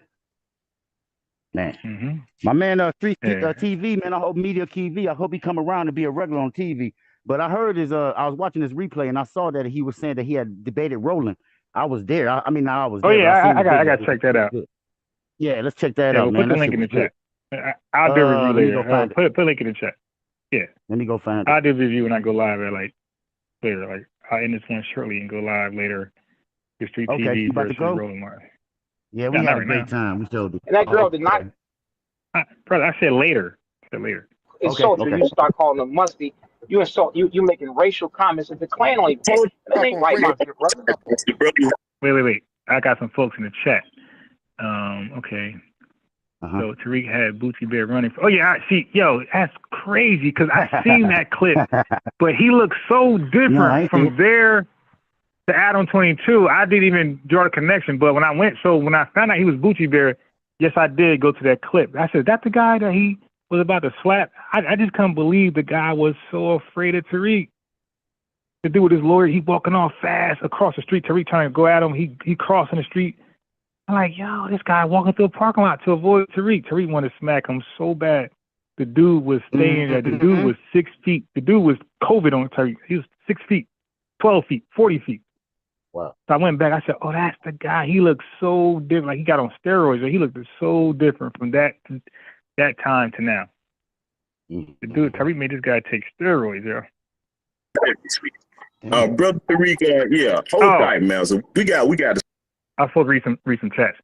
Man, my man, Street TV, man. I hope Media TV. I hope he come around to be a regular on TV. But I heard I was watching his replay and I saw that he was saying that he had debated Roland. I was there. I was there. Oh yeah, I got to check that out. Yeah, let's check that out, man. Put the link in the chat. I'll do a review later. Put a link in the chat. Yeah. Let me go find it. I'll do a review when I go live at later. Like I'll end this one shortly and go live later. The Street TV versus Roland Martin. Yeah, we had a great time. We showed it. And that girl did not. Brother, I said later. Later. Insult you. You start calling them musty. You insult you. You making racial comments at the Klan only. That ain't right, my brother. Wait. I got some folks in the chat. Okay. So Tariq had Bucci Bear running. Oh yeah, I see. Yo, that's crazy because I seen that clip, but he looks so different from there to Adam 22. I didn't even draw the connection, but when I found out he was Bucci Bear, yes, I did go to that clip. I said, "That's the guy that he was about to slap." I just couldn't believe the guy was so afraid of Tariq. To do with his lawyer, he walking off fast across the street. Tariq trying to go at him. He crossing the street. I'm like, yo, this guy walking through a parking lot to avoid Tariq. Tariq wanted to smack him so bad. The dude was staying there. The dude was 6 feet. The dude was COVID on Tariq. He was 6 feet, 12 feet, 40 feet. Wow. So I went back. I said, oh, that's the guy. He looks so different. Like he got on steroids. He looked so different from that time to now. The dude, Tariq made this guy take steroids, yo. Brother Tariq, hold tight, man. So we got to. I'll supposed to read some chats.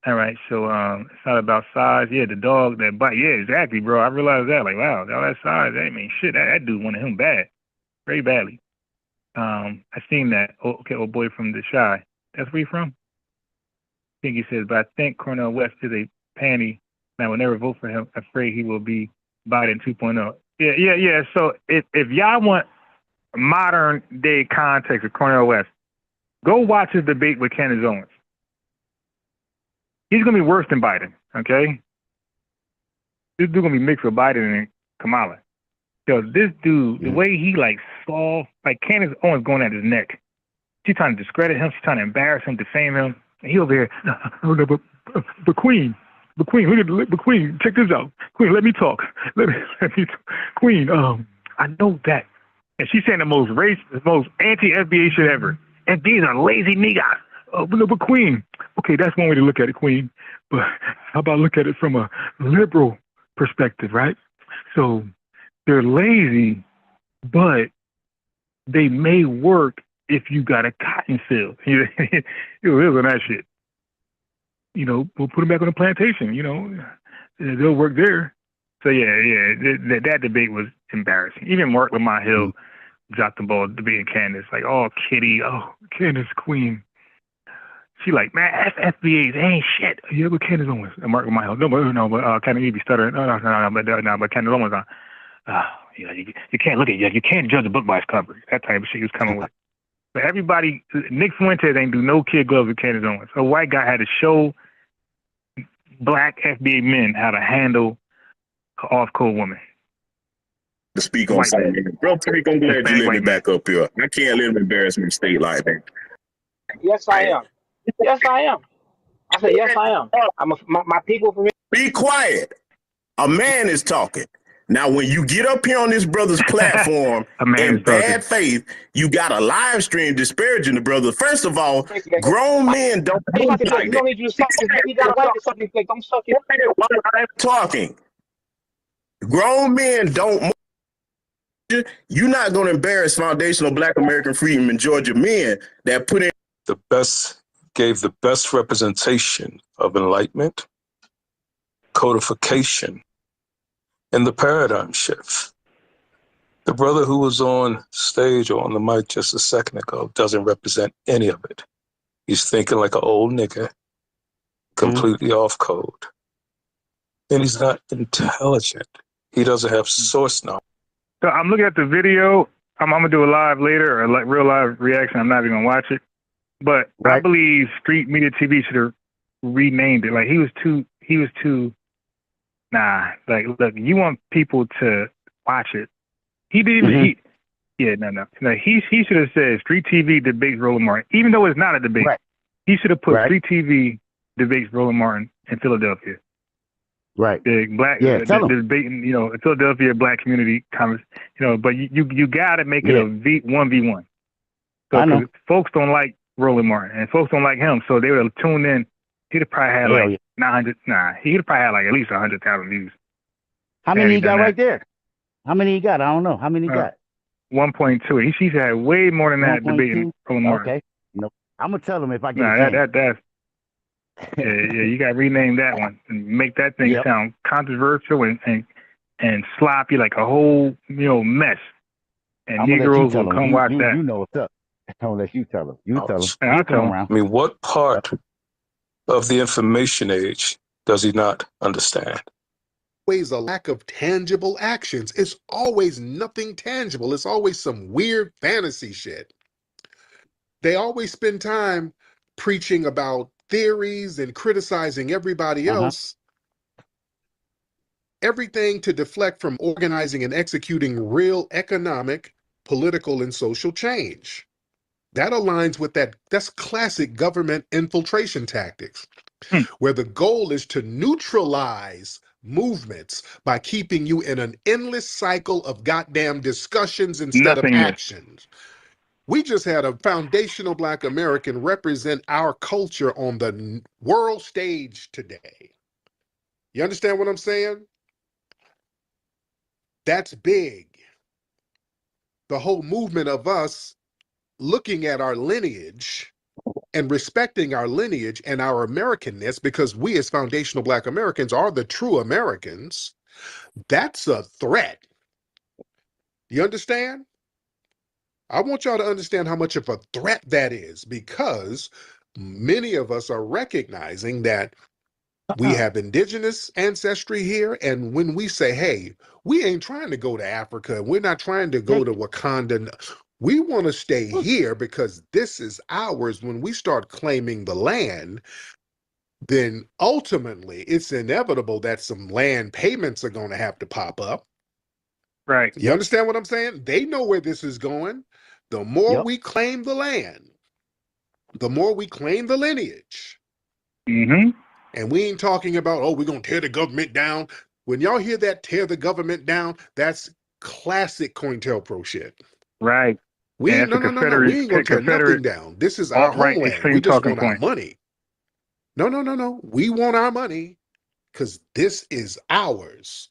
All right, so it's not about size. Yeah, the dog that bite. Yeah, exactly, bro. I realized that. Like, wow, all that size. That mean shit. That dude wanted him bad, very badly. I seen that. Old boy from the Shy. That's where you from? I think he says, but I think Cornel West is a panty. And I will never vote for him. Afraid he will be Biden 2.0. Yeah. So if y'all want modern day context of Cornel West, go watch his debate with Candace Owens. He's gonna be worse than Biden. Okay, this dude gonna be mixed with Biden and Kamala. Yo, this dude, the way he like saw like Candace Owens going at his neck, She's trying to discredit him. She's trying to embarrass him, defame him. And he over here, no, but Queen, but Queen, check this out. Queen, let me talk. Let me Queen, I know that. And she's saying the most anti-FBA shit ever. And these are lazy niggas. But Queen, okay, that's one way to look at it, Queen. But how about look at it from a liberal perspective, right? So they're lazy, but they may work if you got a cotton field. You know, on that shit. You know, we'll put them back on the plantation. You know, they'll work there. So yeah, that debate was embarrassing. Even Mark Lamont Hill dropped the ball debating Candace. Like, oh, Kitty, oh, Candace Queen. She like, man, FBAs ain't shit. Yeah, but Candace Owens and Mark Lamont Hill. But Candace, you be stuttering. No, but Candace Owens on. You can't look at it. You can't judge a book by its cover. That type of shit he was coming with. But everybody, Nick Fuentes ain't do no kid gloves with Candace Owens. A white guy had to show black FBA men how to handle an off-code woman. To speak on something. Bro, Tariq, I'm glad you let me back up here. I can't let him embarrass me state like that. Yes, I am. Yes, I am. I said, yes, I am. My people from Be quiet. A man is talking. Now, when you get up here on this brother's platform in bad faith, you got a live stream disparaging the brother. First of all, grown men don't move like that. You don't need to suck his dick. You got a wife to suck his dick. Don't suck it. I'm talking. Grown men don't move. You're not going to embarrass foundational Black American freedom in Georgia men that put in gave the best representation of enlightenment, codification, and the paradigm shift. The brother who was on stage or on the mic just a second ago doesn't represent any of it. He's thinking like an old nigga, completely off code. And he's not intelligent. He doesn't have source knowledge. So I'm looking at the video. I'm going to do a live later, or like real live reaction. I'm not even going to watch it. But I believe Street Media TV should have renamed it. Like he was too, nah, like, look, you want people to watch it. He didn't, no. He should have said Street TV debates Roland Martin, even though it's not a debate. He should have put Street TV debates Roland Martin in Philadelphia. Right. The black, the debating, Philadelphia black community comments, but you got to make it a 1v1. So I know. Folks don't like Roland Martin, and folks don't like him, so they would have tuned in. He'd have probably had like 900. Nah, he'd have probably had like at least 100,000 views. How many he got right there? How many he got? I don't know. How many he got? 1.2. He's had way more than that debating Roland Martin. Okay. No, I'm gonna tell him if I get. That's. You got to rename that one and make that thing sound controversial and sloppy like a whole mess. And Negroes will come watch that. You know what's up. I'll let you tell him. You tell him. I'll tell him. I mean, what part of the information age does he not understand? Always a lack of tangible actions. It's always nothing tangible. It's always some weird fantasy shit. They always spend time preaching about theories and criticizing everybody else. Everything to deflect from organizing and executing real economic, political, and social change. That aligns with that's classic government infiltration tactics, where the goal is to neutralize movements by keeping you in an endless cycle of goddamn discussions instead of actions. We just had a foundational Black American represent our culture on the world stage today. You understand what I'm saying? That's big. The whole movement of us looking at our lineage and respecting our lineage and our Americanness, because we as foundational Black Americans are the true Americans, that's a threat. You understand? I want y'all to understand how much of a threat that is, because many of us are recognizing that we have indigenous ancestry here. And when we say, hey, we ain't trying to go to Africa, we're not trying to go to Wakanda, we want to stay here because this is ours. When we start claiming the land, then ultimately it's inevitable that some land payments are going to have to pop up. Right. You understand what I'm saying? They know where this is going. The more we claim the land, the more we claim the lineage. Mm-hmm. And we ain't talking about, oh, we're going to tear the government down. When y'all hear that tear the government down, that's classic COINTELPRO shit. Right. We And ain't, that's a no. Confederate, We ain't going to tear Confederate nothing down. This is our alt-right homeland. extreme We just talking want our point. money. No. We want our money because this is ours.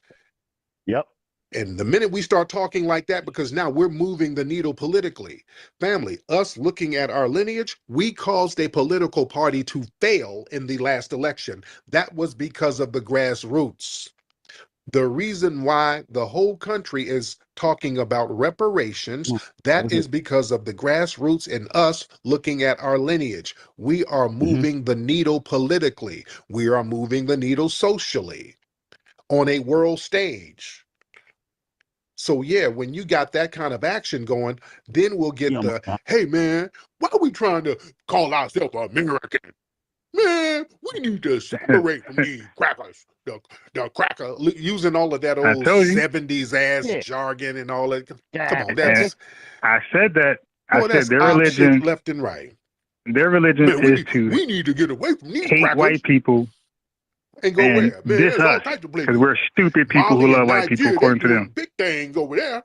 Yep. And the minute we start talking like that, because now we're moving the needle politically. Family, us looking at our lineage, we caused a political party to fail in the last election. That was because of the grassroots. The reason why the whole country is talking about reparations, that is because of the grassroots and us looking at our lineage. We are moving the needle politically. We are moving the needle socially on a world stage. So yeah, when you got that kind of action going, then we'll get hey man, why are we trying to call ourselves American? Man, we need to separate from these crackers. The cracker, using all of that old 70s ass jargon and all that. Come on, that's... I said that. Boy, that's their op religion shit left and right. Their religion Man, we need to get away from these hate crackers. white people and go where? Man, diss there's all us types of because places. we're stupid people Mali who and love white people, Nigeria, they according to doing them. big things over there.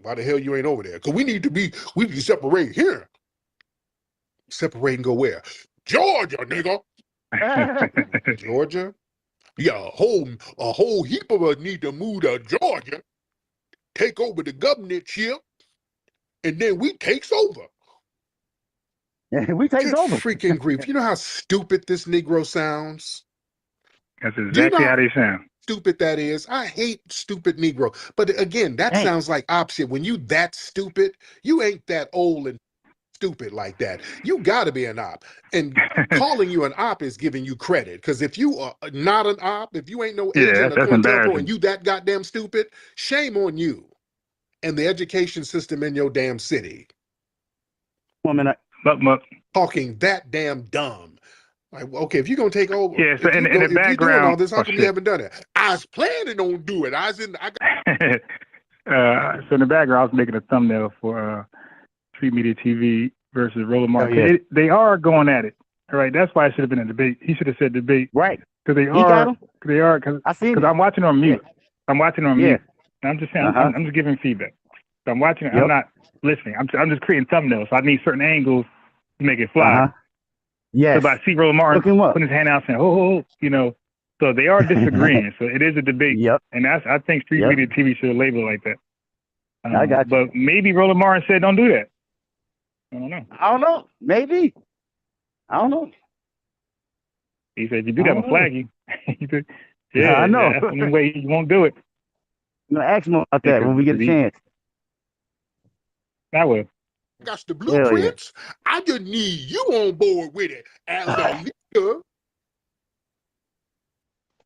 Why the hell you ain't over there? Because we need to separate here. Separate and go where? Georgia, nigga. Georgia? Yeah, a whole heap of us need to move to Georgia, take over the governorship, and then we takes over. We takes over. Freaking grief. You know how stupid this Negro sounds? That's exactly how they sound. Stupid that is. I hate stupid Negro. But again, that sounds like opposite. When you that stupid, you ain't that old and stupid like that. You got to be an op. And calling you an op is giving you credit. Because if you are not an op, if you ain't no agent of COINTELPRO and you that goddamn stupid, shame on you and the education system in your damn city. 1 minute. Talking that damn dumb. Like, okay, if you're gonna take over, yeah, so if you're doing all this, how come you haven't done it? I was planning on doing it. So in the background, I was making a thumbnail for Street Media TV versus Roland Martin. Oh, yeah. They are going at it. All right, that's why it should have been a debate. He should have said debate. Right. Because they are. Because I'm watching on mute. I'm watching on mute. And I'm just saying, I'm just giving feedback. So I'm watching it. I'm not listening. I'm just creating thumbnails. So I need certain angles to make it fly. Yes. So if I see Roland Martin putting his hand out saying, oh, you know, so they are disagreeing. So it is a debate. And I think Street Media TV should label it like that. I got you. But maybe Roland Martin said, don't do that. I don't know. Maybe. I don't know. He said, if you do that, I'm going to flag you. He said, I know. That's the only way you won't do it. I'm going to ask him about that when we get a chance. I will. Got the blueprints. I just need you on board with it as a leader.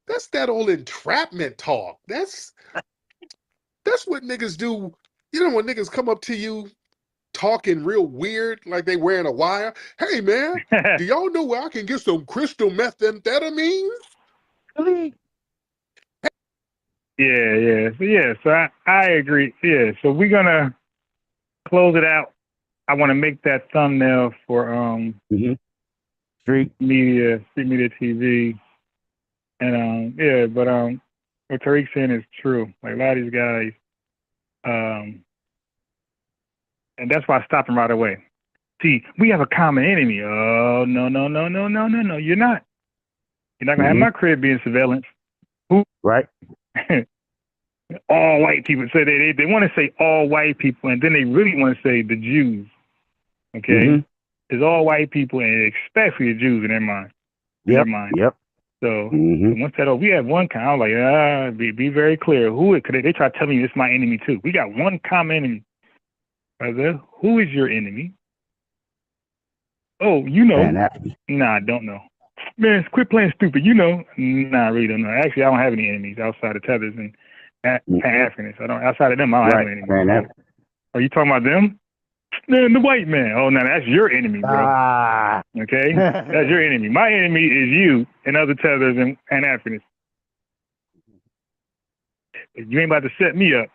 That's that old entrapment talk. That's what niggas do. You know when niggas come up to you talking real weird, like they wearing a wire. Hey man, do y'all know where I can get some crystal methamphetamine? Really? Yeah. So I agree. Yeah. So we're gonna close it out. I want to make that thumbnail for Street Media TV, and but what Tariq's saying is true. Like a lot of these guys, and that's why I stopped him right away. See, we have a common enemy. Oh no! You're not. You're not gonna have my crib being surveillance. Who? Right. All white people. So they want to say all white people, and then they really want to say the Jews. Okay, it's all white people, and especially the Jews in their mind. Yep. So once that, we have one kind. I was like, be very clear. Who? Because they try to tell me it's my enemy too. We got one common enemy. Brother, who is your enemy? Oh, you know. Nah, I don't know. Man, quit playing stupid. You know. Nah, I really don't know. Actually, I don't have any enemies outside of Tethers and Pan-Africanists. I don't. Outside of them, I don't have any enemies. Are you talking about them? Man, the white man. Oh, no, that's your enemy, bro. Okay? That's your enemy. My enemy is you and other Tethers and Pan-Africanists. You ain't about to set me up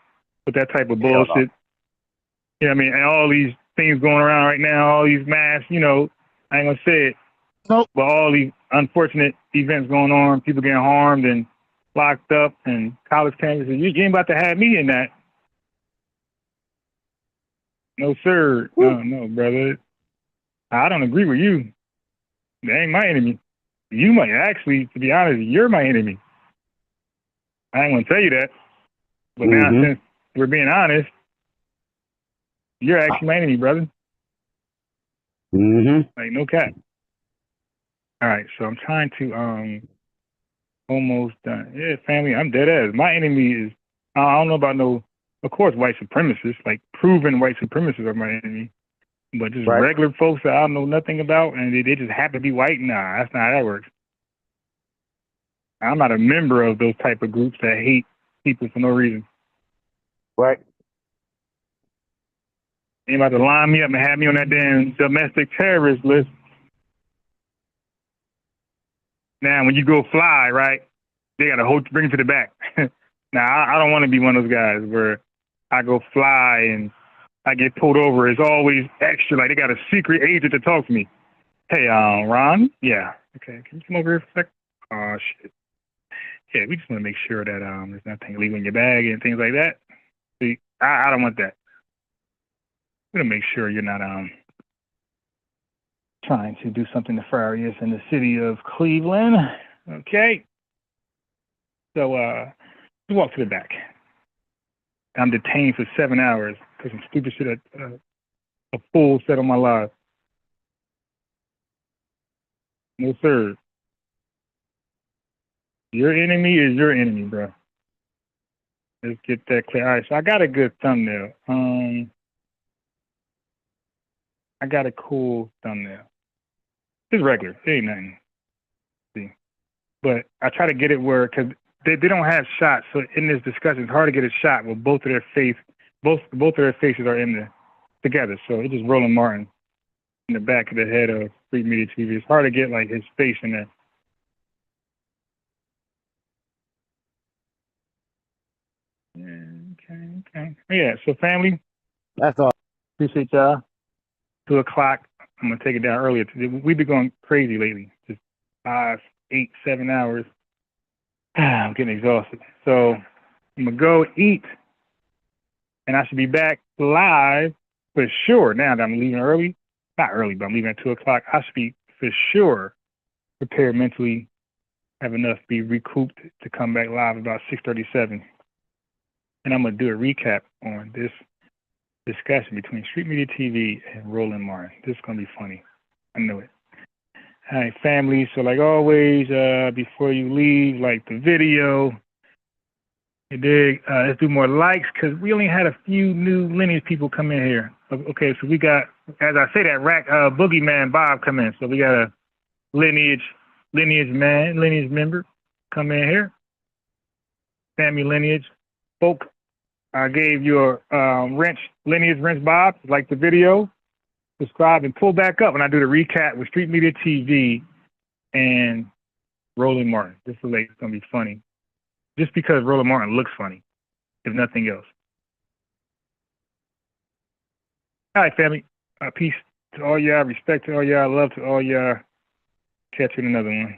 with that type of bullshit. You know what I mean? And all these things going around right now, all these mass, you know, I ain't gonna say it. Nope. But all these unfortunate events going on, people getting harmed and locked up, and college campuses. You ain't about to have me in that. No, sir. No, brother. I don't agree with you. They ain't my enemy. You might actually, to be honest, you're my enemy. I ain't gonna tell you that. But now, since we're being honest, you're actually my enemy, brother. Like, no cap. All right, so I'm trying to almost done. Yeah, family, I'm dead ass. My enemy is I don't know about no, of course, white supremacists, like proven white supremacists are my enemy. But just regular folks that I don't know nothing about and they just happen to be white, nah, that's not how that works. I'm not a member of those type of groups that hate people for no reason. Right. Ain't about to line me up and have me on that damn domestic terrorist list. Now, when you go fly, right, they got to bring it to the back. Now, I don't want to be one of those guys where I go fly and I get pulled over. It's always extra. Like, they got a secret agent to talk to me. Hey, Ron? Yeah. Okay, can you come over here for a sec? Oh, shit. Yeah, we just want to make sure that there's nothing illegal in your bag and things like that. See, I don't want that. We're going to make sure you're not trying to do something nefarious in the city of Cleveland. Okay. So we walk to the back. I'm detained for 7 hours because some stupid shit a fool said on my live. No, sir. Your enemy is your enemy, bro. Let's get that clear. All right, so I got a good thumbnail. I got a cool thumbnail. It's regular. It ain't nothing. See, but I try to get it where, because they don't have shots. So in this discussion, it's hard to get a shot where both of their faces are in together. So it's just Roland Martin in the back of the head of Street Media TV. It's hard to get like his face in there. Okay. Yeah. So family, that's all. Appreciate y'all. 2 o'clock. I'm gonna take it down earlier. We've been going crazy lately. Just 5, 8, 7 hours. I'm getting exhausted. So I'm gonna go eat, and I should be back live for sure. Now that I'm leaving early, not early, but I'm leaving at 2 o'clock. I should be for sure prepared mentally, have enough to be recouped to come back live about 6:37. And I'm gonna do a recap on this discussion between Street Media TV and Roland Martin. This is gonna be funny. I know it. All right, family. So like always, before you leave, like the video. You dig? Let's do more likes because we only had a few new lineage people come in here. Okay, so we got, as I say that, Boogeyman Bob come in. So we got a lineage member come in here. Family lineage folk. I gave your lineage wrench Bob, like the video, subscribe and pull back up when I do the recap with Street Media TV and Roland Martin. This is going to be funny. Just because Roland Martin looks funny, if nothing else. All right, family. Peace to all y'all, respect to all y'all, love to all y'all. Catch you in another one.